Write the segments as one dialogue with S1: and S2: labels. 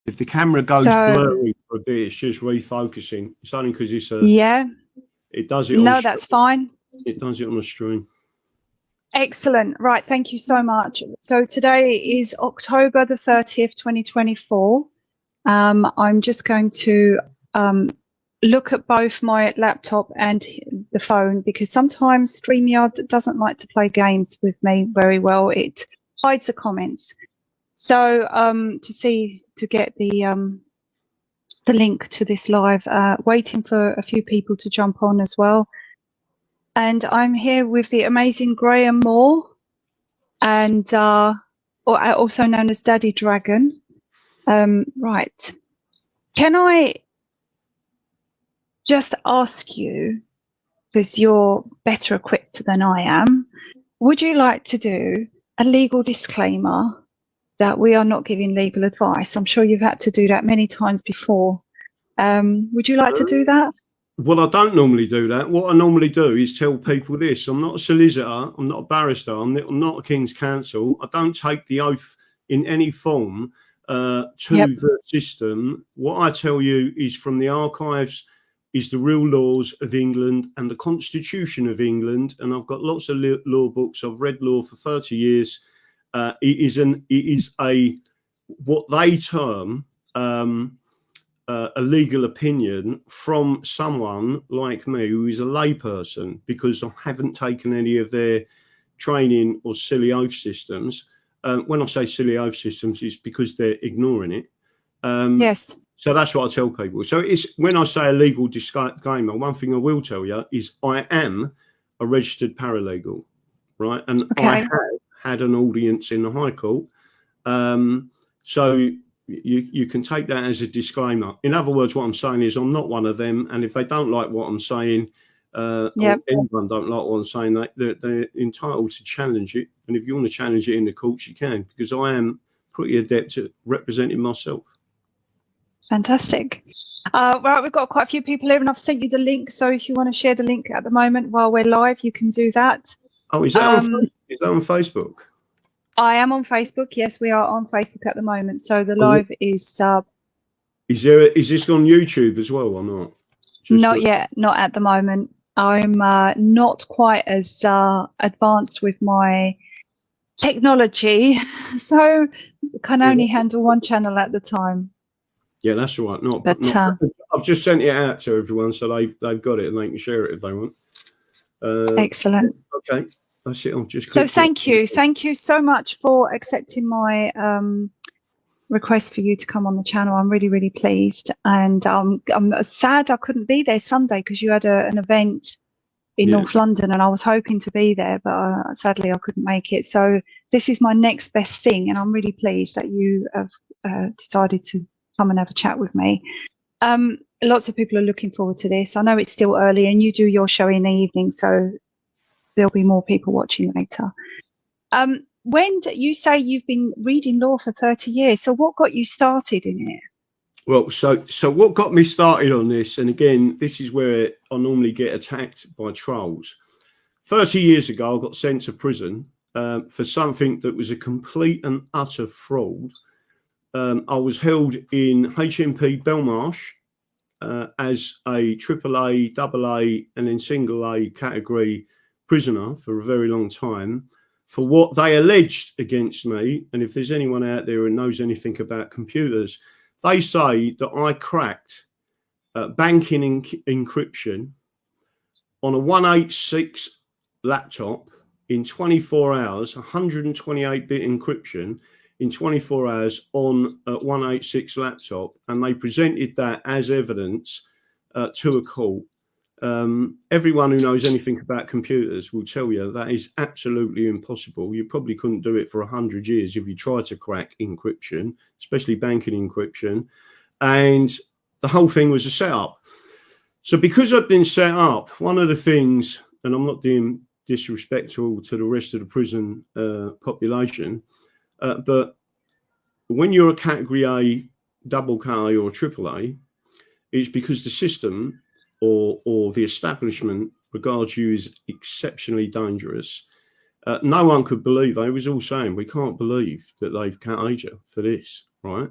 S1: If the camera goes blurry for a bit, it's just refocusing. It's only because it's a...
S2: Yeah.
S1: It does it.
S2: No, that's fine.
S1: It does it on the stream.
S2: Excellent. Right. Thank you so much. So today is October the 30th, 2024. I'm just going to look at both my laptop and the phone, because sometimes StreamYard doesn't like to play games with me very well. It hides the comments. So to get the link to this live, waiting for a few people to jump on as well. And I'm here with the amazing Graham Moore, and or also known as Daddy Dragon. Right. Can I just ask you, because you're better equipped than I am, would you like to do a legal disclaimer that we are not giving legal advice? I'm sure you've had to do that many times before. Would you like to do that?
S1: Well, I don't normally do that. What I normally do is tell people this. I'm not a solicitor. I'm not a barrister. I'm not a King's Counsel. I don't take the oath in any form to the system. What I tell you is from the archives, is the real laws of England and the Constitution of England. And I've got lots of law books. I've read law for 30 years. It is what they term a legal opinion from someone like me who is a layperson, because I haven't taken any of their training or silly oath systems. When I say silly oath systems, it's because they're ignoring it.
S2: Yes.
S1: So that's what I tell people. So it's when I say a legal disclaimer, one thing I will tell you is I am a registered paralegal, right? And I have had an audience in the High Court. So you can take that as a disclaimer. In other words, what I'm saying is I'm not one of them. And if they don't like what I'm saying, or anyone don't like what I'm saying, they're entitled to challenge it. And if you want to challenge it in the courts, you can, because I am pretty adept at representing myself.
S2: Fantastic. Right, we've got quite a few people here, and I've sent you the link. So if you want to share the link at the moment while we're live, you can do that.
S1: Oh, is that on Facebook?
S2: I am on Facebook. Yes, we are on Facebook at the moment. So the live is
S1: Is this on YouTube as well or not?
S2: Not yet, not at the moment. I'm not quite as advanced with my technology, so can only handle one channel at the time.
S1: Yeah, that's all right. I've just sent it out to everyone, so they've got it and they can share it if they want.
S2: Excellent.
S1: Okay, that's it. I'll just.
S2: So thank you so much for accepting my request for you to come on the channel. I'm really pleased, and I'm sad I couldn't be there Sunday because you had an event in North London, and I was hoping to be there, but sadly I couldn't make it. So this is my next best thing, and I'm really pleased that you have decided to come and have a chat with me. Lots of people are looking forward to this. I know it's still early, and you do your show in the evening, so there'll be more people watching later. When you say you've been reading law for 30 years, so what got you started in it?
S1: Well, so what got me started on this, and again, this is where I normally get attacked by trolls. 30 years ago, I got sent to prison for something that was a complete and utter fraud. I was held in HMP Belmarsh as a AAA, AA, and then single A category prisoner for a very long time for what they alleged against me. And if there's anyone out there who knows anything about computers, they say that I cracked banking encryption on a 186 laptop in 24 hours, 128-bit encryption in 24 hours on a 186 laptop, and they presented that as evidence to a court. Everyone who knows anything about computers will tell you that is absolutely impossible. You probably couldn't do it for 100 years if you tried to crack encryption, especially banking encryption. And the whole thing was a setup. So because I've been set up, one of the things, and I'm not being disrespectful to the rest of the prison population, but when you're a category A, double A or triple A, it's because the system or the establishment regards you as exceptionally dangerous. No one could believe, they was all saying, we can't believe that they've cut Asia for this, right?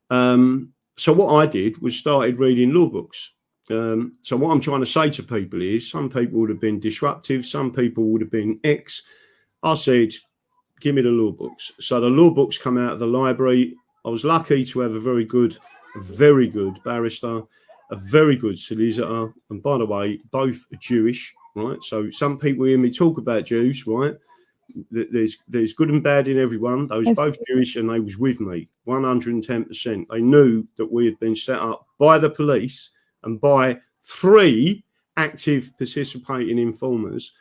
S1: So what I did was started reading law books. So what I'm trying to say to people is, some people would have been disruptive, some people would have been X. I said, give me the law books. So the law books come out of the library. I was lucky to have a very good barrister, a very good solicitor, and by the way, both Jewish, right? So some people hear me talk about Jews, right? There's good and bad in everyone. They was both Jewish, and they was with me 110%. They knew that we had been set up by the police and by 3 active participating informers.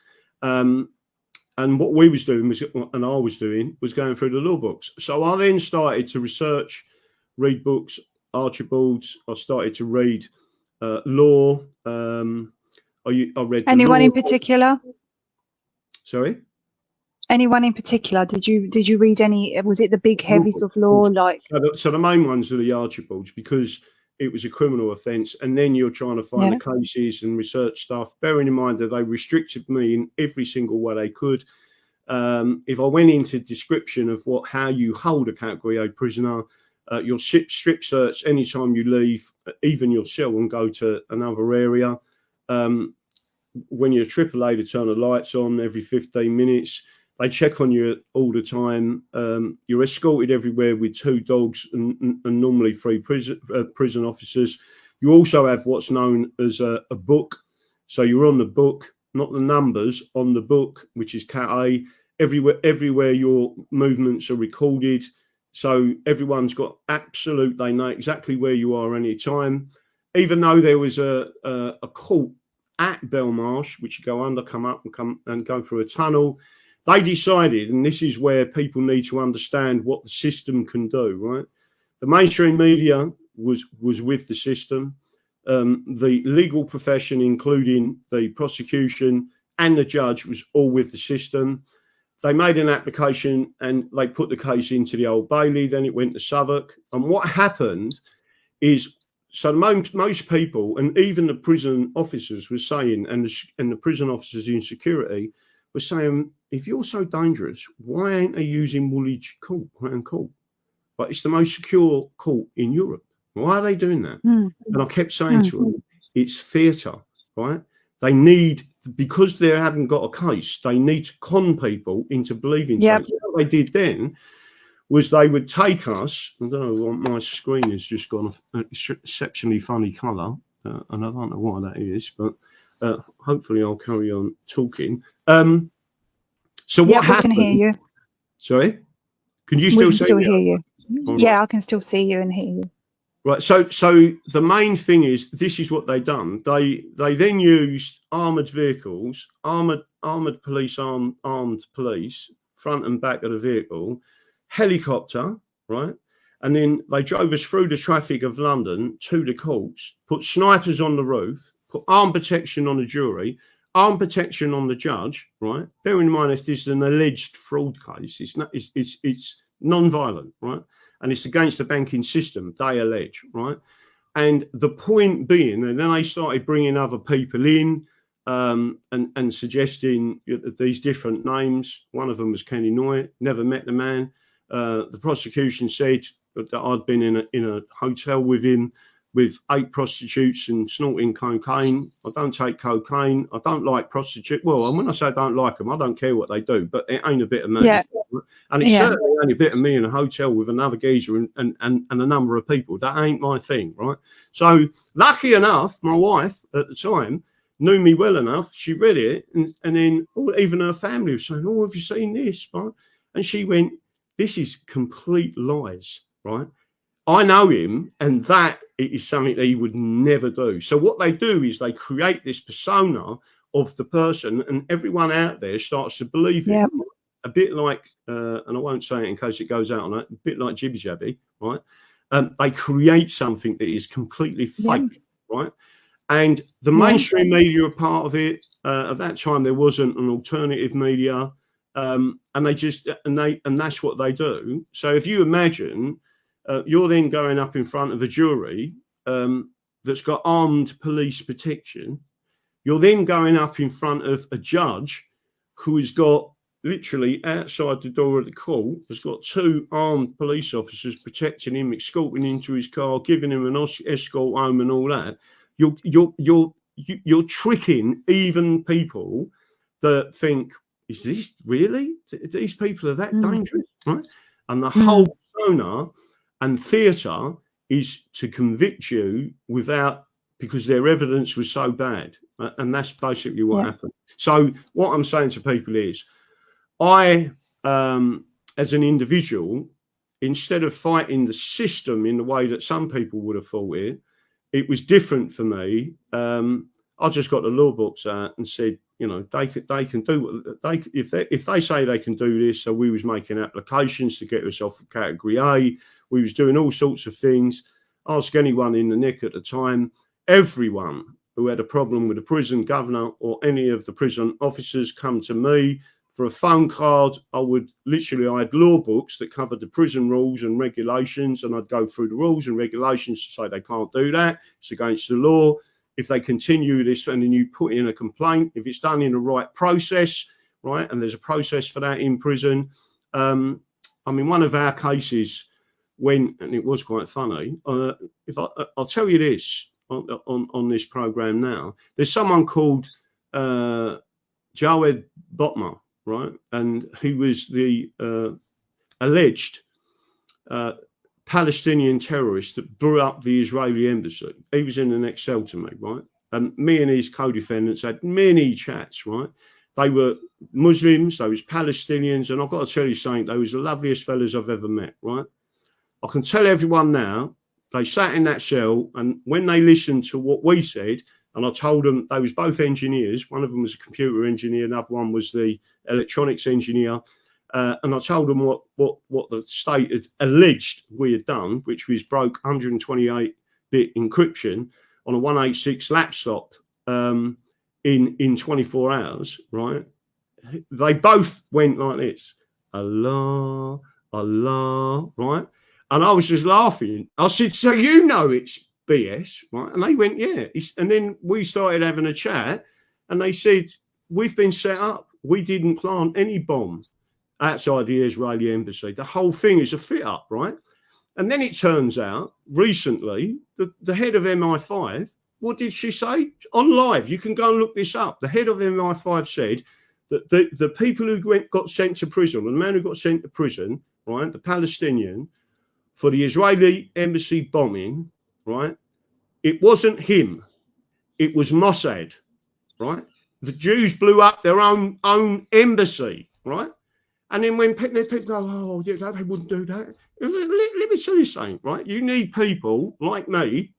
S1: And what we was doing was, and I was doing, was going through the law books. So I then started to research, read books, Archibald's. I started to read law. I read
S2: anyone in particular?
S1: Sorry.
S2: Anyone in particular? Did you read any? Was it the big heavies of law? Like
S1: so the main ones are the Archibalds, because it was a criminal offence, and then you're trying to find the cases and research stuff. Bearing in mind that they restricted me in every single way they could. If I went into description of how you hold a Category A prisoner, you'll strip search anytime you leave, even your cell, and go to another area. When you're AAA, they turn the lights on every 15 minutes. They check on you all the time. You're escorted everywhere with 2 dogs and normally 3 prison officers. You also have what's known as a book. So you're on the book, not the numbers, on the book, which is Cat A. Everywhere your movements are recorded. So everyone's got they know exactly where you are any time. Even though there was a court at Belmarsh, which you go under, come up and go through a tunnel, they decided, and this is where people need to understand what the system can do, right? The mainstream media was with the system. The legal profession, including the prosecution and the judge, was all with the system. They made an application and they put the case into the Old Bailey. Then it went to Southwark. And what happened is, so most people, and even the prison officers were saying, and the prison officers in security were saying, if you're so dangerous, why ain't they using Woolwich Court, Crown Court? But it's the most secure court in Europe. Why are they doing that? And I kept saying to them, it's theatre, right? They need, because they haven't got a case, they need to con people into believing something. So what they did then was they would take us, I don't know, my screen has just gone an exceptionally funny colour, and I don't know why that is, but hopefully I'll carry on talking. So what happened?
S2: We can hear you.
S1: Sorry? Can you still
S2: hear you? Yeah, I can still see you and hear you.
S1: Right. So the main thing is, this is what they done. They then used armoured vehicles, armoured police, armed police, front and back of the vehicle, helicopter, right? And then they drove us through the traffic of London to the courts, put snipers on the roof, put armed protection on the jury, armed protection on the judge, right? Bearing in mind, if this is an alleged fraud case, it's non-violent, right? And it's against the banking system, they allege, right? And the point being, and then they started bringing other people in and suggesting these different names. One of them was Kenny Noy, never met the man. The prosecution said that I'd been in a hotel with him with 8 prostitutes and snorting cocaine. I don't take cocaine. I don't like prostitutes. Well, and when I say I don't like them, I don't care what they do, but it ain't a bit of me. Yeah. And it's certainly only a bit of me in a hotel with another geezer and a number of people. That ain't my thing, right? So lucky enough, my wife at the time knew me well enough. She read it, and then even her family was saying, "Oh, have you seen this?" Right? And she went, "This is complete lies, right? I know him, and that is something that he would never do." So what they do is they create this persona of the person, and everyone out there starts to believe it. A bit like, and I won't say it in case it goes out on it, a bit like Jibby Jabby, right? They create something that is completely fake, right? And the mainstream media are part of it. At that time, there wasn't an alternative media, and that's what they do. So if you imagine, you're then going up in front of a jury that's got armed police protection. You're then going up in front of a judge who has got literally outside the door of the court has got 2 armed police officers protecting him, escorting him into his car, giving him an escort home and all that. You're tricking even people that think, is this really? These people are that dangerous, right? And the whole persona and theatre is to convict you because their evidence was so bad. And that's basically what happened. So what I'm saying to people is, I, as an individual, instead of fighting the system in the way that some people would have thought it was different for me. I just got the law books out and said, you know, they can do what if they say they can do this. So we was making applications to get us off of category A. We was doing all sorts of things. Ask anyone in the nick at the time. Everyone who had a problem with the prison governor or any of the prison officers come to me for a phone card. I had law books that covered the prison rules and regulations, and I'd go through the rules and regulations to say they can't do that. It's against the law. If they continue this, and then you put in a complaint, if it's done in the right process, right, and there's a process for that in prison. I mean, one of our cases and it was quite funny. I'll tell you this on this program now. There's someone called Jawed Botma, right, and he was the alleged Palestinian terrorist that blew up the Israeli embassy. He was in the next cell to me, right? And me and his co-defendants had many chats, right? They were Muslims, they was Palestinians, and I've got to tell you something, they was the loveliest fellas I've ever met, right? I can tell everyone now, they sat in that cell, and when they listened to what we said, and I told them they was both engineers, one of them was a computer engineer, another one was the electronics engineer, and I told them what the state had alleged we had done, which was broke 128-bit encryption on a 186 laptop in 24 hours, right? They both went like this, Allah, Allah, right? And I was just laughing. I said, so you know it's BS, right? And they went, yeah. And then we started having a chat, and they said, we've been set up. We didn't plant any bombs outside the Israeli embassy. The whole thing is a fit up, right? And then it turns out recently the head of MI5, what did she say? On live, you can go and look this up. The head of MI5 said that the people who got sent to prison, the man who got sent to prison, right, the Palestinian, for the Israeli embassy bombing, right, it wasn't him. It was Mossad, right? The Jews blew up their own embassy, right? And then when people go, oh, yeah, they wouldn't do that. Let me tell you something, right? You need people like me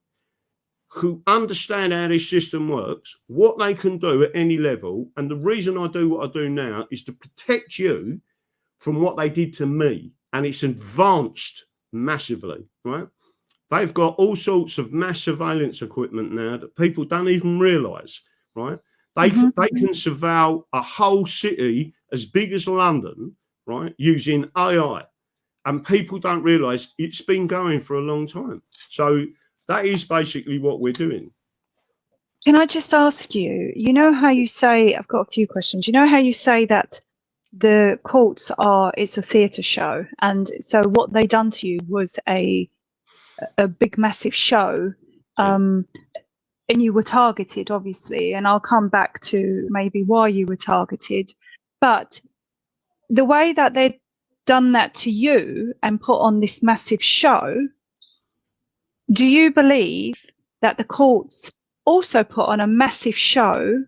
S1: who understand how this system works, what they can do at any level. And the reason I do what I do now is to protect you from what they did to me. And it's advanced massively, right? They've got all sorts of mass surveillance equipment now that people don't even realise, right? They can surveil a whole city as big as London, right, using AI. And people don't realise it's been going for a long time. So that is basically what we're doing.
S2: Can I just ask you, you know how you say, I've got a few questions. You know how you say that the courts it's a theatre show. And so what they done to you was a big, massive show. And you were targeted, obviously, and I'll come back to maybe why you were targeted. But the way that they've done that to you and put on this massive show, do you believe that the courts also put on a massive show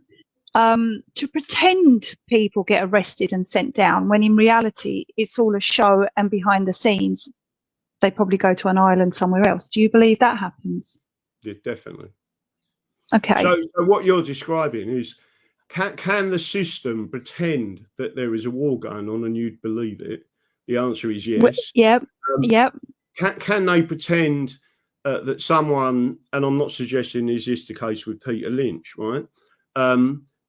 S2: to pretend people get arrested and sent down, when in reality it's all a show and behind the scenes they probably go to an island somewhere else? Do you believe that happens?
S1: Yeah, definitely.
S2: Okay.
S1: So what you're describing is, can the system pretend that there is a war going on and you'd believe it? The answer is yes.
S2: Yep. Yep.
S1: Can they pretend that someone, and I'm not suggesting is this the case with Peter Lynch, right?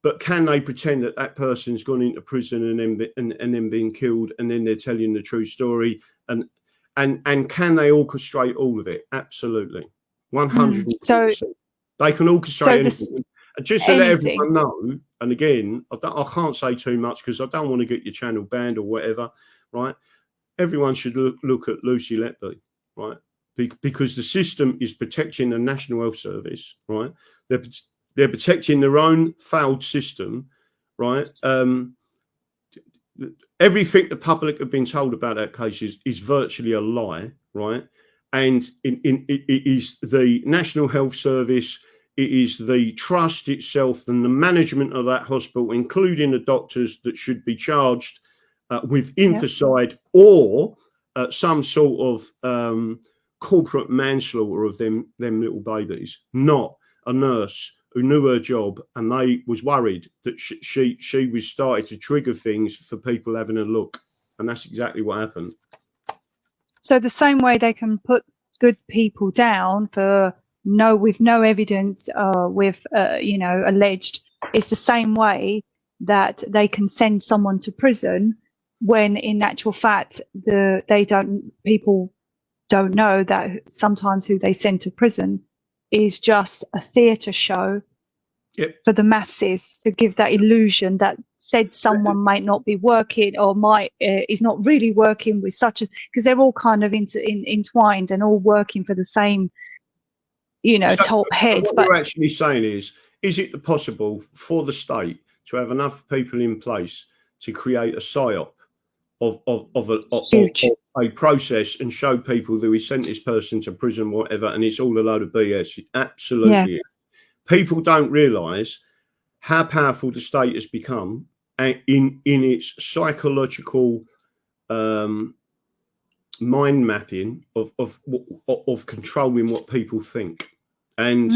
S1: But can they pretend that that person's gone into prison and then been killed, and then they're telling the true story? And can they orchestrate all of it? Absolutely, 100%. So they can orchestrate anything. just to let
S2: anything.
S1: everyone know, and again, I can't say too much because I don't want to get your channel banned or whatever, right? Everyone should look at Lucy Letby, right? Because the system is protecting the National Health Service, right? They're protecting their own failed system, right? Everything the public have been told about that case is virtually a lie, right? And it is the National Health Service, it is the trust itself and the management of that hospital, including the doctors, that should be charged with infanticide or some sort of corporate manslaughter of them little babies, not a nurse who knew her job and they was worried that she was starting to trigger things for people having a look, and that's exactly what happened.
S2: So the same way they can put good people down for with no evidence, with alleged, it's the same way that they can send someone to prison when in actual fact people don't know that sometimes who they send to prison is just a theatre show for the masses, to give that illusion that said someone might not be working or is not really working with such as, because they're all kind of entwined and all working for the same, top heads.
S1: What we're actually saying is it possible for the state to have enough people in place to create a psyop of a process and show people that we sent this person to prison, whatever, and it's all a load of BS? Absolutely. Yeah. People don't realise how powerful the state has become in its psychological mind mapping of controlling what people think. And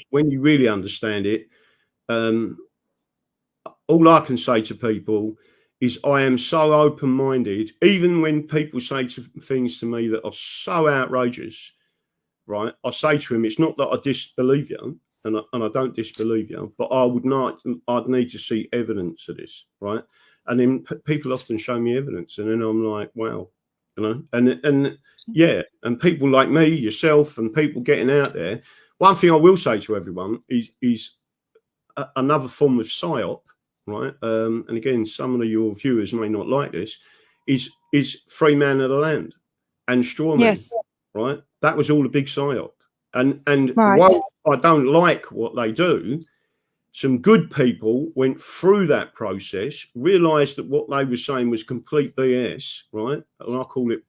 S1: when you really understand it, all I can say to people is I am so open-minded, even when people say things to me that are so outrageous, right? I say to them, it's not that I disbelieve you, and I don't disbelieve you, but I'd need to see evidence of this, right? And then people often show me evidence, and then I'm like, wow, and people like me, yourself, and people getting out there. One thing I will say to everyone is another form of psyop, right? And again, some of your viewers may not like this, is free man of the land and Strawman, yes, right? That was all a big psyop. And right. While I don't like what they do, some good people went through that process, realised that what they were saying was complete BS, right? And I call it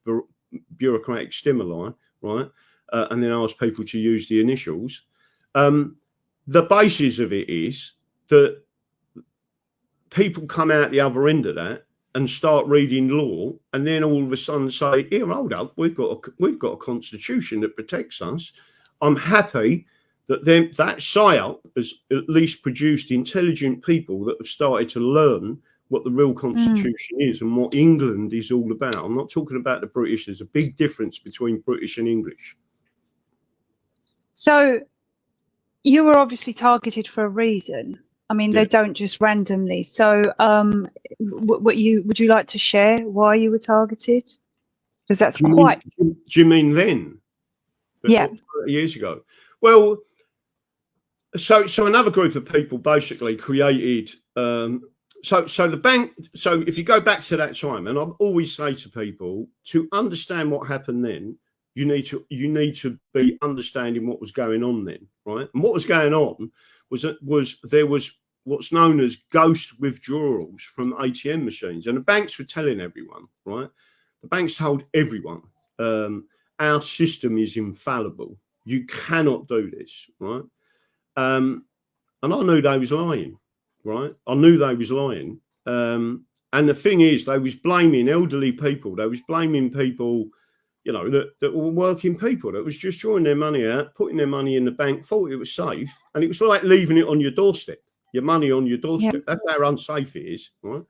S1: bureaucratic stimuli, right? And then asked people to use the initials. The basis of it is that people come out the other end of that and start reading law, and then all of a sudden say, "Here, hold up, we've got a constitution that protects us." I'm happy that that psyop has at least produced intelligent people that have started to learn what the real constitution is and what England is all about. I'm not talking about the British. There's a big difference between British and English.
S2: So you were obviously targeted for a reason. I mean, they don't just randomly. So would you like to share why you were targeted? Because that's do
S1: you mean then?
S2: Yeah.
S1: 30 years ago. Well, so another group of people basically created so the bank. So if you go back to that time, and I always say to people, to understand what happened then, you need to be understanding what was going on then, right? And what was going on was there was what's known as ghost withdrawals from ATM machines, and the banks were telling everyone, right? The banks told everyone, our system is infallible. You cannot do this, right? And I knew they was lying, right? I knew they was lying. And the thing is, they was blaming elderly people. They was blaming people, that were working people that was just drawing their money out, putting their money in the bank, thought it was safe. And it was like leaving it on your doorstep, your money on your doorstep. Yep. That's how unsafe it is, right?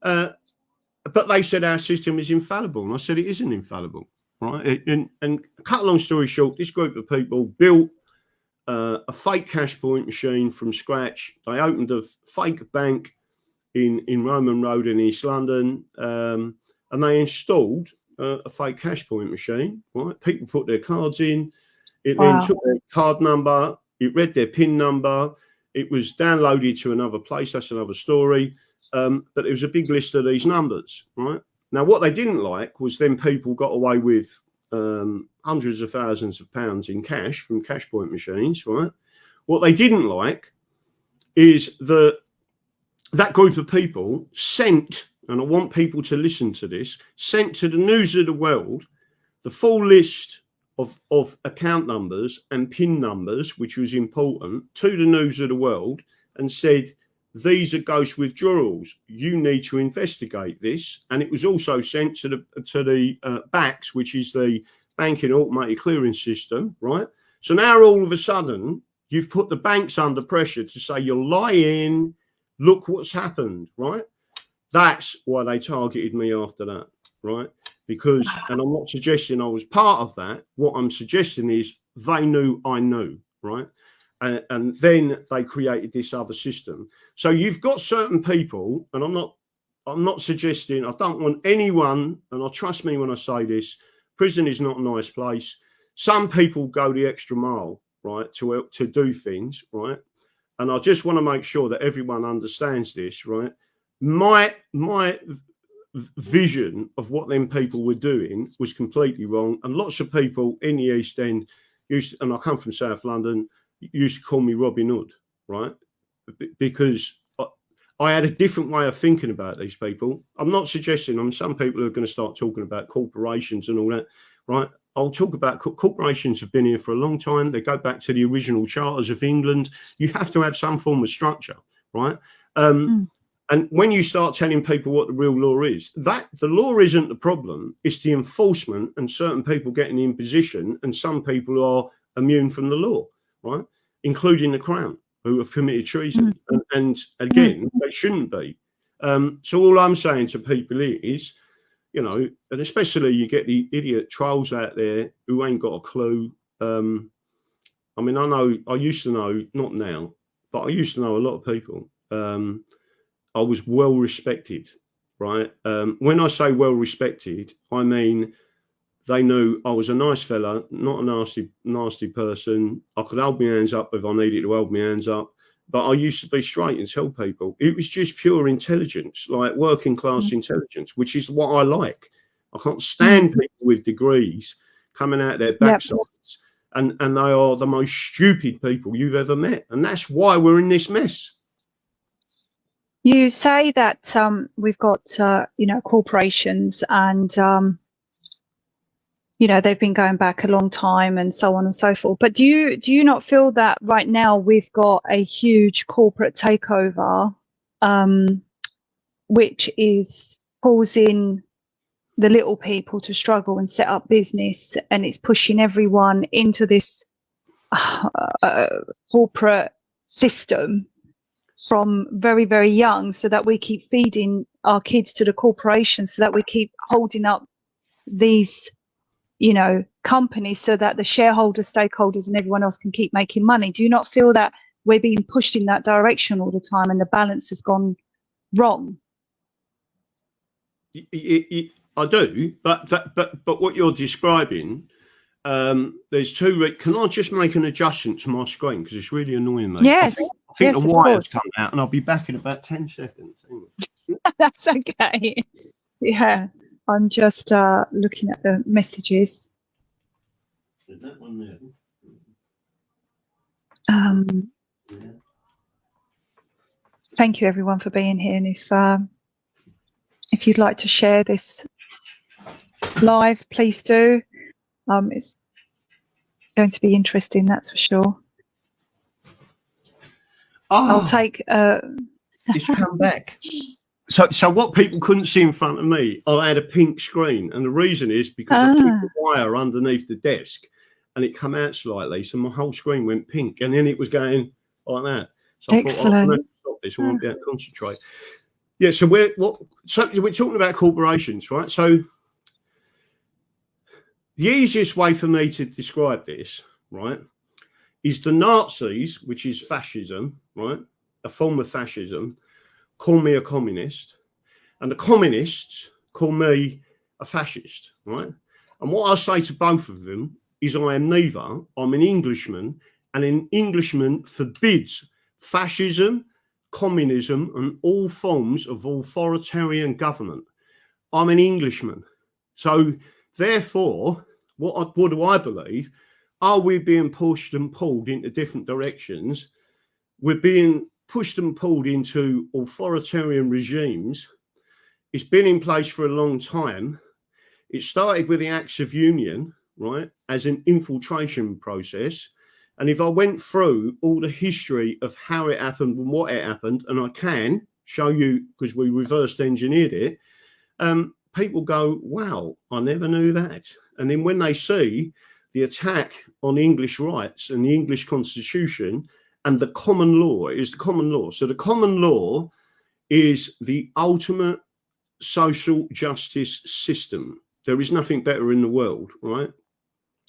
S1: But they said our system is infallible. And I said, it isn't infallible, right? And cut a long story short, this group of people built a fake cash point machine from scratch. They opened a fake bank in Roman Road in East London, and they installed a fake cash point machine, right? People put their cards in, it then took their card number, it read their PIN number, It was downloaded to another place. That's another story. But it was a big list of these numbers, right? Now, what they didn't like was then people got away with hundreds of thousands of pounds in cash from cash point machines, right? What they didn't like is that group of people sent, and I want people to listen to this, sent to the News of the World the full list of account numbers and PIN numbers, which was important, to the News of the World, and said, these are ghost withdrawals. You need to investigate this. And it was also sent to the BACS, which is the Banking Automated Clearing System, right? So now all of a sudden, you've put the banks under pressure to say, you're lying, look what's happened, right? That's why they targeted me after that, right? Because, and I'm not suggesting I was part of that. What I'm suggesting is they knew I knew, right? And then they created this other system. So you've got certain people, and I'm not suggesting, I don't want anyone, and I'll trust me when I say this, prison is not a nice place. Some people go the extra mile, right, to do things, right? And I just want to make sure that everyone understands this, right? My vision of what them people were doing was completely wrong. And lots of people in the East End and I come from South London, used to call me Robin Hood, right? Because I had a different way of thinking about these people. I'm not suggesting, some people are going to start talking about corporations and all that, right? I'll talk about corporations have been here for a long time. They go back to the original charters of England. You have to have some form of structure, right? And when you start telling people what the real law is, the law isn't the problem. It's the enforcement and certain people getting in position, and some people are immune from the law, right? Including the Crown, who have committed treason. And again, they shouldn't be. So all I'm saying to people is, you know, and especially you get the idiot trolls out there who ain't got a clue. I mean, I used to know, not now, but I used to know a lot of people. I was well respected, right? When I say well respected, I mean they knew I was a nice fella, not a nasty person. I could hold my hands up if I needed to hold my hands up, but I used to be straight and tell people it was just pure intelligence, like working class intelligence, which is what I like. I can't stand people with degrees coming out their backsides, and they are the most stupid people you've ever met, and that's why we're in this mess.
S2: You say that we've got, corporations and, they've been going back a long time and so on and so forth. But do you not feel that right now we've got a huge corporate takeover, which is causing the little people to struggle and set up business, and it's pushing everyone into this corporate system from very, very young, so that we keep feeding our kids to the corporations, so that we keep holding up these, companies, so that the shareholders, stakeholders, and everyone else can keep making money? Do you not feel that we're being pushed in that direction all the time, and the balance has gone wrong?
S1: I do, but what you're describing, there's two. Can I just make an adjustment to my screen because it's really annoying me?
S2: Yes.
S1: I think the wire's come out, and I'll be back in about 10 seconds.
S2: That's okay. Yeah, I'm just looking at the messages.
S1: Is that one there?
S2: Thank you, everyone, for being here. And if you'd like to share this live, please do. It's going to be interesting, that's for sure. I'll take.
S1: It's come back. So what people couldn't see in front of me, I had a pink screen, and the reason is because I put the wire underneath the desk, and it come out slightly, so my whole screen went pink, and then it was going like that. So I thought, I'm going to stop this. I won't be able to concentrate. Yeah. So we're talking about corporations, right? So the easiest way for me to describe this, right, is the Nazis, which is fascism, right, a form of fascism, call me a communist, and the communists call me a fascist, right? And what I say to both of them is I am neither. I'm an Englishman, and an Englishman forbids fascism, communism, and all forms of authoritarian government. I'm an Englishman. So therefore, what do I believe? Are we being pushed and pulled into different directions? We're being pushed and pulled into authoritarian regimes. It's been in place for a long time. It started with the Acts of Union, right, as an infiltration process. And if I went through all the history of how it happened and what it happened, and I can show you because we reversed engineered it, people go, wow, I never knew that. And then when they see the attack on English rights and the English Constitution and the common law, is the common law. So the common law is the ultimate social justice system. There is nothing better in the world, right?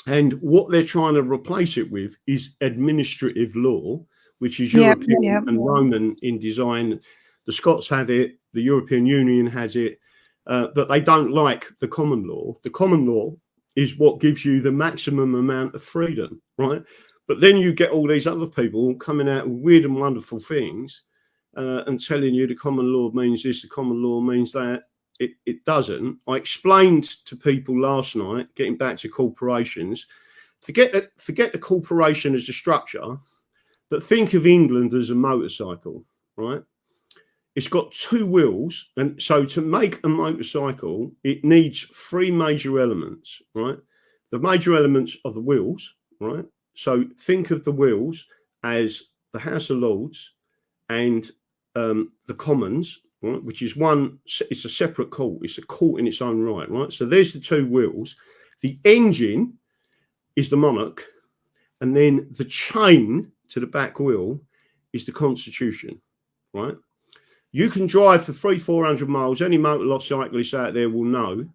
S1: And what they're trying to replace it with is administrative law, which is European and Roman in design. The Scots have it, the European Union has it, but they don't like the common law. The common law is what gives you the maximum amount of freedom, right? But then you get all these other people coming out with weird and wonderful things and telling you the common law means this, the common law means that. It doesn't. I explained to people last night, getting back to corporations, forget the corporation as a structure, but think of England as a motorcycle, right? It's got two wheels. And so to make a motorcycle, it needs three major elements, right? The major elements are the wheels, right? So think of the wheels as the House of Lords and the Commons, right, which is one, it's a separate court. It's a court in its own right, right? So there's the two wheels. The engine is the monarch, and then the chain to the back wheel is the Constitution, right? You can drive for 300-400 miles. Any motorcyclist out there will know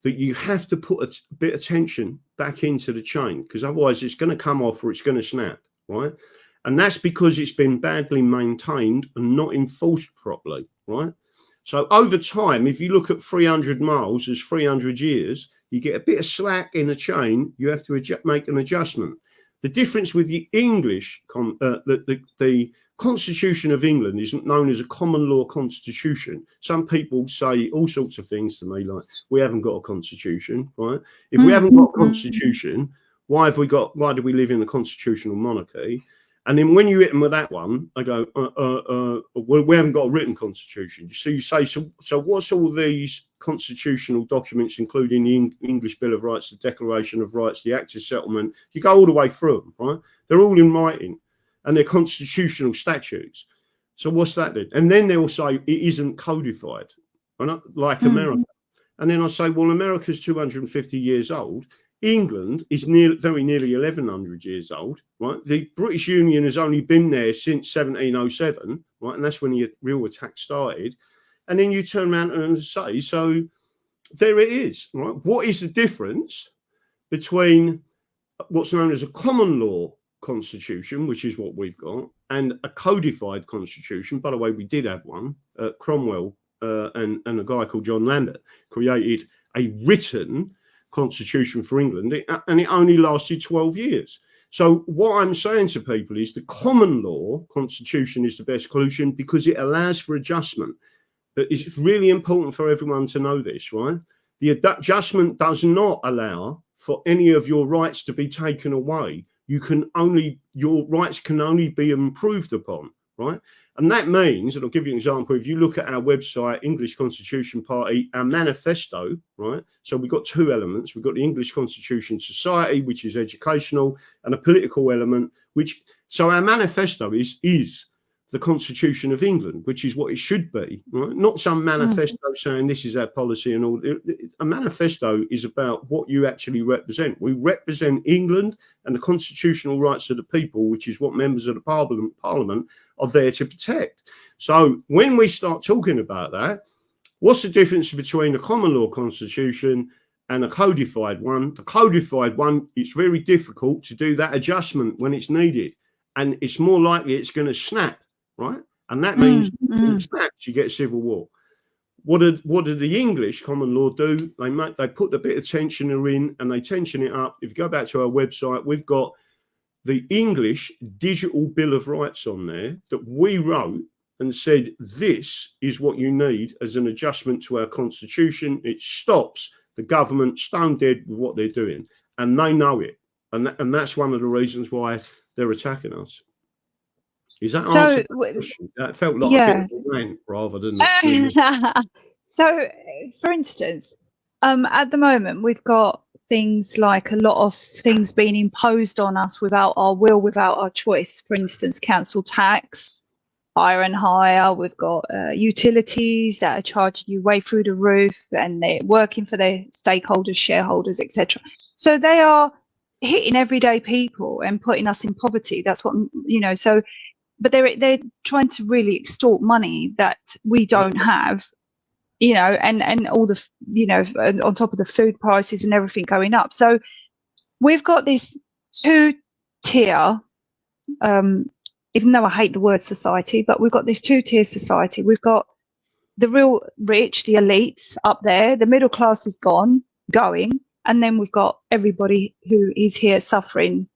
S1: that you have to put a bit of tension back into the chain because otherwise it's going to come off or it's going to snap, right? And that's because it's been badly maintained and not enforced properly, right? So over time, if you look at 300 miles as 300 years, you get a bit of slack in the chain. You have to make an adjustment. The difference with the English, the Constitution of England is known as a common law constitution. Some people say all sorts of things to me like, we haven't got a constitution, right? If we haven't got a constitution, why do we live in a constitutional monarchy? And then when you hit them with that one, I go, well, we haven't got a written constitution. So you say, so what's all these constitutional documents, including the English Bill of Rights, the Declaration of Rights, the Act of Settlement? You go all the way through them, right? They're all in writing and they're constitutional statutes. So what's that then? And then they'll say it isn't codified, right? Like America. And then I say, well, America's 250 years old. England is very nearly 1100 years old, right? The British Union has only been there since 1707, right? And that's when the real attack started. And then you turn around and say, so there it is, right? What is the difference between what's known as a common law constitution, which is what we've got, and a codified constitution? By the way, we did have one. Cromwell and a guy called John Lambert created a written constitution for England, and it only lasted 12 years. So what I'm saying to people is the common law constitution is the best solution because it allows for adjustment. But it's really important for everyone to know this, right? The adjustment does not allow for any of your rights to be taken away. Your rights can only be improved upon, right? And that means, and I'll give you an example, if you look at our website, English Constitution Party, our manifesto, right? So we've got two elements. We've got the English Constitution Society, which is educational, and a political element, so our manifesto is the Constitution of England, which is what it should be, right? Not some manifesto saying this is our policy and all. A manifesto is about what you actually represent. We represent England and the constitutional rights of the people, which is what members of the Parliament are there to protect. So when we start talking about that, what's the difference between a common law constitution and a codified one? The codified one, it's very difficult to do that adjustment when it's needed, and it's more likely it's going to snap. Right, and that means when it snaps, you get a civil war. What do the English common law do? They put a bit of tensioner in and they tension it up. If you go back to our website, we've got the English digital Bill of Rights on there that we wrote and said, this is what you need as an adjustment to our constitution. It stops the government stone dead with what they're doing. And they know it. And that's one of the reasons why they're attacking us. Is that answer the question? That felt like a bit of a rant rather than...
S2: So, for instance, at the moment, we've got things like a lot of things being imposed on us without our will, without our choice. For instance, council tax, higher and higher. We've got utilities that are charging you way through the roof, and they're working for their stakeholders, shareholders, etc. So they are hitting everyday people and putting us in poverty. That's what, you know. So, but they're trying to really extort money that we don't have. You know, and all the, you know, on top of the food prices and everything going up. So we've got this two-tier, even though I hate the word society, but we've got this two-tier society. We've got the real rich, the elites up there, the middle class is going, and then we've got everybody who is here suffering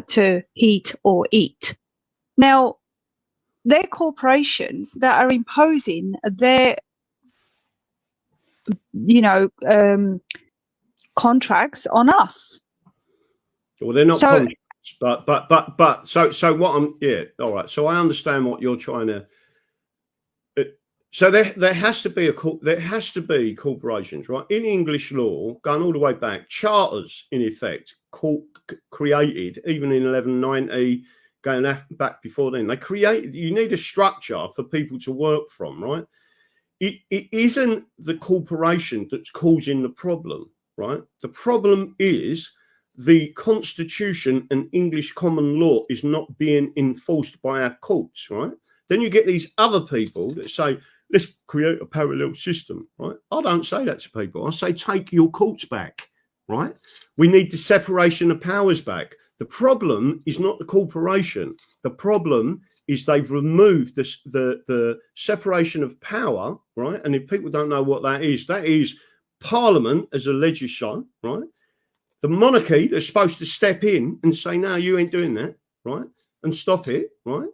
S2: to eat or eat. Now, they're corporations that are imposing their, you know, contracts on us.
S1: Well, they're not contracts, but so what I'm, yeah, all right. So I understand what you're trying to. So there has to be corporations, right? In English law, going all the way back, charters in effect created even in 1190, going back before then. They created. You need a structure for people to work from, right? It isn't the corporation that's causing the problem, right? The problem is the Constitution and English common law is not being enforced by our courts, right? Then you get these other people that say, let's create a parallel system, right? I don't say that to people. I say, take your courts back, right? We need the separation of powers back. The problem is not the corporation. The problem is they've removed the separation of power, right? And if people don't know what that is Parliament as a legislature, right? The monarchy is supposed to step in and say, no, you ain't doing that, right? And stop it, right?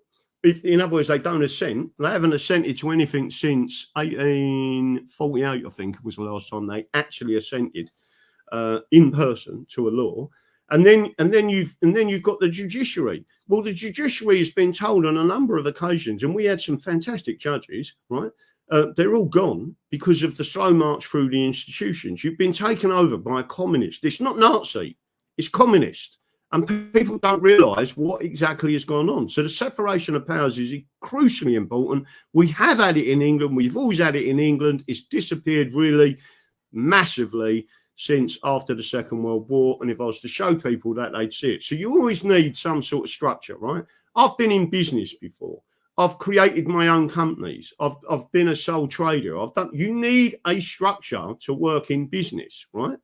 S1: In other words, they don't assent. They haven't assented to anything since 1848, I think was the last time they actually assented in person to a law. And then you've got the judiciary. Well, the judiciary has been told on a number of occasions, and we had some fantastic judges, right? They're all gone because of the slow march through the institutions. You've been taken over by a communist. It's not Nazi, it's communist. And people don't realise what exactly has gone on. So the separation of powers is crucially important. We have had it in England. We've always had it in England. It's disappeared really massively since after the Second World War. And if I was to show people that, they'd see it. So you always need some sort of structure, right? I've been in business before. I've created my own companies. I've been a sole trader. You need a structure to work in business, right?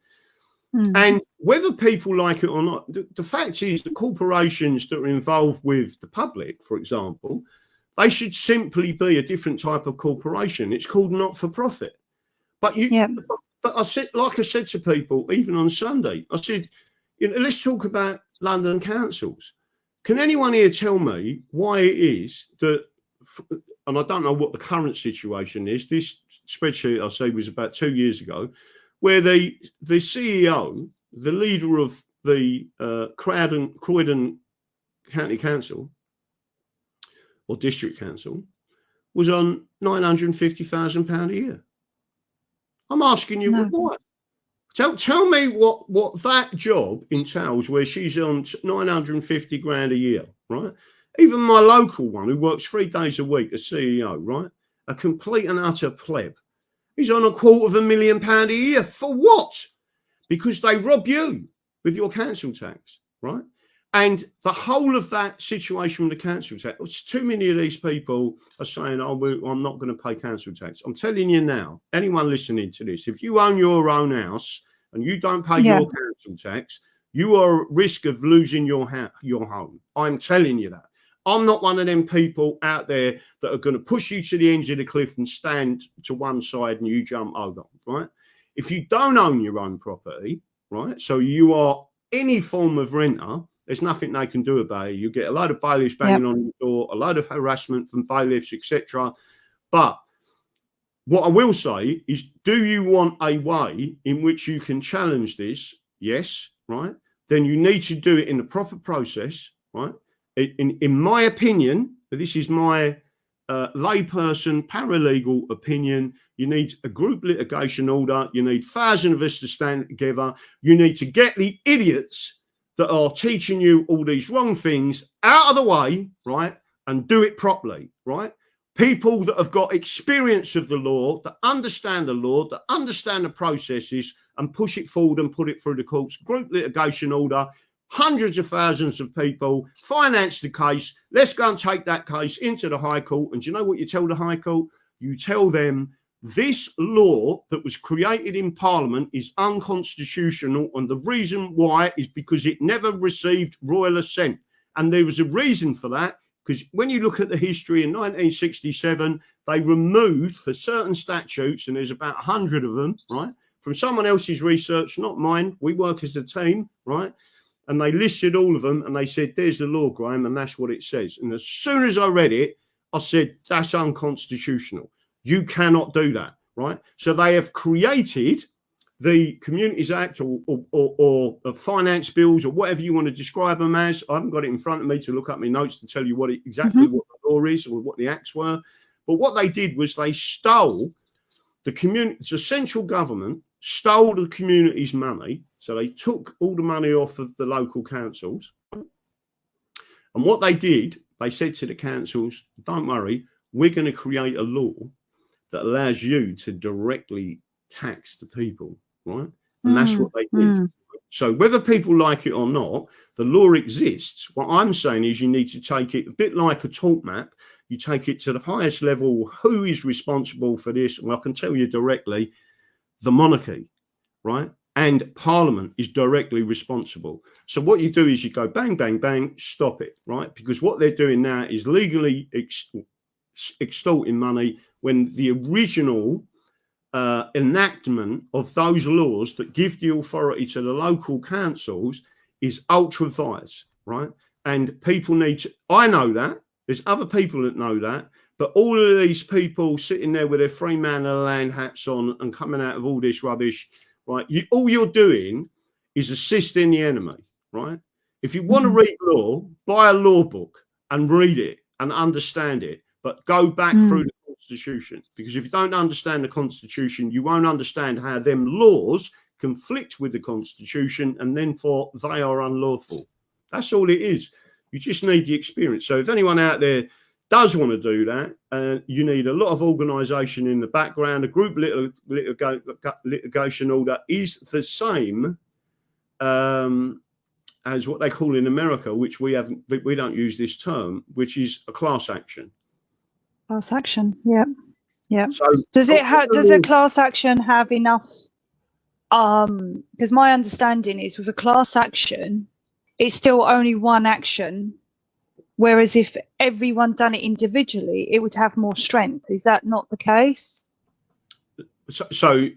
S1: And whether people like it or not, the fact is the corporations that are involved with the public, for example, they should simply be a different type of corporation. It's called not-for-profit. But But I said, like I said to people, even on Sunday, I said, you know, let's talk about London councils. Can anyone here tell me why it is that, and I don't know what the current situation is, this spreadsheet I say was about 2 years ago, where the CEO, the leader of the Croydon County Council or District Council was on £950,000 a year. I'm asking you, why? Tell me what that job entails where she's on 950 grand a year, right? Even my local one who works 3 days a week, a CEO, right? A complete and utter pleb. He's on £250,000 a year. For what? Because they rob you with your council tax, right? And the whole of that situation with the council tax, too many of these people are saying, oh, I'm not going to pay council tax. I'm telling you now, anyone listening to this, if you own your own house and you don't pay your council tax, you are at risk of losing your home. I'm telling you that. I'm not one of them people out there that are going to push you to the edge of the cliff and stand to one side and you jump over, right? If you don't own your own property, right, so you are any form of renter, there's nothing they can do about it. You get a load of bailiffs banging on your door, a load of harassment from bailiffs, etc. But what I will say is, do you want a way in which you can challenge this? Yes, right? Then you need to do it in the proper process, right? In my opinion, this is my layperson, paralegal opinion, you need a group litigation order. You need thousands of us to stand together. You need to get the idiots that are teaching you all these wrong things out of the way, right? And do it properly, right? People that have got experience of the law, that understand the law, that understand the processes, and push it forward and put it through the courts. Group litigation order, hundreds of thousands of people, finance the case. Let's go and take that case into the High Court. And do you know what you tell the High Court? You tell them this law that was created in Parliament is unconstitutional. And the reason why is because it never received royal assent. And there was a reason for that, because when you look at the history in 1967, they removed for certain statutes, and there's about 100 of them, right, from someone else's research, not mine. We work as a team, right? And they listed all of them and they said, there's the law, Graham, and that's what it says. And as soon as I read it, I said, that's unconstitutional. You cannot do that, right? So they have created the Communities Act or finance bills or whatever you want to describe them as. I haven't got it in front of me to look up my notes to tell you what exactly what the law is or what the acts were. But what they did was they stole the community, the central government stole the community's money. So they took all the money off of the local councils. And what they did, they said to the councils, don't worry, we're going to create a law that allows you to directly tax the people, right? And that's what they did. So whether people like it or not, the law exists. What I'm saying is you need to take it a bit like a talk map. You take it to the highest level. Who is responsible for this? Well, I can tell you directly, the monarchy, right? And Parliament is directly responsible. So what you do is you go bang, bang, bang, stop it, right? Because what they're doing now is legally extorting money when the original enactment of those laws that give the authority to the local councils is ultra vires, right? And people need to, I know that, there's other people that know that, but all of these people sitting there with their free man of the land hats on and coming out of all this rubbish, right? All you're doing is assisting the enemy, right? If you want to read law, buy a law book and read it and understand it, but go back through the Constitution. Because if you don't understand the Constitution, you won't understand how them laws conflict with the Constitution and therefore they are unlawful. That's all it is. You just need the experience. So if anyone out there does want to do that, you need a lot of organisation in the background. A group litigation order is the same as what they call in America, which we don't use this term, which is a class action.
S2: Class action, yeah.
S1: So
S2: does a class action have enough? Because my understanding is with a class action, it's still only one action. Whereas if everyone done it individually, it would have more strength. Is that not the case?
S1: So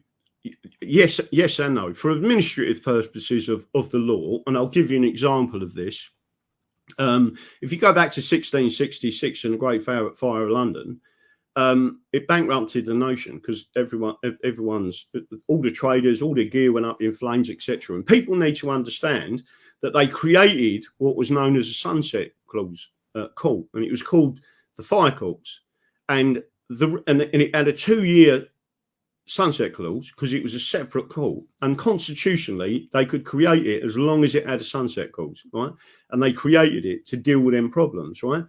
S1: yes and no. For administrative purposes of the law, and I'll give you an example of this. If you go back to 1666 and the Great Fire of London, it bankrupted the nation because everyone's, all the traders, all their gear went up in flames, etc. And people need to understand that they created what was known as a sunset clause court, and it was called the fire courts, and it had a 2-year sunset clause because it was a separate court, and constitutionally they could create it as long as it had a sunset clause, right? And they created it to deal with them problems, right?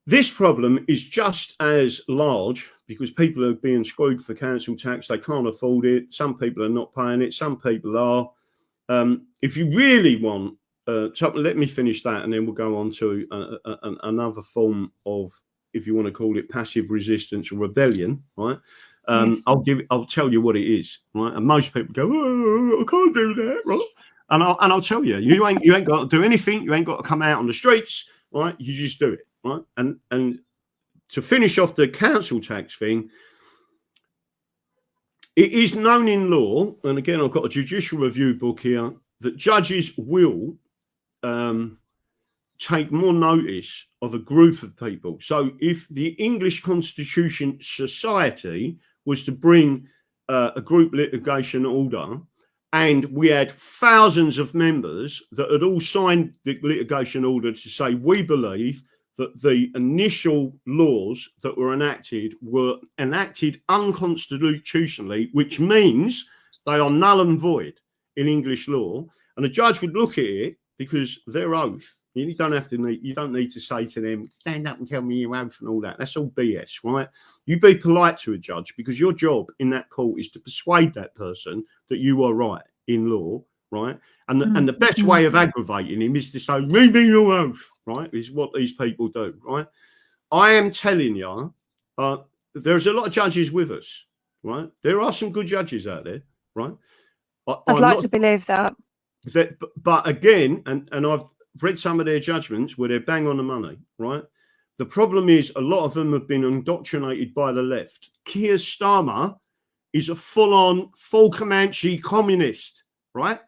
S1: This problem is just as large because people are being screwed for council tax. They can't afford it. Some people are not paying it. Some people are. If you really want, so let me finish that, and then we'll go on to another form of, if you want to call it, passive resistance or rebellion, right? Yes. I'll tell you what it is, right? And most people go, oh, I can't do that, right? And I'll tell you, you ain't got to do anything. You ain't got to come out on the streets, right? You just do it, right? And to finish off the council tax thing, it is known in law, and again, I've got a judicial review book here, that judges will take more notice of a group of people. So if the English Constitution Society was to bring a group litigation order, and we had thousands of members that had all signed the litigation order to say, we believe that the initial laws that were enacted unconstitutionally, which means they are null and void in English law. And a judge would look at it, because their oath, you don't need to say to them, stand up and tell me your oath and all that. That's all BS, right? You be polite to a judge, because your job in that court is to persuade that person that you are right in law, right? And the best way of aggravating him is to say, read me your oath, right? Is what these people do, right? I am telling you, there's a lot of judges with us, right? There are some good judges out there, right?
S2: I'd like to believe that.
S1: But again, and I've read some of their judgments where they're bang on the money, right? The problem is a lot of them have been indoctrinated by the left. Keir Starmer is a full Comanche communist, right?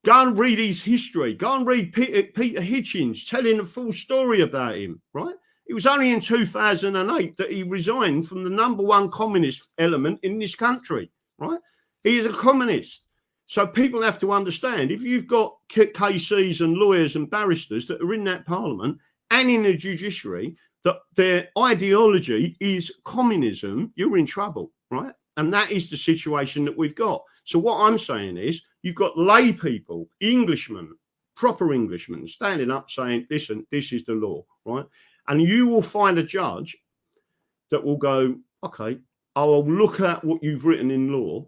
S1: Go and read his history. Go and read Peter Hitchens telling a full story about him, right? It was only in 2008 that he resigned from the #1 communist element in this country, right? He is a communist. So people have to understand, if you've got KCs and lawyers and barristers that are in that parliament and in the judiciary, that their ideology is communism, you're in trouble, right? And that is the situation that we've got. So what I'm saying is, you've got lay people, Englishmen, proper Englishmen, standing up saying, listen, this is the law, right? And you will find a judge that will go, okay, I'll look at what you've written in law.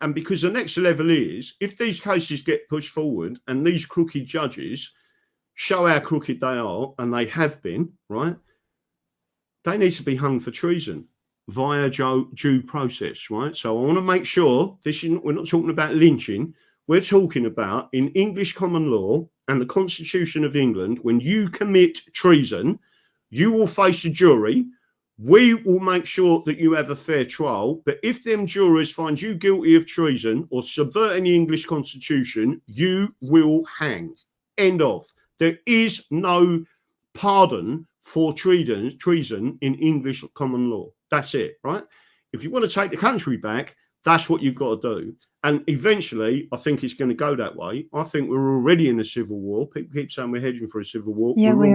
S1: And because the next level is, if these cases get pushed forward and these crooked judges show how crooked they are, and they have been, right, they need to be hung for treason via due process, right? So I want to make sure we're not talking about lynching. We're talking about, in English common law and the Constitution of England, when you commit treason, you will face a jury. We will make sure that you have a fair trial, but if them jurors find you guilty of treason or subverting the English Constitution, you will hang. End of. There is no pardon for treason in English common law. That's it, right? If you want to take the country back, that's what you've got to do. And eventually, I think it's going to go that way. I think we're already in a civil war. People keep saying we're heading for a civil war.
S2: Yeah, we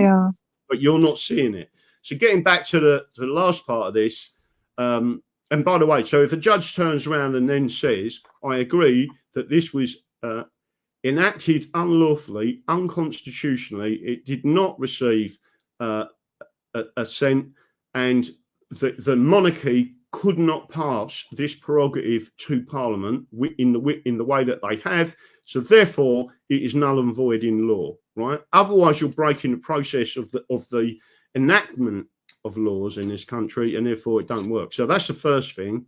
S2: are.
S1: But you're not seeing it. So getting back to the last part of this, and by the way, so if a judge turns around and then says, I agree that this was enacted unlawfully, unconstitutionally, it did not receive assent, and the monarchy could not pass this prerogative to Parliament in the way that they have, so therefore it is null and void in law, right? Otherwise, you're breaking the process of the enactment of laws in this country, and therefore it don't work. So that's the first thing.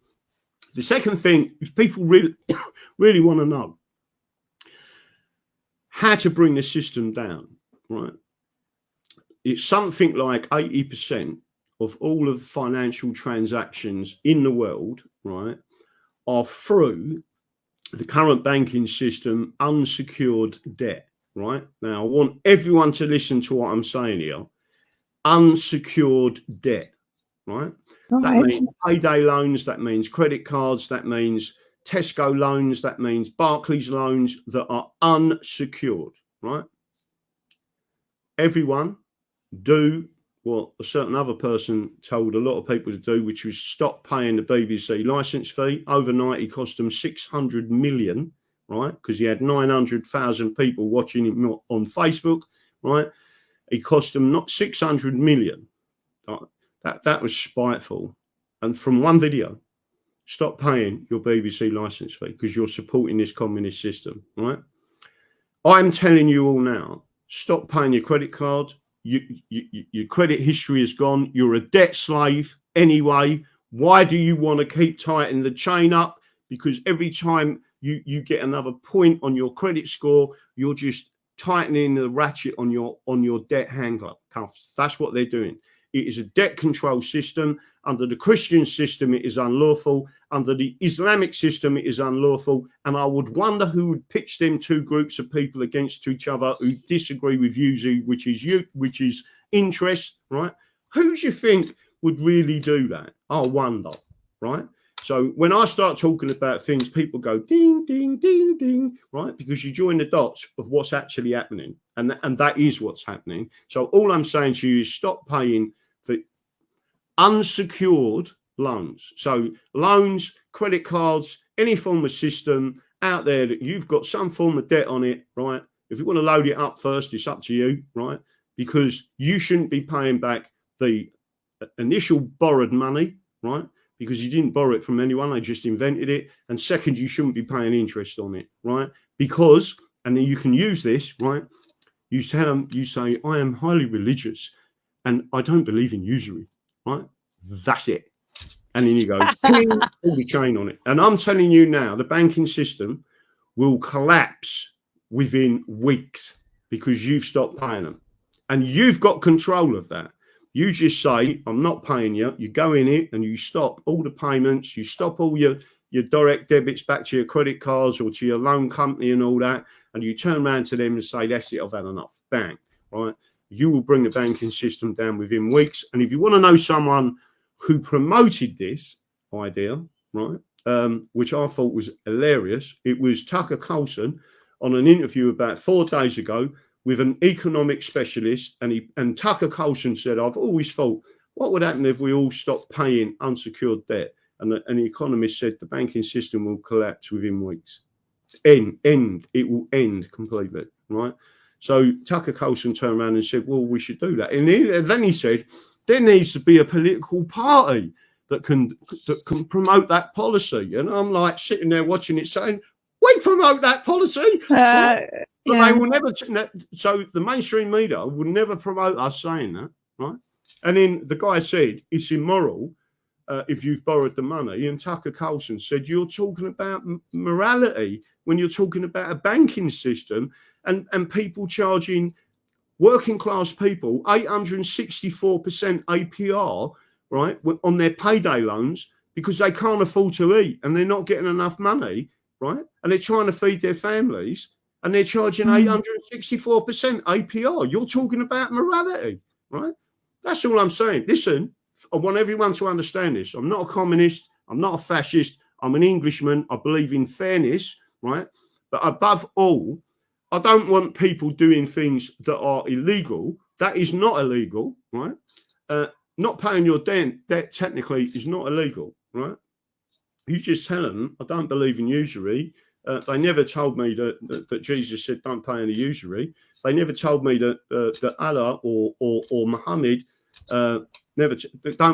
S1: The second thing is, people really want to know how to bring the system down, right? It's something like 80% of all of financial transactions in the world, right, are through the current banking system, unsecured debt, right? Now, I want everyone to listen to what I'm saying here. Unsecured debt, right? That means payday loans, that means credit cards, that means Tesco loans, that means Barclays loans that are unsecured, right? Everyone do what a certain other person told a lot of people to do, which was stop paying the BBC licence fee. Overnight, it cost them 600 million, right? Because he had 900,000 people watching him on Facebook, right? It cost them not 600 million. That was spiteful. And from one video, stop paying your BBC licence fee because you're supporting this communist system, right? I'm telling you all now, stop paying your credit card. Your credit history is gone. You're a debt slave anyway. Why do you want to keep tightening the chain up? Because every time you get another point on your credit score, you're just tightening the ratchet on your debt handcuffs. That's what they're doing. It is a debt control system. Under the Christian system, it is unlawful. Under the Islamic system, it is unlawful. And I would wonder who would pitch them two groups of people against each other who disagree with usury, which is interest, right? Who do you think would really do that? I wonder, right? So when I start talking about things, people go ding, ding, ding, ding, right? Because you join the dots of what's actually happening. And that is what's happening. So all I'm saying to you is stop paying for unsecured loans. So loans, credit cards, any form of system out there that you've got some form of debt on it, right? If you want to load it up first, it's up to you, right? Because you shouldn't be paying back the initial borrowed money, right? Because you didn't borrow it from anyone, they just invented it. And second, you shouldn't be paying interest on it, right? Because, and then you can use this, right? You tell them, you say, I am highly religious and I don't believe in usury, right? That's it. And then you go, pull the chain on it. And I'm telling you now, the banking system will collapse within weeks because you've stopped paying them. And you've got control of that. You just say, I'm not paying you. You go in it and you stop all the payments. You stop all your direct debits back to your credit cards or to your loan company and all that. And you turn around to them and say, that's it, I've had enough. Bang, right? You will bring the banking system down within weeks. And if you want to know someone who promoted this idea, right, which I thought was hilarious, it was Tucker Carlson on an interview about 4 days ago with an economic specialist, and Tucker Carlson said, I've always thought, what would happen if we all stopped paying unsecured debt? And the economist said the banking system will collapse within weeks. It will end completely, right? So Tucker Carlson turned around and said, well, we should do that. And then he said, there needs to be a political party that can promote that policy. And I'm like sitting there watching it saying, we promote that policy. But they will never. So the mainstream media will never promote us saying that, right? And then the guy said it's immoral if you've borrowed the money. And Tucker Carlson said you're talking about morality when you're talking about a banking system and people charging working class people 864% APR, right, on their payday loans because they can't afford to eat and they're not getting enough money, right? And they're trying to feed their families. And they're charging 864% APR. You're talking about morality, right? That's all I'm saying. Listen, I want everyone to understand this. I'm not a communist. I'm not a fascist. I'm an Englishman. I believe in fairness, right? But above all, I don't want people doing things that are illegal. That is not illegal, right? Not paying your debt technically is not illegal, right? You just tell them, I don't believe in usury. They never told me that Jesus said don't pay any usury. They never told me that Allah or Muhammad don't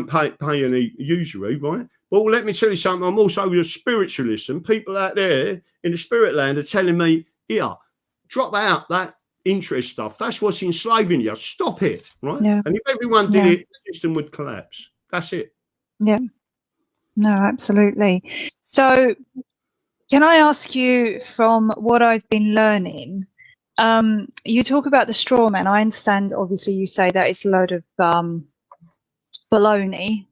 S1: pay any usury, right? Well, let me tell you something. I'm also a spiritualist, and people out there in the spirit land are telling me, yeah, drop out that interest stuff. That's what's enslaving you. Stop it, right?
S2: Yeah.
S1: And if everyone did it, the system would collapse. That's it.
S2: Yeah. No, absolutely. So can I ask you, from what I've been learning, you talk about the straw man. I understand, obviously, you say that it's a load of baloney.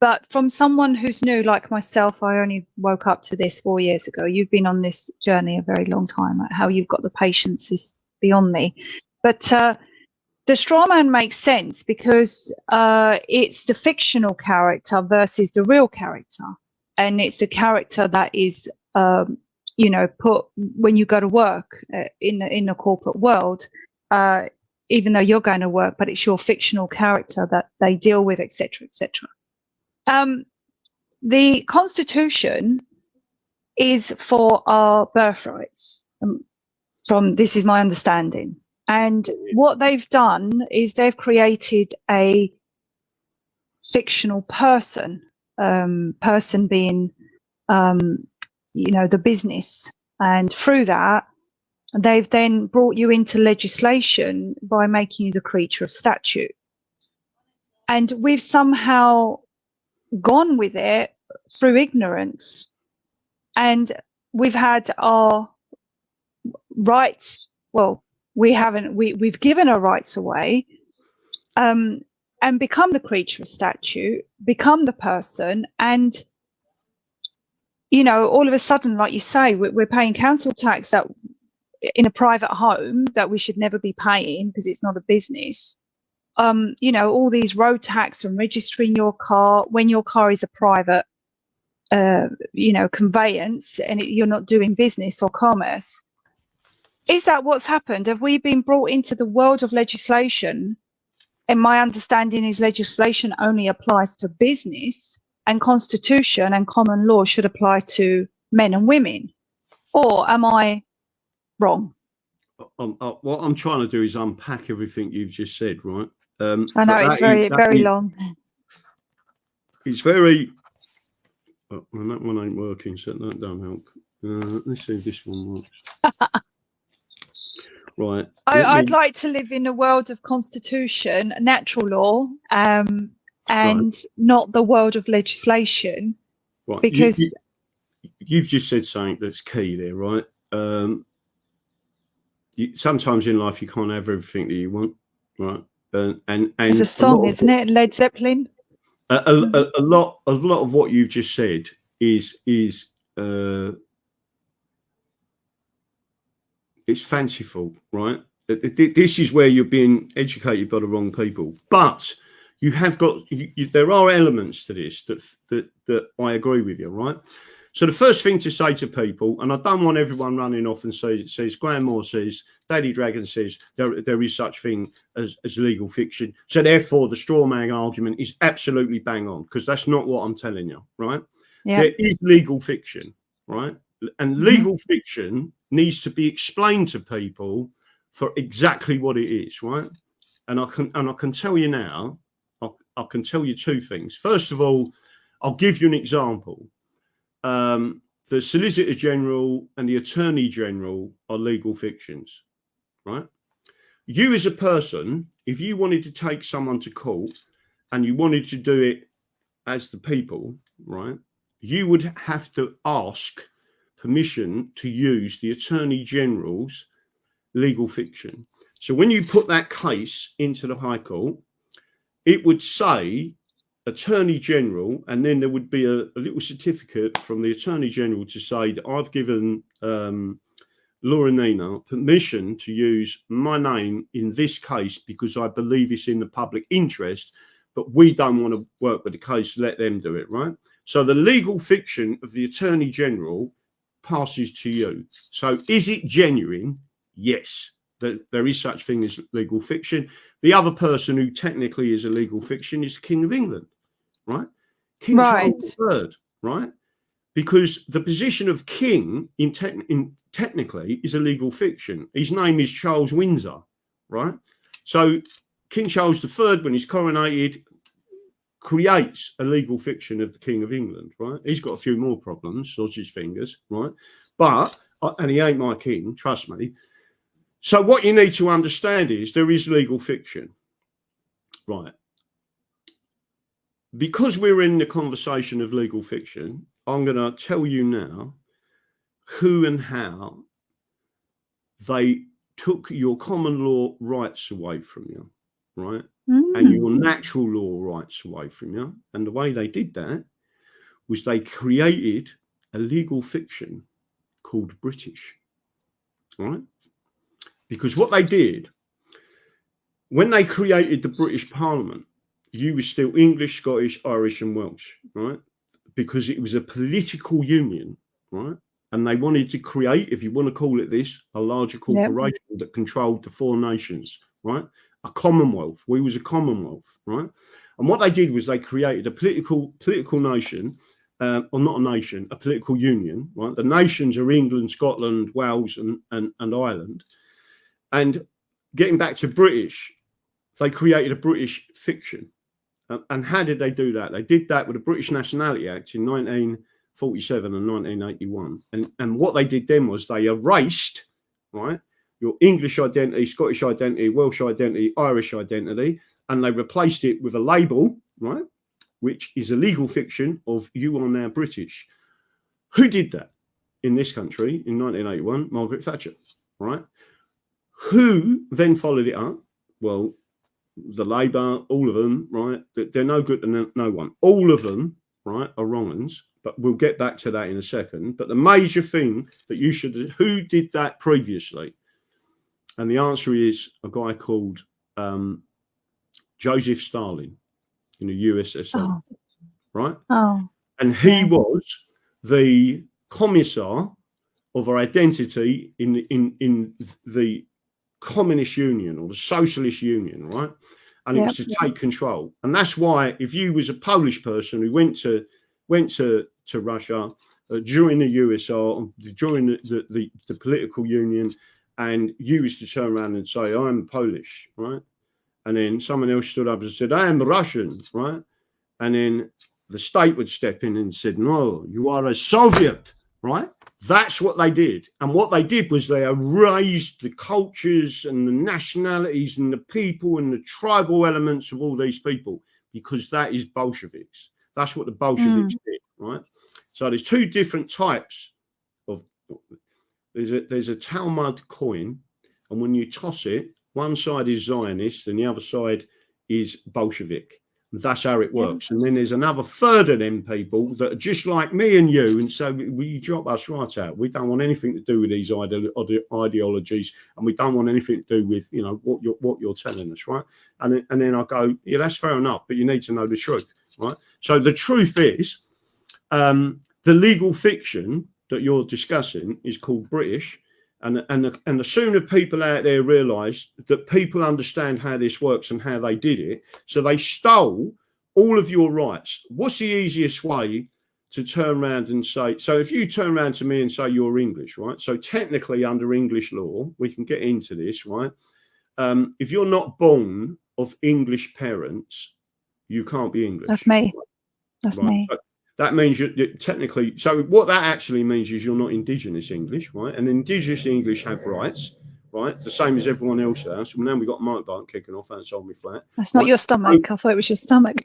S2: But from someone who's new, like myself, I only woke up to this 4 years ago. You've been on this journey a very long time. How you've got the patience is beyond me. But the straw man makes sense because it's the fictional character versus the real character. And it's the character that is, put when you go to work in the corporate world, even though you're going to work, but it's your fictional character that they deal with, etc., etc. The Constitution is for our birthrights. This is my understanding. And what they've done is they've created a fictional person. Person being, the business. And through that, they've then brought you into legislation by making you the creature of statute. And we've somehow gone with it through ignorance. And we've had our rights, well, we've given our rights away, and become the creature of statute, become the person, and all of a sudden, like you say, we're paying council tax that in a private home that we should never be paying because it's not a business. All these road tax and registering your car when your car is a private conveyance, and you're not doing business or commerce. Is that what's happened? Have we been brought into the world of legislation? And my understanding is legislation only applies to business, and constitution and common law should apply to men and women. Or am I wrong?
S1: What I'm trying to do is unpack everything you've just said, right?
S2: I know it's very long.
S1: It's very. Well, that one ain't working, so that don't help. Let's see if this one works. Right.
S2: I'd like to live in a world of constitution, natural law, and not the world of legislation.
S1: Right.
S2: Because
S1: you've just said something that's key there, right? Sometimes in life you can't have everything that you want, right? And
S2: it's a song, isn't it? Led Zeppelin.
S1: A lot of what you've just said is it's fanciful, right? This is where you're being educated by the wrong people. But you have got there are elements to this that I agree with you, right? So the first thing to say to people, and I don't want everyone running off and says Grandma says, Daddy Dragon says there is such thing as legal fiction. So therefore the Strawman argument is absolutely bang on, because that's not what I'm telling you, right? Yeah. There is legal fiction, right? And legal fiction needs to be explained to people for exactly what it is, right? And I can tell you now, I can tell you two things. First of all, I'll give you an example. The Solicitor General and the Attorney General are legal fictions, right? You as a person, if you wanted to take someone to court and you wanted to do it as the people, right, you would have to ask permission to use the Attorney General's legal fiction. So when you put that case into the High Court, it would say Attorney General, and then there would be a little certificate from the Attorney General to say that I've given Laura Nina permission to use my name in this case because I believe it's in the public interest, but we don't want to work with the case, let them do it, right? So the legal fiction of the Attorney General passes to you. So is it genuine? Yes. There is such thing as legal fiction. The other person who technically is a legal fiction is the King of England, right? King Charles III, right? Because the position of king technically is a legal fiction. His name is Charles Windsor, right? So King Charles III, when he's coronated, creates a legal fiction of the King of England, right? He's got a few more problems, dodge his fingers, right? But, and he ain't my king, trust me. So what you need to understand is there is legal fiction, right? Because we're in the conversation of legal fiction, I'm going to tell you now who and how they took your common law rights away from you, right? And your natural law rights away from you. And the way they did that was they created a legal fiction called British, right? Because what they did, when they created the British Parliament, you were still English, Scottish, Irish and Welsh, right? Because it was a political union, right? And they wanted to create, if you want to call it this, a larger corporation that controlled the four nations, right? A commonwealth. We was a commonwealth, right? And what they did was they created a political nation, or not a nation, a political union, right? The nations are England, Scotland, Wales and Ireland. And getting back to British, they created a British fiction. And how did they do that? They did that with the British Nationality Act in 1947 and 1981. And what they did then was they erased, right, your English identity, Scottish identity, Welsh identity, Irish identity, and they replaced it with a label, right, which is a legal fiction of you are now British. Who did that in this country in 1981? Margaret Thatcher, right? Who then followed it up? Well, the Labour, all of them, right? They're no good to no one. All of them, right, are wrong uns. But we'll get back to that in a second. But the major thing that you should, who did that previously? And the answer is a guy called Joseph Stalin in the USSR, right?
S2: Oh.
S1: And he was the commissar of our identity in the Communist Union or the Socialist Union, right? And it was to take control. And that's why if you was a Polish person who went to Russia during the USSR, during the political union, and you was to turn around and say, I'm Polish, right? And then someone else stood up and said, I am Russian, right? And then the state would step in and said, no, you are a Soviet, right? That's what they did. And what they did was they erased the cultures and the nationalities and the people and the tribal elements of all these people, because that is Bolsheviks. That's what the Bolsheviks did, right? So there's two different types of, there's a Talmud coin, and when you toss it, one side is Zionist and the other side is Bolshevik. That's how it works. And then there's another third of them people that are just like me and you, and so we drop us right out. We don't want anything to do with these ideologies, and we don't want anything to do with, you know, what you're telling us, right? And then I go, yeah, that's fair enough, but you need to know the truth, right? So the truth is, the legal fiction that you're discussing is called British. And the sooner people out there realise that people understand how this works and how they did it, so they stole all of your rights. What's the easiest way to turn around and say, so if you turn around to me and say you're English, right? So technically under English law, we can get into this, right? If you're not born of English parents, you can't be English.
S2: That's me. That's me.
S1: So that means you're technically, so what that actually means is you're not Indigenous English, right? And Indigenous English have rights, right? The same as everyone else has. Well, now we've got a motorbike kicking off outside my flat.
S2: That's not your stomach. I thought it was your stomach.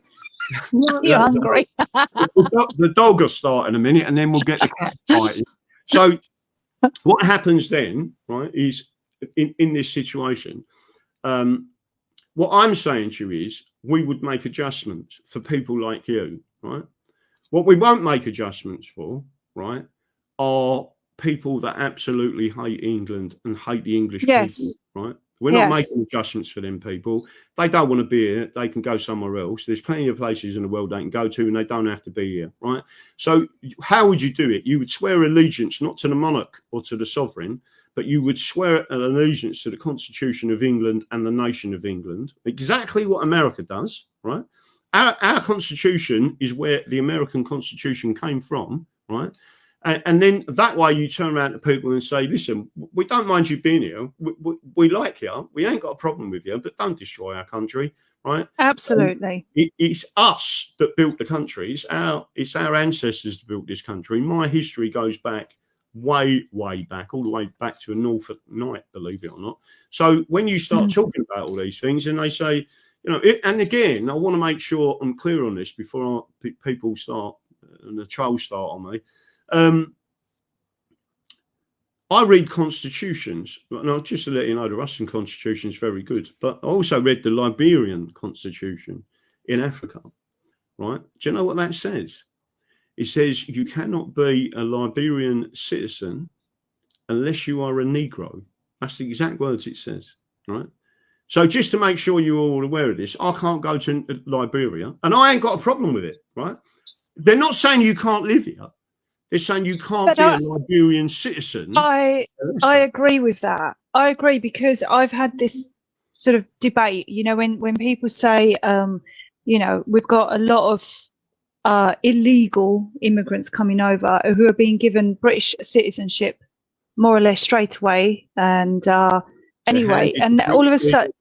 S2: You're hungry.
S1: The dog will start in a minute, and then we'll get the cat fighting. So what happens then, right, is in this situation, what I'm saying to you is we would make adjustments for people like you, right? What we won't make adjustments for, right, are people that absolutely hate England and hate the English people, right? We're not making adjustments for them people. They don't want to be here. They can go somewhere else. There's plenty of places in the world they can go to, and they don't have to be here, right? So how would you do it? You would swear allegiance not to the monarch or to the sovereign, but you would swear an allegiance to the Constitution of England and the nation of England, exactly what America does, right? Our Constitution is where the American Constitution came from, right? And then that way you turn around to people and say, listen, we don't mind you being here. We like you. We ain't got a problem with you, but don't destroy our country, right?
S2: Absolutely.
S1: It's us that built the country. It's our ancestors that built this country. My history goes back way back, all the way back to a Norfolk night, believe it or not. So when you start talking about all these things and they say, you know, and again, I want to make sure I'm clear on this before people start and the trolls start on me. I read constitutions, and just to let you know, the Russian constitution is very good, but I also read the Liberian constitution in Africa, right? Do you know what that says? It says you cannot be a Liberian citizen unless you are a Negro. That's the exact words it says, right? So just to make sure you're all aware of this, I can't go to Liberia, and I ain't got a problem with it, right? They're not saying you can't live here. They're saying you can't be a Liberian citizen.
S2: I agree with that. I agree, because I've had this sort of debate, you know, when people say, you know, we've got a lot of illegal immigrants coming over who are being given British citizenship more or less straight away. And anyway, and all of a sudden,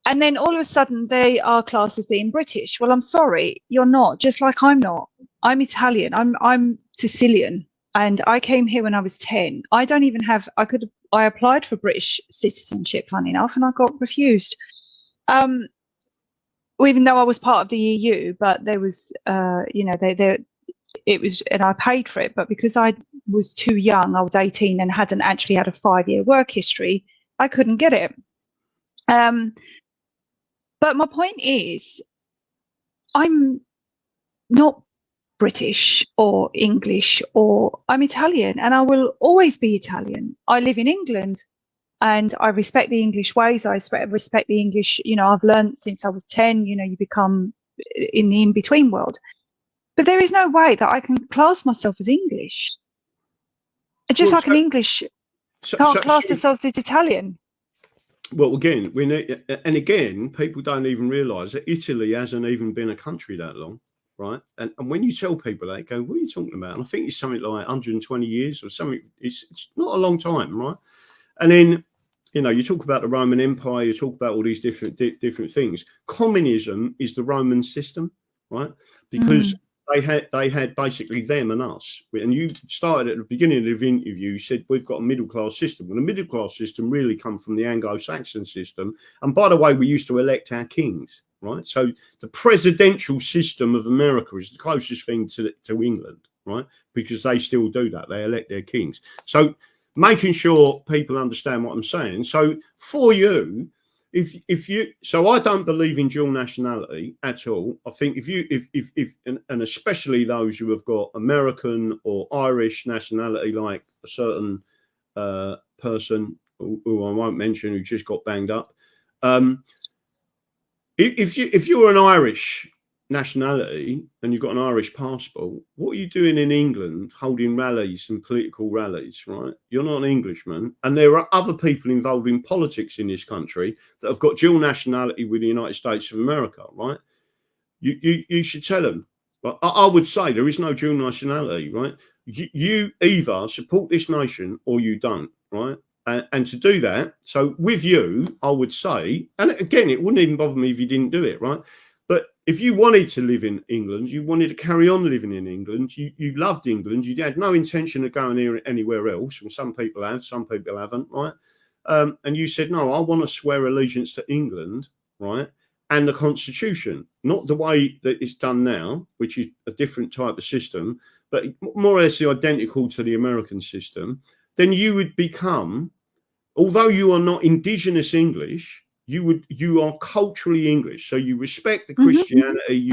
S2: and then all of a sudden they are classed as being British. Well, I'm sorry, you're not. Just like I'm not. I'm Italian. I'm Sicilian, and I came here when I was 10. I don't even have. I applied for British citizenship, funny enough, and I got refused. Even though I was part of the EU, but there was, you know, it was, and I paid for it. But because I was too young, I was 18 and hadn't actually had a 5-year work history, I couldn't get it. But my point is, I'm not British or English, or I'm Italian, and I will always be Italian. I live in England, and I respect the English ways. I respect the English, I've learned since I was 10, you become in the in-between world. But there is no way that I can class myself as English. Just like an English can't class themselves as Italian.
S1: Well, again, people don't even realise that Italy hasn't even been a country that long, right? And when you tell people that, they go, what are you talking about? And I think it's something like 120 years or something. It's not a long time, right? And then, you talk about the Roman Empire, you talk about all these different things. Communism is the Roman system, right? Because they had basically them and us. And you started at the beginning of the interview, you said we've got a middle class system. Well, the middle class system really come from the Anglo-Saxon system. And by the way, we used to elect our kings, right? So the presidential system of America is the closest thing to England, right? Because they still do that. They elect their kings. So making sure people understand what I'm saying. So for you, so I don't believe in dual nationality at all. I think and especially those who have got American or Irish nationality, like a certain person who I won't mention, who just got banged up. If you're an Irish nationality and you've got an Irish passport, what are you doing in England holding rallies and political rallies, right? You're not an Englishman. And there are other people involved in politics in this country that have got dual nationality with the United States of America, right? You should tell them. But I would say there is no dual nationality, right? You either support this nation or you don't, right? And to do that, so with you, I would say, and again, it wouldn't even bother me if you didn't do it, right? But if you wanted to live in England, you wanted to carry on living in England, you loved England, you had no intention of going anywhere else, and some people have, some people haven't, right? And you said, no, I want to swear allegiance to England, right? And the Constitution, not the way that it's done now, which is a different type of system, but more or less identical to the American system, then you would become, although you are not indigenous English, you are culturally English, so you respect the Christianity.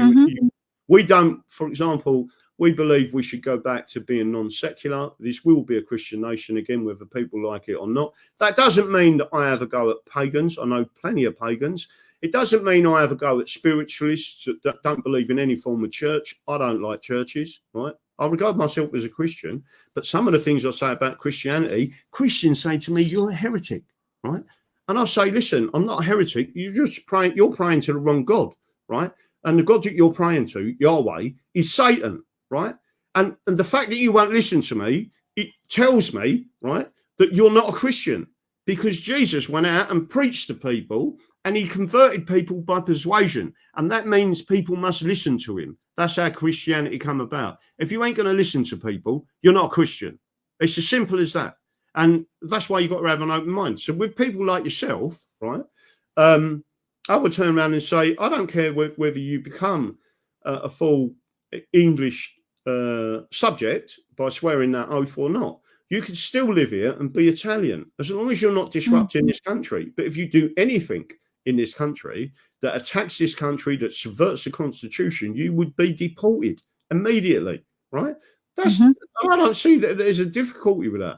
S1: We don't, for example, we believe we should go back to being non-secular. This will be a Christian nation again, whether people like it or not. That doesn't mean that I have a go at pagans. I know plenty of pagans. It doesn't mean I have a go at spiritualists that don't believe in any form of church. I don't like churches, right? I regard myself as a Christian, but some of the things I say about Christianity, Christians say to me, you're a heretic, right? And I say, listen, I'm not a heretic. You're praying to the wrong God, right? And the God that you're praying to, Yahweh, is Satan, right? And the fact that you won't listen to me, it tells me, right, that you're not a Christian, because Jesus went out and preached to people and he converted people by persuasion. And that means people must listen to him. That's how Christianity come about. If you ain't going to listen to people, you're not a Christian. It's as simple as that. And that's why you've got to have an open mind. So with people like yourself, right, I would turn around and say, I don't care whether you become a full English subject by swearing that oath or not. You can still live here and be Italian, as long as you're not disrupting this country. But if you do anything in this country that attacks this country, that subverts the Constitution, you would be deported immediately, right? I don't see that there's a difficulty with that.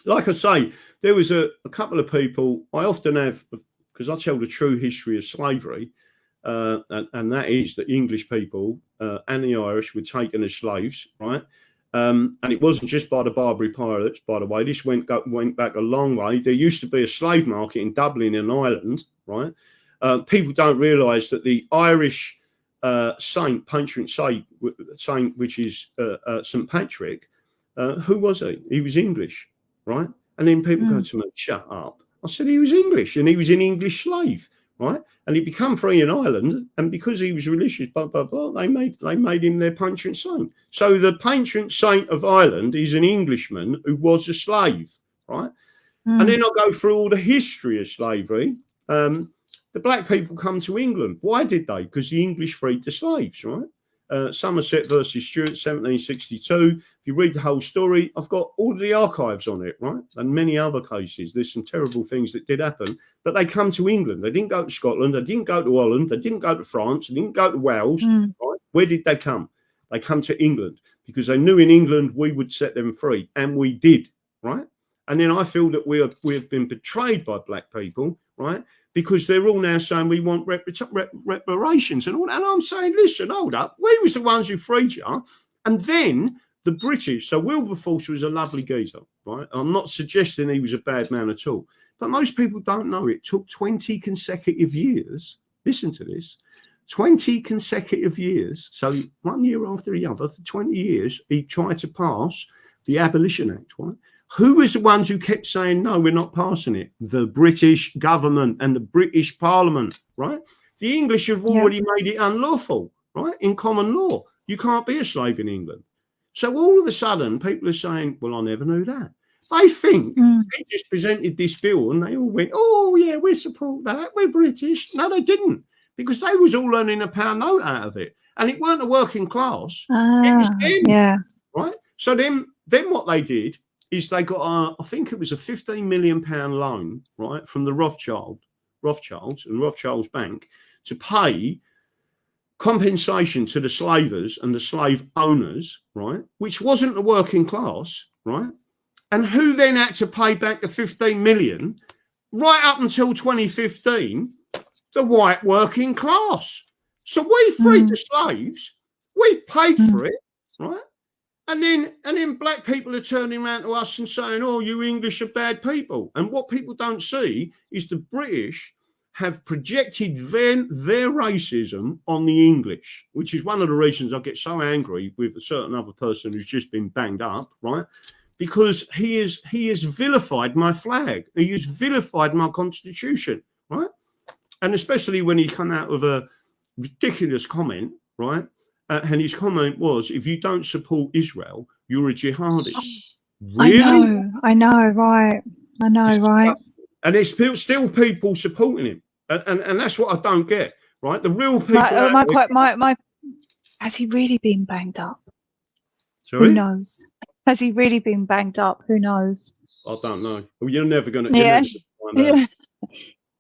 S1: Like I say, there was a couple of people I often have, because I tell the true history of slavery, and that is that English people and the Irish were taken as slaves, right? And it wasn't just by the Barbary pirates, by the way. This went back a long way. There used to be a slave market in Dublin, in Ireland, right? People don't realise that the Irish patron saint, which is St. Patrick, who was he? He was English, right? And then people go to me, shut up. I said he was English, and he was an English slave, right? And he became free in Ireland, and because he was religious, blah blah blah, they made him their patron saint. So the patron saint of Ireland is an Englishman who was a slave, right? And then I'll go through all the history of slavery. The black people come to England. Why did they? Because the English freed the slaves, right? Somerset versus Stewart, 1762. If you read the whole story, I've got all the archives on it, right? And many other cases. There's some terrible things that did happen, but they come to England. They didn't go to Scotland. They didn't go to Holland. They didn't go to France. They didn't go to Wales. Right? Where did they come? They come to England because they knew in England we would set them free, and we did, right? And then I feel that we have been betrayed by black people, right? Because they're all now saying we want reparations and all that. And I'm saying, listen, hold up. We was the ones who freed you. And then the British, so Wilberforce was a lovely geezer, right? I'm not suggesting he was a bad man at all. But most people don't know it took 20 consecutive years. Listen to this. 20 consecutive years. So 1 year after the other, for 20 years, he tried to pass the Abolition Act, right? Who was the ones who kept saying, no, we're not passing it? The British government and the British Parliament, right? The English have already made it unlawful, right? In common law. You can't be a slave in England. So all of a sudden, people are saying, well, I never knew that. They think they just presented this bill and they all went, oh, yeah, we support that. We're British. No, they didn't, because they was all earning a pound note out of it. And it weren't a working class. It was them, right? So then what they did is they got, I think it was a £15 million loan, right, from the Rothschilds and Rothschilds Bank to pay compensation to the slavers and the slave owners, right, which wasn't the working class, right? And who then had to pay back the 15 million right up until 2015? The white working class. So we freed the slaves, we've paid for it, right? And then black people are turning around to us and saying, oh, you English are bad people. And what people don't see is the British have projected their racism on the English, which is one of the reasons I get so angry with a certain other person who's just been banged up, right? Because he has vilified my flag. He has vilified my constitution, right? And especially when he come out with a ridiculous comment, right? And his comment was, if you don't support Israel, you're a jihadist. Really?
S2: I know, right. I know, right.
S1: And there's still people supporting him. And that's what I don't get, right? The real people...
S2: has he really been banged up?
S1: Sorry?
S2: Who knows? Has he really been banged up? Who knows?
S1: I don't know. Well, you're never going to find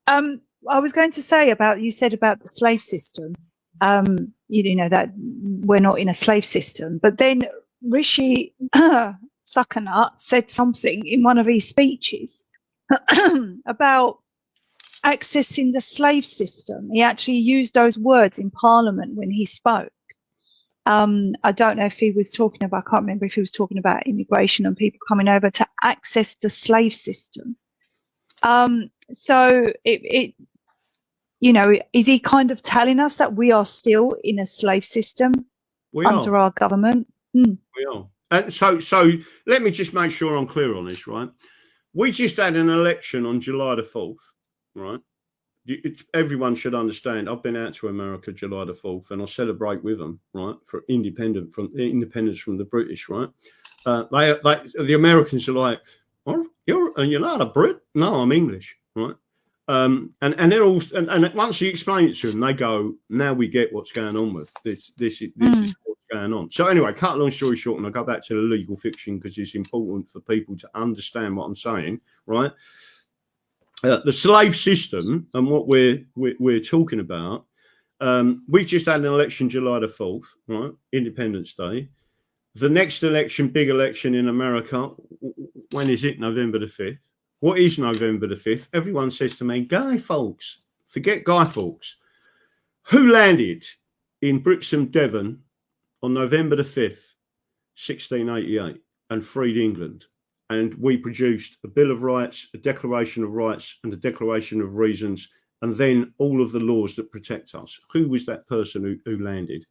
S1: out.
S2: I was going to say you said about the slave system. You know that we're not in a slave system, but then Rishi Sunak said something in one of his speeches about accessing the slave system. He actually used those words in Parliament when he spoke. I don't know if he was talking about, I can't remember if he was talking about immigration and people coming over to access the slave system. So it you know, is he kind of telling us that we are still in a slave system under our government?
S1: We are. And so let me just make sure I'm clear on this, right? We just had an election on July the 4th, right? Everyone should understand. I've been out to America July the 4th, and I celebrate with them, right, for independence from the British, right? The Americans are like, "Oh, you're not a Brit? No, I'm English, right?" And they're all, and once you explain it to them, they go, "Now we get what's going on with this. This is what's going on." So anyway, cut a long story short, and I'll go back to the legal fiction because it's important for people to understand what I'm saying, right? The slave system and what we're talking about. We've just had an election July the 4th, right? Independence Day. The next election, big election in America, when is it? November the 5th. What is November the 5th? Everyone says to me, Guy Fawkes. Forget Guy Fawkes. Who landed in Brixham, Devon on November the 5th, 1688 and freed England? And we produced a Bill of Rights, a Declaration of Rights and a Declaration of Reasons, and then all of the laws that protect us. Who was that person who landed?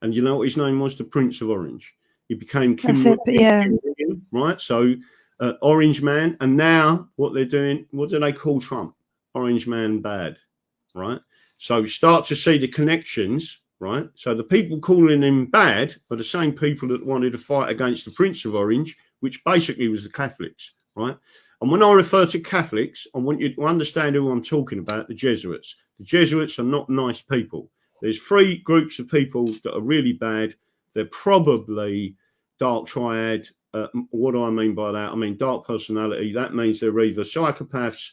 S1: And you know what his name was? The Prince of Orange. He became King William, right? So Orange Man. And now what they're doing, what do they call Trump? Orange Man bad, right? So start to see the connections, right? So the people calling him bad are the same people that wanted to fight against the Prince of Orange, which basically was the Catholics, right? And when I refer to Catholics, I want you to understand who I'm talking about, the Jesuits. The Jesuits are not nice people. There's three groups of people that are really bad. They're probably dark triad. What do I mean by that? I mean dark personality. That means they're either psychopaths,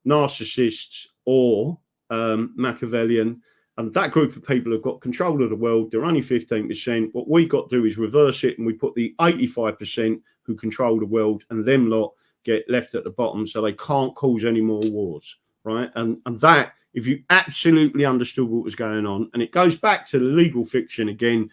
S1: narcissists, or Machiavellian. And that group of people have got control of the world. They're only 15%. What we got to do is reverse it, and we put the 85% who control the world, and them lot get left at the bottom, so they can't cause any more wars, right? And that, if you absolutely understood what was going on, and it goes back to the legal fiction again.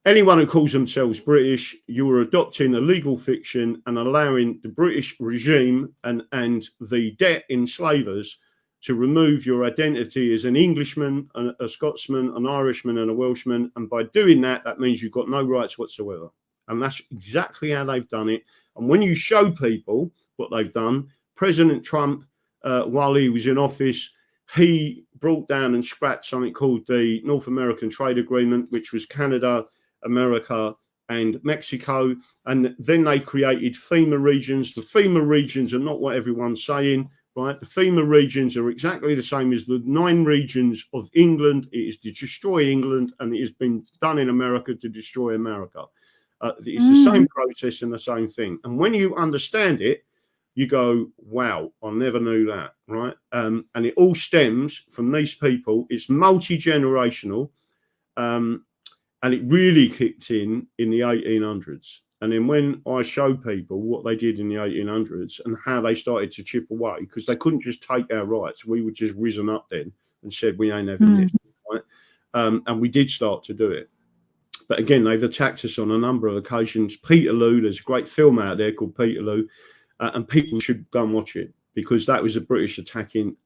S1: Anyone who calls themselves British, you are adopting a legal fiction and allowing the British regime and the debt enslavers to remove your identity as an Englishman, a Scotsman, an Irishman, and a Welshman. And by doing that, that means you've got no rights whatsoever. And that's exactly how they've done it. And when you show people what they've done, President Trump, while he was in office, he brought down and scrapped something called the North American Trade Agreement, which was Canada, America, and Mexico. And then they created FEMA regions. The FEMA regions are not what everyone's saying. Right, the FEMA regions are exactly the same as the 9 regions of England. It is to destroy England, and it has been done in America to destroy America. It's the same process and the same thing. And when you understand it, you go, wow, I never knew that, right? And it all stems from these people. It's multi-generational, and it really kicked in the 1800s. And then when I show people what they did in the 1800s and how they started to chip away, because they couldn't just take our rights, we were just risen up then and said, we ain't having this, right? And we did start to do it. But again, they've attacked us on a number of occasions. Peterloo, there's a great film out there called Peterloo, and people should go and watch it, because that was the British attacking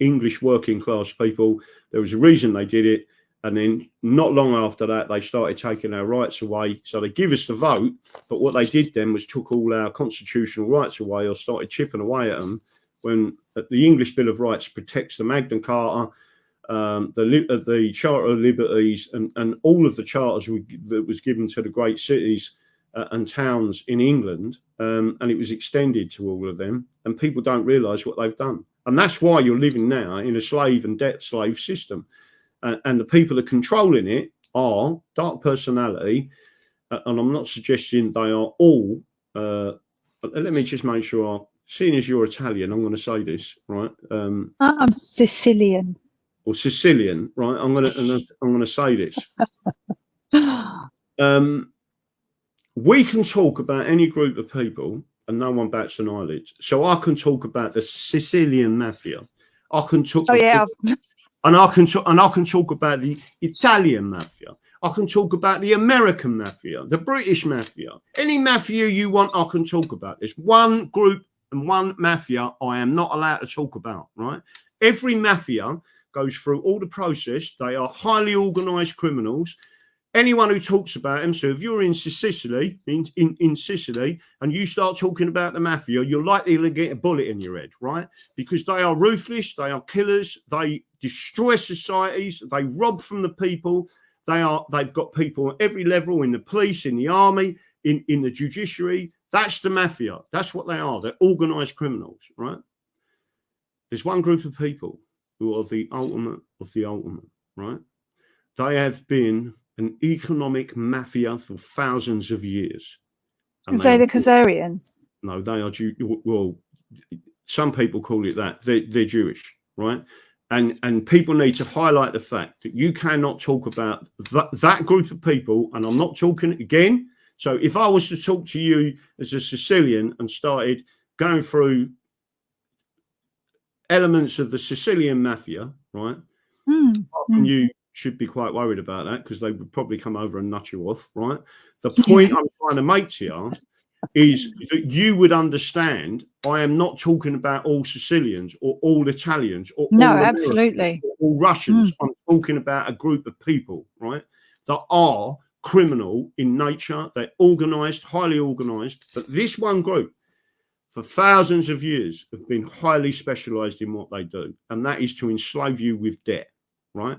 S1: English working class people. There was a reason they did it. And then not long after that, they started taking our rights away. So they give us the vote. But what they did then was took all our constitutional rights away, or started chipping away at them, when the English Bill of Rights protects the Magna Carta, the Charter of Liberties, and all of the charters that was given to the great cities and towns in England. And it was extended to all of them. And people don't realise what they've done. And that's why you're living now in a slave and debt slave system. And the people that are controlling it are dark personality, and I'm not suggesting they are all. But let me just make sure. Seeing as you're Italian, I'm going to say this, right?
S2: I'm Sicilian.
S1: Or Sicilian, right? I'm going to say this. We can talk about any group of people, and no one bats an eyelid. So I can talk about the Sicilian mafia. I can talk.
S2: Oh yeah.
S1: And I can talk about the Italian mafia. I can talk about the American mafia, the British mafia. Any mafia you want, I can talk about. There's one group and one mafia I am not allowed to talk about, right? Every mafia goes through all the process. They are highly organised criminals. Anyone who talks about them, so if you're in Sicily, in Sicily, and you start talking about the mafia, you're likely to get a bullet in your head, right? Because they are ruthless, they are killers, they destroy societies, they rob from the people, they've got people at every level, in the police, in the army, in the judiciary. That's the mafia. That's what they are. They're organised criminals, right? There's one group of people who are the ultimate of the ultimate, right? They have been an economic mafia for thousands of years.
S2: Is they the Khazarians?
S1: No, they are well, some people call it that. They're Jewish, right? And people need to highlight the fact that you cannot talk about that group of people. And I'm not talking again. So if I was to talk to you as a Sicilian and started going through elements of the Sicilian mafia, right? You should be quite worried about that, because they would probably come over and nut you off, right? The point I'm trying to make to you is that you would understand I am not talking about all Sicilians or all Italians or all
S2: absolutely
S1: or all Russians. I'm talking about a group of people, right, that are criminal in nature. They're organised, highly organised. But this one group, for thousands of years, have been highly specialised in what they do, and that is to enslave you with debt, right?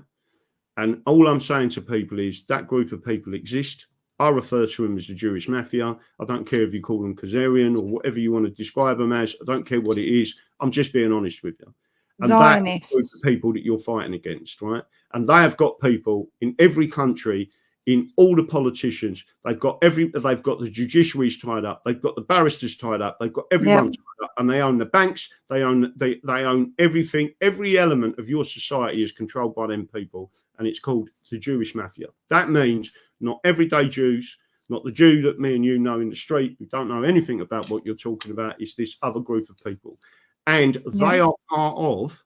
S1: And all I'm saying to people is that group of people exist. I refer to them as the Jewish mafia. I don't care if you call them Khazarian or whatever you want to describe them as. I don't care what it is. I'm just being honest with you. And that's the group
S2: Zionists.
S1: of people that you're fighting against, right? And they have got people in every country, in all the politicians. They've got the judiciaries tied up. They've got the barristers tied up. They've got everyone tied up, and they own the banks. They own everything. Every element of your society is controlled by them people, and it's called the Jewish mafia. That means not everyday Jews, not the Jew that me and you know in the street who don't know anything about what you're talking about. It's this other group of people, and they are part of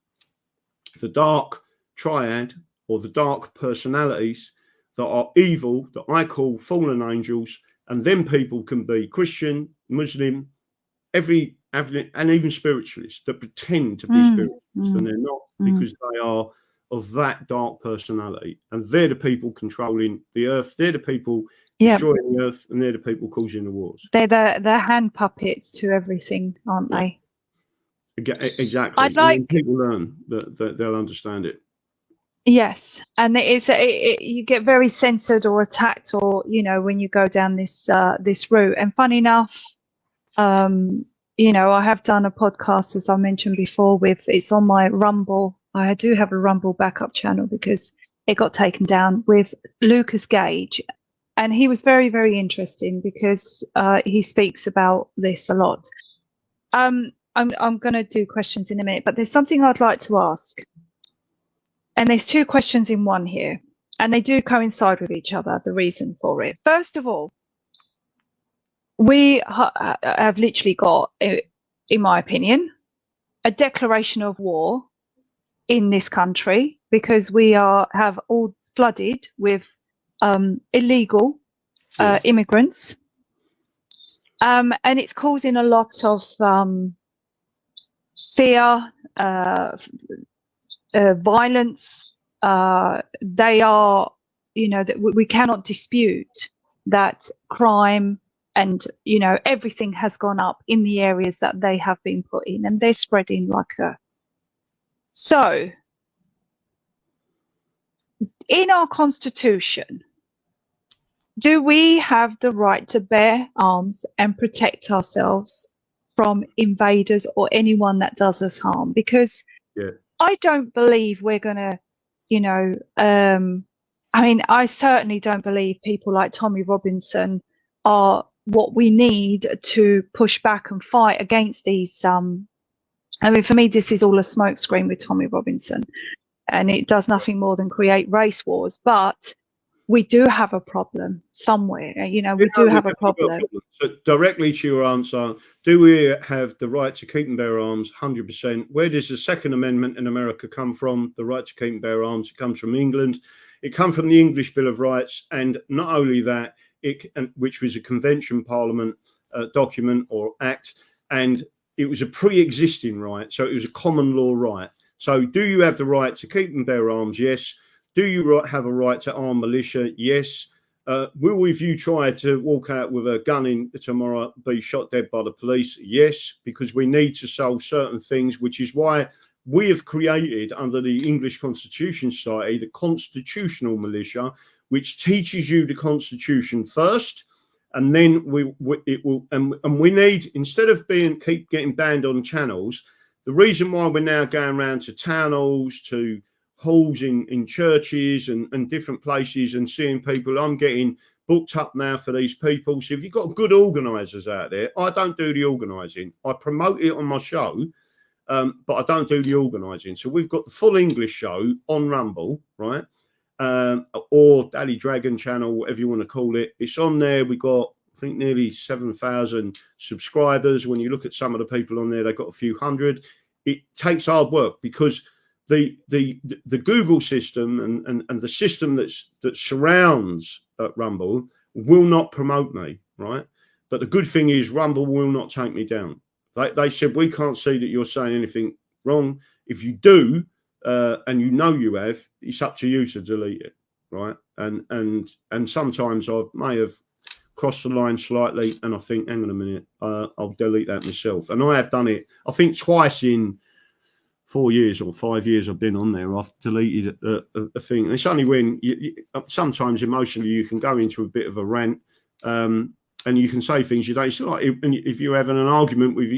S1: the dark triad, or the dark personalities that are evil, that I call fallen angels. And then people can be Christian, Muslim, and even spiritualists that pretend to be spiritualists, and they're not, because they are of that dark personality. And they're the people controlling the earth. They're the people destroying the earth, and they're the people causing the wars.
S2: They're the hand puppets to everything, aren't they?
S1: Exactly.
S2: I'd like,
S1: when people learn that they'll understand it.
S2: Yes, and you get very censored or attacked, or when you go down this route. And funny enough, I have done a podcast, as I mentioned before, it's on my Rumble. I do have a Rumble backup channel because it got taken down, with Lucas Gage, and he was very, very interesting because he speaks about this a lot. I'm going to do questions in a minute, but there's something I'd like to ask. And there's two questions in one here, and they do coincide with each other, the reason for it. First of all, we have literally got, in my opinion, a declaration of war in this country, because we have all flooded with illegal immigrants. And it's causing a lot of fear, violence. They are, that we cannot dispute that crime and everything has gone up in the areas that they have been put in, and they're spreading like a. So in our constitution, do we have the right to bear arms and protect ourselves from invaders or anyone that does us harm? Because I don't believe we're going to, I certainly don't believe people like Tommy Robinson are what we need to push back and fight against these. For me, this is all a smokescreen with Tommy Robinson, and it does nothing more than create race wars. But we do have a problem somewhere. We do have a problem.
S1: So directly to your answer, do we have the right to keep and bear arms? 100%. Where does the Second Amendment in America come from? The right to keep and bear arms. It comes from England. It comes from the English Bill of Rights. And not only that, which was a convention parliament document or act, and it was a pre-existing right. So it was a common law right. So do you have the right to keep and bear arms? Yes. Do you have a right to arm militia? Yes. Will, if you try to walk out with a gun in tomorrow, be shot dead by the police? Yes, because we need to solve certain things, which is why we have created, under the English Constitution Society, the Constitutional Militia, which teaches you the Constitution first, and then we need, instead of keep getting banned on channels, the reason why we're now going around to town halls, to halls in churches and different places, and seeing people. I'm getting booked up now for these people. So if you've got good organisers out there, I don't do the organising. I promote it on my show, but I don't do the organising. So we've got the full English show on Rumble, right? Or Daddy Dragon channel, whatever you want to call it. It's on there. We got, I think, nearly 7,000 subscribers. When you look at some of the people on there, they've got a few hundred. It takes hard work, because the Google system and the system that surrounds Rumble will not promote me, right? But the good thing is Rumble will not take me down. They said, we can't see that you're saying anything wrong. If you do, and you have, it's up to you to delete it, right? And sometimes I may have crossed the line slightly, and I think, hang on a minute, I'll delete that myself. And I have done it, I think, twice in 4 years or 5 years I've been on there. I've deleted a thing. And it's only when sometimes emotionally you can go into a bit of a rant, and and you can say things you don't. It's like if you're having an argument with,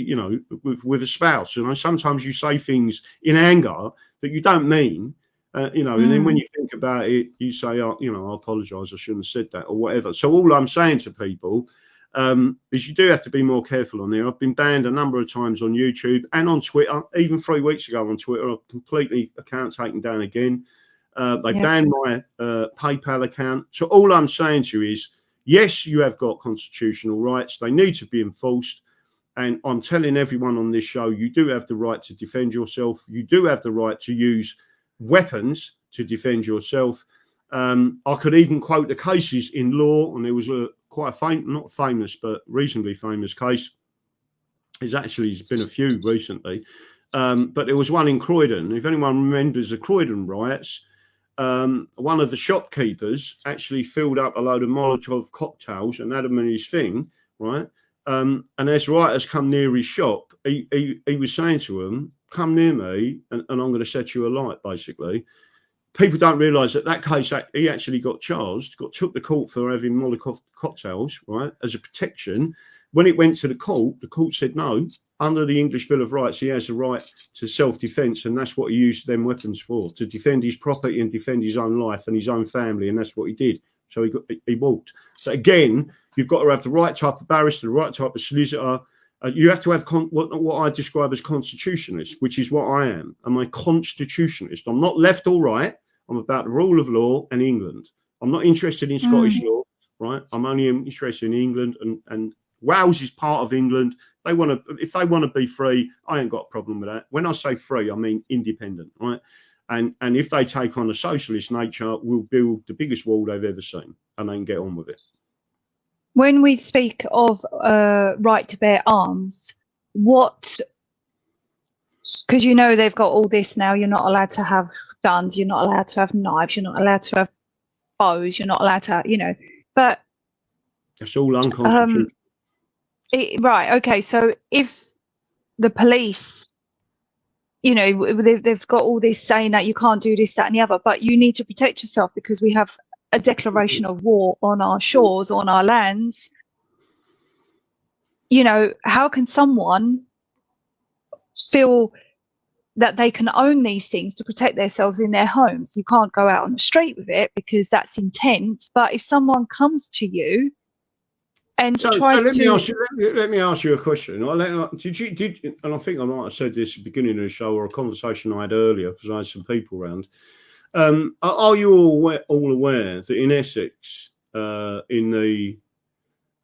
S1: with a spouse, sometimes you say things in anger that you don't mean, and then when you think about it, you say, oh, I apologize, I shouldn't have said that or whatever. So all I'm saying to people is you do have to be more careful on there. I've been banned a number of times on YouTube and on Twitter. Even 3 weeks ago on Twitter, I've completely account taken down again. They banned my PayPal account. So all I'm saying to you is, yes, you have got constitutional rights. They need to be enforced. And I'm telling everyone on this show, you do have the right to defend yourself. You do have the right to use weapons to defend yourself. I could even quote the cases in law, and there was quite a not famous, but reasonably famous case. There's been a few recently. But there was one in Croydon. If anyone remembers the Croydon riots, one of the shopkeepers actually filled up a load of Molotov cocktails and had them in his thing, right? And as rioters come near his shop, he was saying to them, come near me and I'm going to set you alight, basically. People don't realise that case, he actually got charged, took to court for having Molotov cocktails, right, as a protection. When it went to the court said no. Under the English Bill of Rights, he has a right to self-defence, and that's what he used them weapons for, to defend his property and defend his own life and his own family, and that's what he did. So he walked. So again, you've got to have the right type of barrister, the right type of solicitor. You have to have what I describe as constitutionalist, which is what I am. I'm a constitutionalist. I'm not left or right. I'm about the rule of law and England. I'm not interested in Scottish law, right? I'm only interested in England, and Wales is part of England. If they want to be free, I ain't got a problem with that. When I say free, I mean independent, right? And if they take on a socialist nature, we'll build the biggest wall they've ever seen, and they can get on with it.
S2: When we speak of right to bear arms, because they've got all this now, you're not allowed to have guns, you're not allowed to have knives, you're not allowed to have bows, you're not allowed to, but
S1: it's all unconstitutional.
S2: Right. Okay. So if the police, they've got all this saying that you can't do this, that, and the other, but you need to protect yourself because we have a declaration of war on our shores, on our lands. How can someone feel that they can own these things to protect themselves in their homes? You can't go out on the street with it because that's intent. But if someone comes to you and tries
S1: let me ask you a question. Did and I think I might have said this at the beginning of the show or a conversation I had earlier because I had some people around. Are you all aware that in Essex, in the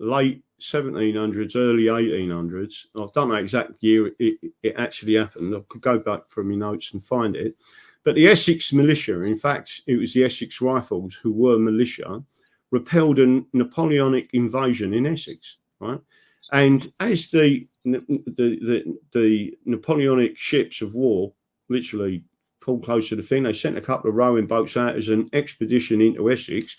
S1: late 1700s, early 1800s, I don't know exact year it actually happened. I could go back from my notes and find it. But the Essex militia, in fact, it was the Essex Rifles who were militia, repelled a Napoleonic invasion in Essex, right? And as the Napoleonic ships of war literally pulled close to the thing, they sent a couple of rowing boats out as an expedition into Essex.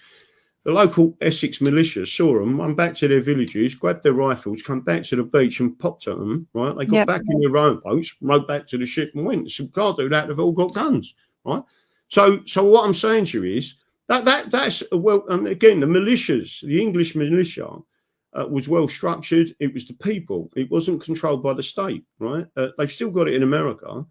S1: The local Essex militia saw them, went back to their villages, grabbed their rifles, come back to the beach and popped at them, right? They got back in their rowing boats, rowed back to the ship and went. So can't do that, they've all got guns, right? So what I'm saying to you is, that's and again, the militias, the English militia was well structured. It was the people. It wasn't controlled by the state, right? They've still got it in America,